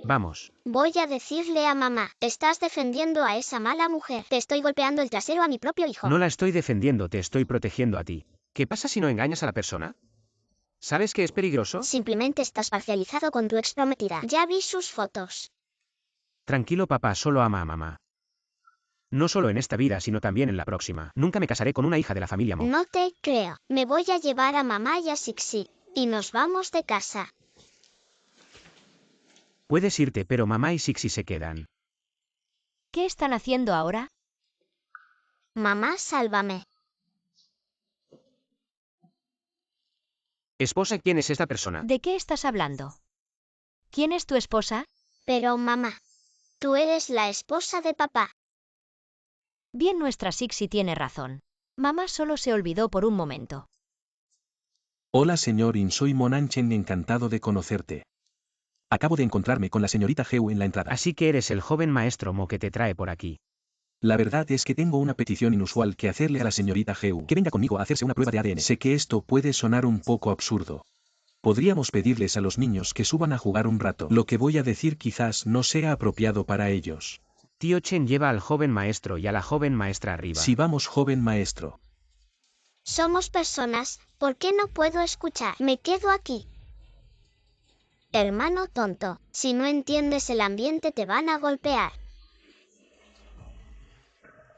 Vamos. Voy a decirle a mamá. Estás defendiendo a esa mala mujer. Te estoy golpeando el trasero a mi propio hijo. No la estoy defendiendo, te estoy protegiendo a ti. ¿Qué pasa si no engañas a la persona? ¿Sabes que es peligroso? Simplemente estás parcializado con tu exprometida. Ya vi sus fotos. Tranquilo, papá, solo ama a mamá. No solo en esta vida, sino también en la próxima. Nunca me casaré con una hija de la familia Mo. No te creo. Me voy a llevar a mamá y a Sixi. Y nos vamos de casa. Puedes irte, pero mamá y Sixi se quedan. ¿Qué están haciendo ahora? Mamá, sálvame. Esposa, ¿quién es esta persona? ¿De qué estás hablando? ¿Quién es tu esposa? Pero mamá, tú eres la esposa de papá. Bien, nuestra Sixi tiene razón. Mamá solo se olvidó por un momento. Hola señor In, soy Monanchen, encantado de conocerte. Acabo de encontrarme con la señorita Heu en la entrada. Así que eres el joven maestro Mo que te trae por aquí. La verdad es que tengo una petición inusual que hacerle a la señorita Heu, que venga conmigo a hacerse una prueba de ADN. Sé que esto puede sonar un poco absurdo. Podríamos pedirles a los niños que suban a jugar un rato. Lo que voy a decir quizás no sea apropiado para ellos. Tío Chen lleva al joven maestro y a la joven maestra arriba. Si vamos, joven maestro. Somos personas, ¿por qué no puedo escuchar? Me quedo aquí. Hermano tonto, si no entiendes el ambiente te van a golpear.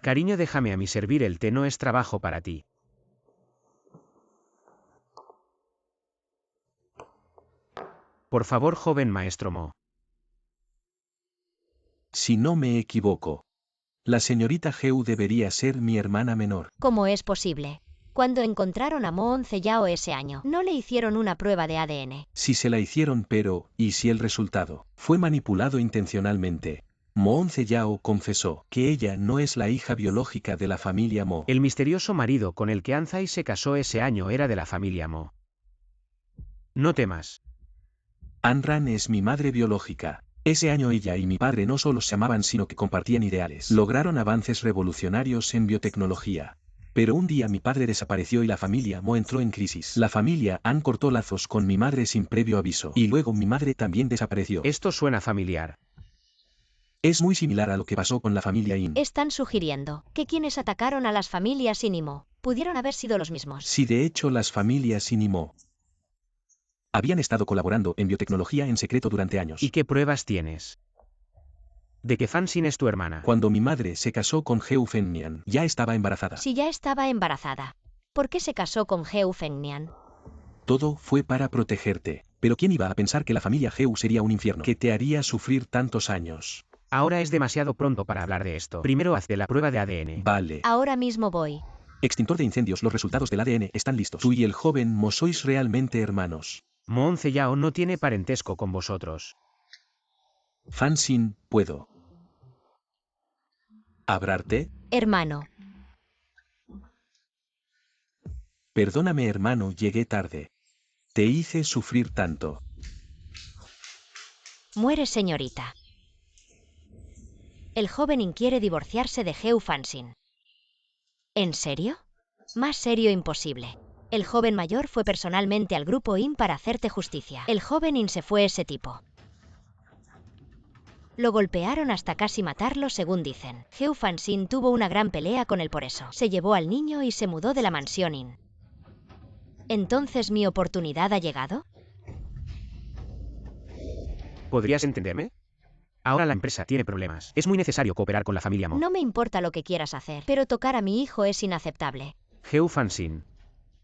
Cariño, déjame a mí servir el té, no es trabajo para ti. Por favor, joven maestro Mo. Si no me equivoco, la señorita Heu debería ser mi hermana menor. ¿Cómo es posible? Cuando encontraron a Mo Yao ese año, no le hicieron una prueba de ADN. Si se la hicieron, pero, ¿y si el resultado fue manipulado intencionalmente? Mo Yao confesó que ella no es la hija biológica de la familia Mo. El misterioso marido con el que Anzai se casó ese año era de la familia Mo. No temas. Anran es mi madre biológica. Ese año ella y mi padre no solo se amaban, sino que compartían ideales. Lograron avances revolucionarios en biotecnología. Pero un día mi padre desapareció y la familia Mo entró en crisis. La familia An cortó lazos con mi madre sin previo aviso. Y luego mi madre también desapareció. Esto suena familiar. Es muy similar a lo que pasó con la familia In. Están sugiriendo que quienes atacaron a las familias In y Mo pudieron haber sido los mismos. Si de hecho las familias In y Mo Habían estado colaborando en biotecnología en secreto durante años. ¿Y qué pruebas tienes? ¿De que Fansin es tu hermana? Cuando mi madre se casó con Geu Fengnian, ya estaba embarazada. Si ya estaba embarazada, ¿por qué se casó con Geu Fengnian? Todo fue para protegerte. Pero ¿quién iba a pensar que la familia Geu sería un infierno? Que te haría sufrir tantos años. Ahora es demasiado pronto para hablar de esto. Primero hazte la prueba de ADN. Vale. Ahora mismo voy. Extintor de incendios, los resultados del ADN están listos. Tú y el joven Mo sois realmente hermanos. Mo Yao no tiene parentesco con vosotros. Fansin, ¿puedo hablarte? Hermano. Perdóname hermano, llegué tarde. Te hice sufrir tanto. Muere señorita. El joven quiere divorciarse de Geu Fansin. ¿En serio? Más serio imposible. El joven mayor fue personalmente al grupo IN para hacerte justicia. El joven IN se fue ese tipo. Lo golpearon hasta casi matarlo según dicen. Geu Fansin tuvo una gran pelea con él por eso. Se llevó al niño y se mudó de la mansión IN. ¿Entonces mi oportunidad ha llegado? ¿Podrías entenderme? Ahora la empresa tiene problemas. Es muy necesario cooperar con la familia Mo. No me importa lo que quieras hacer, pero tocar a mi hijo es inaceptable. Geu Fansin.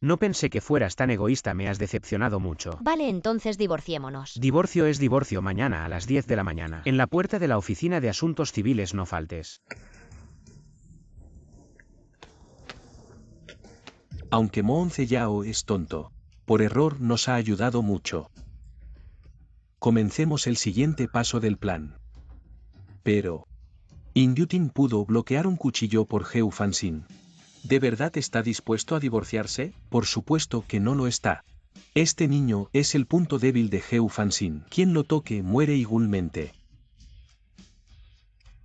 No pensé que fueras tan egoísta, me has decepcionado mucho. Vale, entonces divorciémonos. Divorcio es divorcio, mañana a las 10 de la mañana. En la puerta de la oficina de asuntos civiles no faltes. Aunque Mo Yao es tonto, por error nos ha ayudado mucho. Comencemos el siguiente paso del plan. Pero Indyutin pudo bloquear un cuchillo por Geu Fansin. ¿De verdad está dispuesto a divorciarse? Por supuesto que no lo está. Este niño es el punto débil de Geu Fansin. Quien lo toque muere igualmente.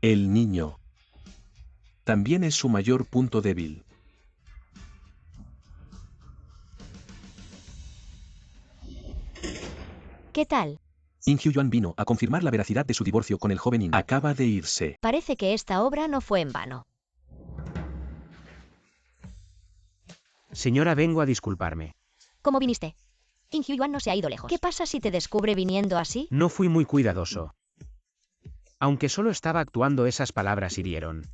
El niño también es su mayor punto débil. ¿Qué tal? In Hyuan vino a confirmar la veracidad de su divorcio con el joven In. Acaba de irse. Parece que esta obra no fue en vano. Señora, vengo a disculparme. ¿Cómo viniste? In Hyuan no se ha ido lejos. ¿Qué pasa si te descubre viniendo así? No fui muy cuidadoso. Aunque solo estaba actuando, esas palabras hirieron.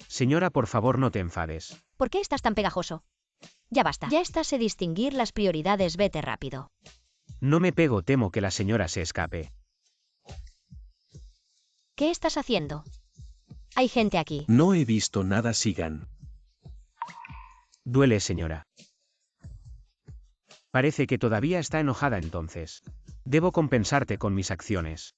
Señora, por favor, no te enfades. ¿Por qué estás tan pegajoso? Ya basta. Ya estás a distinguir las prioridades, vete rápido. No me pego, temo que la señora se escape. ¿Qué estás haciendo? Hay gente aquí. No he visto nada, sigan. Duele, señora. Parece que todavía está enojada entonces. Debo compensarte con mis acciones.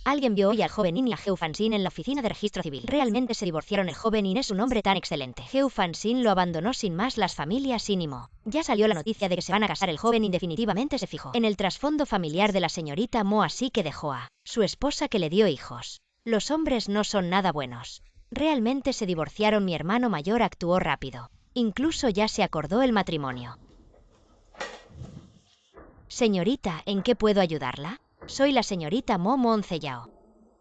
Alguien vio hoy al joven In y a Geu Fansin en la oficina de registro civil. Realmente se divorciaron. El joven In es un hombre tan excelente. Geu Fansin lo abandonó sin más. Las familias In y Mo. Ya salió la noticia de que se van a casar. El joven In definitivamente se fijó en el trasfondo familiar de la señorita Mo, así que dejó a su esposa que le dio hijos. Los hombres no son nada buenos. Realmente se divorciaron. Mi hermano mayor actuó rápido. Incluso ya se acordó el matrimonio. Señorita, ¿en qué puedo ayudarla? Soy la señorita Mo Yao.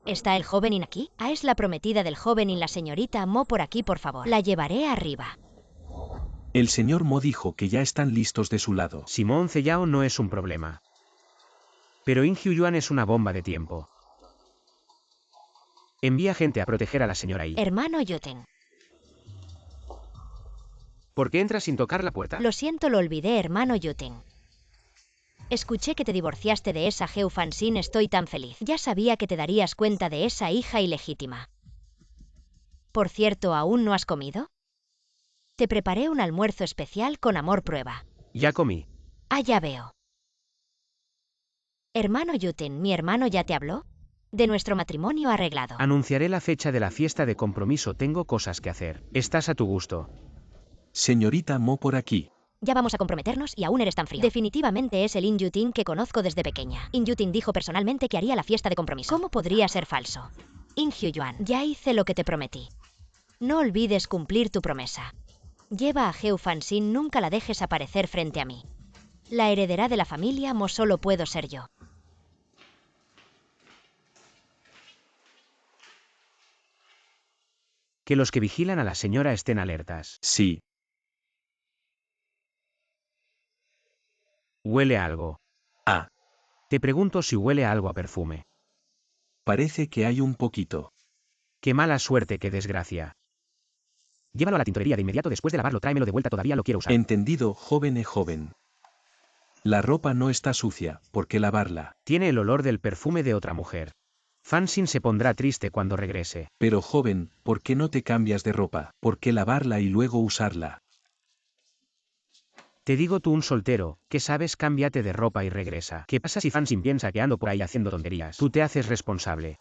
¿Está el joven In aquí? Es la prometida del joven In, la señorita Mo, por aquí, por favor. La llevaré arriba. El señor Mo dijo que ya están listos de su lado. Simón Yao no es un problema. Pero In Hyuan es una bomba de tiempo. Envía gente a proteger a la señora Yi. Hermano Yuten. ¿Por qué entras sin tocar la puerta? Lo siento, lo olvidé, hermano Yuten. Escuché que te divorciaste de esa Geu Fansin, estoy tan feliz. Ya sabía que te darías cuenta de esa hija ilegítima. Por cierto, ¿aún no has comido? Te preparé un almuerzo especial con amor prueba. Ya comí. Ya veo. Hermano Yuten, ¿mi hermano ya te habló? De nuestro matrimonio arreglado. Anunciaré la fecha de la fiesta de compromiso, tengo cosas que hacer. Estás a tu gusto. Señorita Mo, por aquí. Ya vamos a comprometernos y aún eres tan frío. Definitivamente es el In Yutin que conozco desde pequeña. In Yutin dijo personalmente que haría la fiesta de compromiso. ¿Cómo podría ser falso? In Hyuan, ya hice lo que te prometí. No olvides cumplir tu promesa. Lleva a Geu Fansin, nunca la dejes aparecer frente a mí. La heredera de la familia Mo solo puedo ser yo. Que los que vigilan a la señora estén alertas. Sí. Huele a algo. Ah, Te pregunto si huele a algo a perfume. parece que hay un poquito. Qué mala suerte, qué desgracia. Llévalo a la tintorería de inmediato después de lavarlo, tráemelo de vuelta, todavía lo quiero usar. Entendido, joven. La ropa no está sucia, ¿por qué lavarla? Tiene el olor del perfume de otra mujer. Fansin se pondrá triste cuando regrese. Pero joven, ¿por qué no te cambias de ropa? ¿Por qué lavarla y luego usarla? Te digo tú, un soltero, ¿qué sabes? Cámbiate de ropa y regresa. ¿Qué pasa si Fansin piensa que ando por ahí haciendo tonterías? Tú te haces responsable.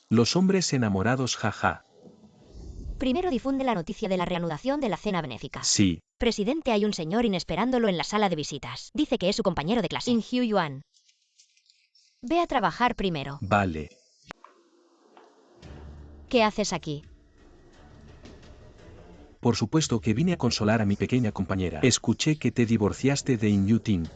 Los hombres enamorados, jaja. Primero difunde la noticia de la reanudación de la cena benéfica. Sí, Presidente, hay un señor inesperándolo en la sala de visitas. Dice que es su compañero de clase. In Hyu Yuan. Ve a trabajar primero. vale. ¿Qué haces aquí? Por supuesto que vine a consolar a mi pequeña compañera. Escuché que te divorciaste de In Yu-tin.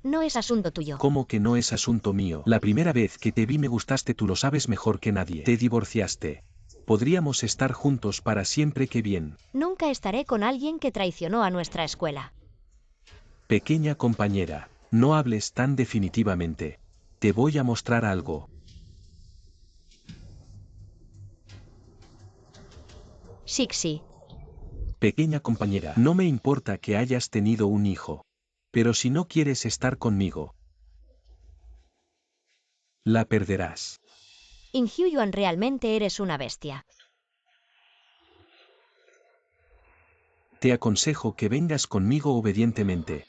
No es asunto tuyo. ¿Cómo que no es asunto mío? La primera vez que te vi me gustaste, tú lo sabes mejor que nadie. Te divorciaste. Podríamos estar juntos para siempre, qué bien. Nunca estaré con alguien que traicionó a nuestra escuela. Pequeña compañera, no hables tan definitivamente. Te voy a mostrar algo. Shixi. Pequeña compañera, no me importa que hayas tenido un hijo. Pero si no quieres estar conmigo, la perderás. In Hyu Yuan, realmente eres una bestia. Te aconsejo que vengas conmigo obedientemente.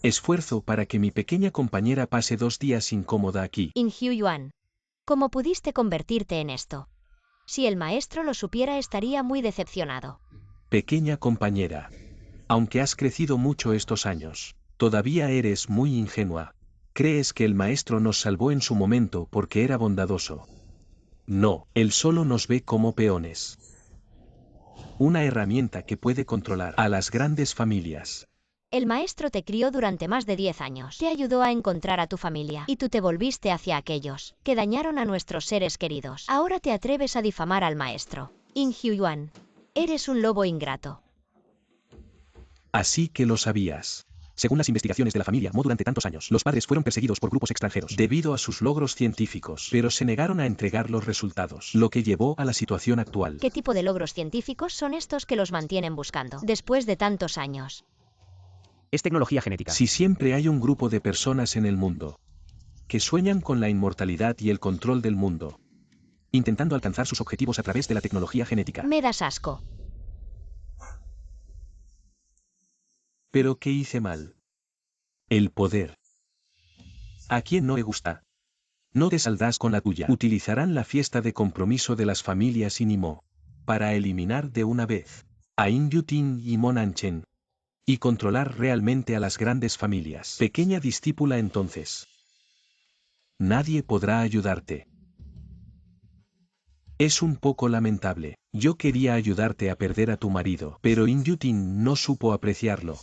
Esfuerzo para que mi pequeña compañera pase 2 días incómoda aquí. In Hyu Yuan. ¿Cómo pudiste convertirte en esto? Si el maestro lo supiera, estaría muy decepcionado. Pequeña compañera. Aunque has crecido mucho estos años, todavía eres muy ingenua. ¿Crees que el maestro nos salvó en su momento porque era bondadoso? No, él solo nos ve como peones. Una herramienta que puede controlar a las grandes familias. El maestro te crió durante más de 10 años. Te ayudó a encontrar a tu familia. Y tú te volviste hacia aquellos que dañaron a nuestros seres queridos. Ahora te atreves a difamar al maestro. In Hyu Yuan. Eres un lobo ingrato. Así que lo sabías. Según las investigaciones de la familia Mo, durante tantos años, los padres fueron perseguidos por grupos extranjeros debido a sus logros científicos, pero se negaron a entregar los resultados, lo que llevó a la situación actual. ¿Qué tipo de logros científicos son estos que los mantienen buscando después de tantos años? Es tecnología genética. Si siempre hay un grupo de personas en el mundo que sueñan con la inmortalidad y el control del mundo, intentando alcanzar sus objetivos a través de la tecnología genética. Me das asco. ¿Pero qué hice mal? El poder. ¿A quién no le gusta? No te saldrás con la tuya. Utilizarán la fiesta de compromiso de las familias Inimo para eliminar de una vez a In Yu-tin y Monanchen y controlar realmente a las grandes familias. Pequeña discípula, entonces. Nadie podrá ayudarte. Es un poco lamentable. Yo quería ayudarte a perder a tu marido, pero In Yu-tin no supo apreciarlo.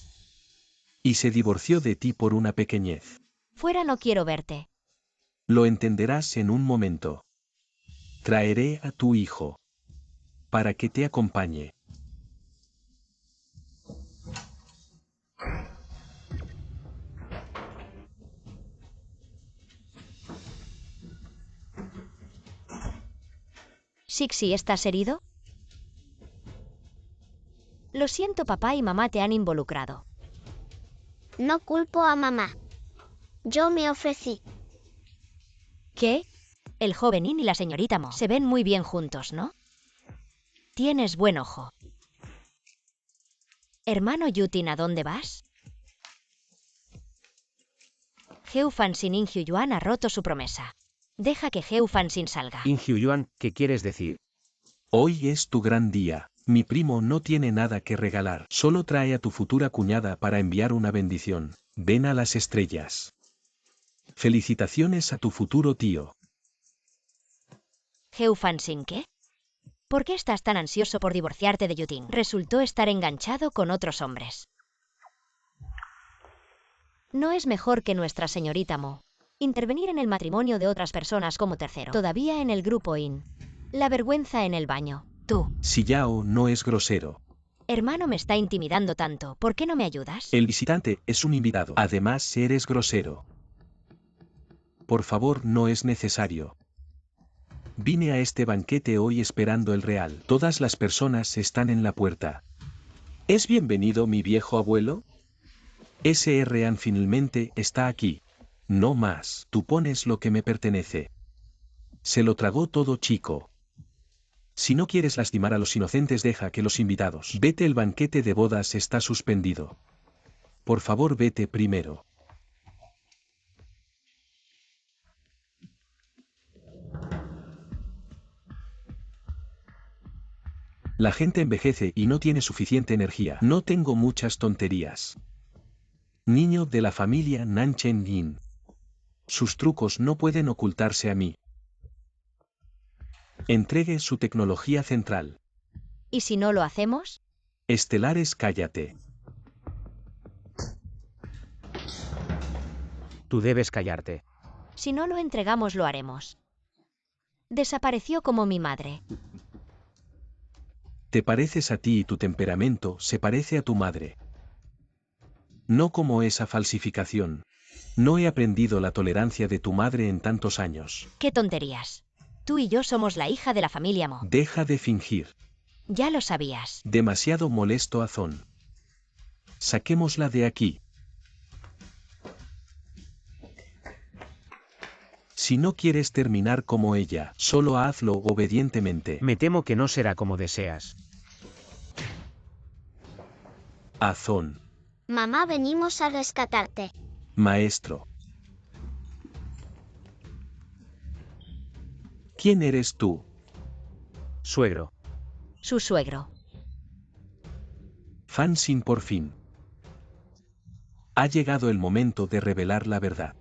Y se divorció de ti por una pequeñez. Fuera, no quiero verte. Lo entenderás en un momento. Traeré a tu hijo para que te acompañe. Shixi, ¿estás herido? Lo siento, papá y mamá te han involucrado. No culpo a mamá. Yo me ofrecí. ¿Qué? El joven In y la señorita Mo se ven muy bien juntos, ¿no? Tienes buen ojo. Hermano Yutin, ¿a dónde vas? Heu Fansin. In Hyu Yuan ha roto su promesa. Deja que Heu Fansin salga. In Hyu Yuan, ¿qué quieres decir? Hoy es tu gran día. Mi primo no tiene nada que regalar. Solo trae a tu futura cuñada para enviar una bendición. Ven a las estrellas. Felicitaciones a tu futuro tío. Heu Fansin, ¿qué? ¿Por qué estás tan ansioso por divorciarte de Yutin? Resultó estar enganchado con otros hombres. ¿No es mejor que nuestra señorita Mo intervenir en el matrimonio de otras personas como tercero? Todavía en el grupo In. La vergüenza en el baño. Tú. Si Yao no es grosero. Hermano, me está intimidando tanto. ¿Por qué no me ayudas? El visitante es un invitado. Además, eres grosero. Por favor, no es necesario. Vine a este banquete hoy esperando el real. Todas las personas están en la puerta. ¿Es bienvenido mi viejo abuelo? Sr. finalmente está aquí. No más. Tú pones lo que me pertenece. Se lo tragó todo, chico. Si no quieres lastimar a los inocentes, deja que los invitados. Vete, el banquete de bodas está suspendido. Por favor, vete primero. La gente envejece y no tiene suficiente energía. No tengo muchas tonterías. Niño de la familia Nanchen Yin. Sus trucos no pueden ocultarse a mí. Entregue su tecnología central. ¿Y si no lo hacemos? Estelares, cállate. Tú debes callarte. Si no lo entregamos, lo haremos. Desapareció como mi madre. Te pareces a ti y tu temperamento se parece a tu madre. No como esa falsificación. No he aprendido la tolerancia de tu madre en tantos años. ¡Qué tonterías! Tú y yo somos la hija de la familia Mo. Deja de fingir. Ya lo sabías. Demasiado molesto, Azón. Saquémosla de aquí. Si no quieres terminar como ella, solo hazlo obedientemente. Me temo que no será como deseas. Azón. Mamá, venimos a rescatarte. Maestro. ¿Quién eres tú? Suegro. Su suegro. Fansin, por fin. Ha llegado el momento de revelar la verdad.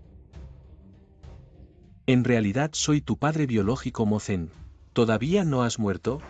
En realidad soy tu padre biológico, Mozen. ¿Todavía no has muerto?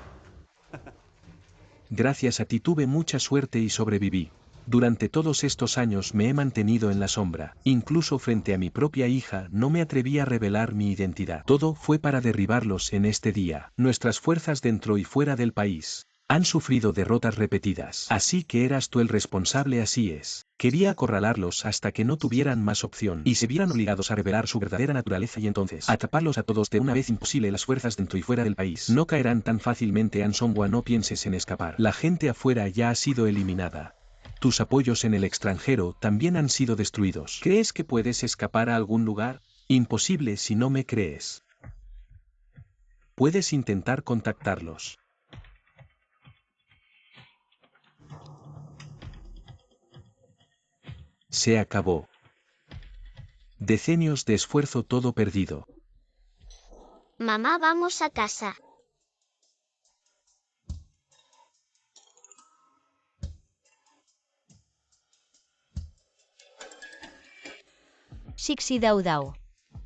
Gracias a ti tuve mucha suerte y sobreviví. Durante todos estos años me he mantenido en la sombra. Incluso frente a mi propia hija no me atreví a revelar mi identidad. Todo fue para derribarlos en este día. Nuestras fuerzas dentro y fuera del país han sufrido derrotas repetidas. Así que eras tú el responsable, así es. Quería acorralarlos hasta que no tuvieran más opción y se vieran obligados a revelar su verdadera naturaleza y entonces atraparlos a todos de una vez. Imposible. Las fuerzas dentro y fuera del país no caerán tan fácilmente. Ansongwa, no pienses en escapar. La gente afuera ya ha sido eliminada. Tus apoyos en el extranjero también han sido destruidos. ¿Crees que puedes escapar a algún lugar? Imposible si no me crees. Puedes intentar contactarlos. Se acabó. Decenios de esfuerzo, todo perdido. Mamá, vamos a casa. Sixi Dau Dau.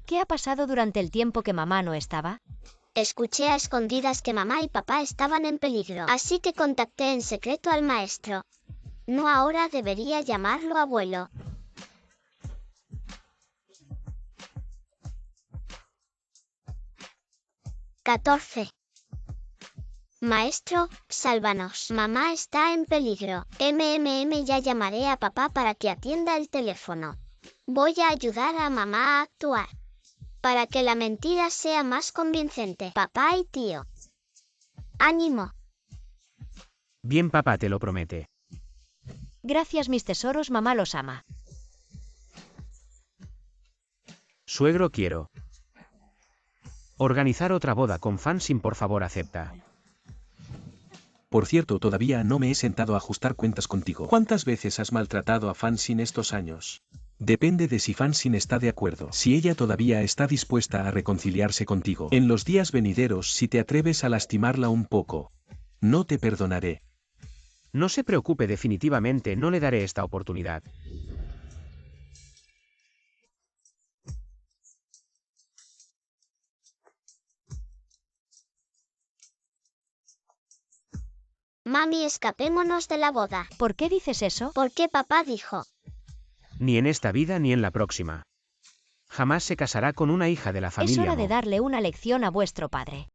¿Qué ha pasado durante el tiempo que mamá no estaba? Escuché a escondidas que mamá y papá estaban en peligro, así que contacté en secreto al maestro. No, ahora debería llamarlo abuelo. ¡14! Maestro, sálvanos. Mamá está en peligro. Ya llamaré a papá para que atienda el teléfono. Voy a ayudar a mamá a actuar, para que la mentira sea más convincente. Papá y tío. ¡Ánimo! Bien, papá te lo promete. Gracias, mis tesoros, mamá los ama. Suegro, quiero organizar otra boda con Fansin, por favor, acepta. Por cierto, todavía no me he sentado a ajustar cuentas contigo. ¿Cuántas veces has maltratado a Fansin estos años? Depende de si Fansin está de acuerdo. Si ella todavía está dispuesta a reconciliarse contigo en los días venideros, si te atreves a lastimarla un poco, no te perdonaré. No se preocupe, definitivamente no le daré esta oportunidad. Mami, escapémonos de la boda. ¿Por qué dices eso? Porque papá dijo. Ni en esta vida ni en la próxima. Jamás se casará con una hija de la familia Es hora de Mo. darle una lección a vuestro padre.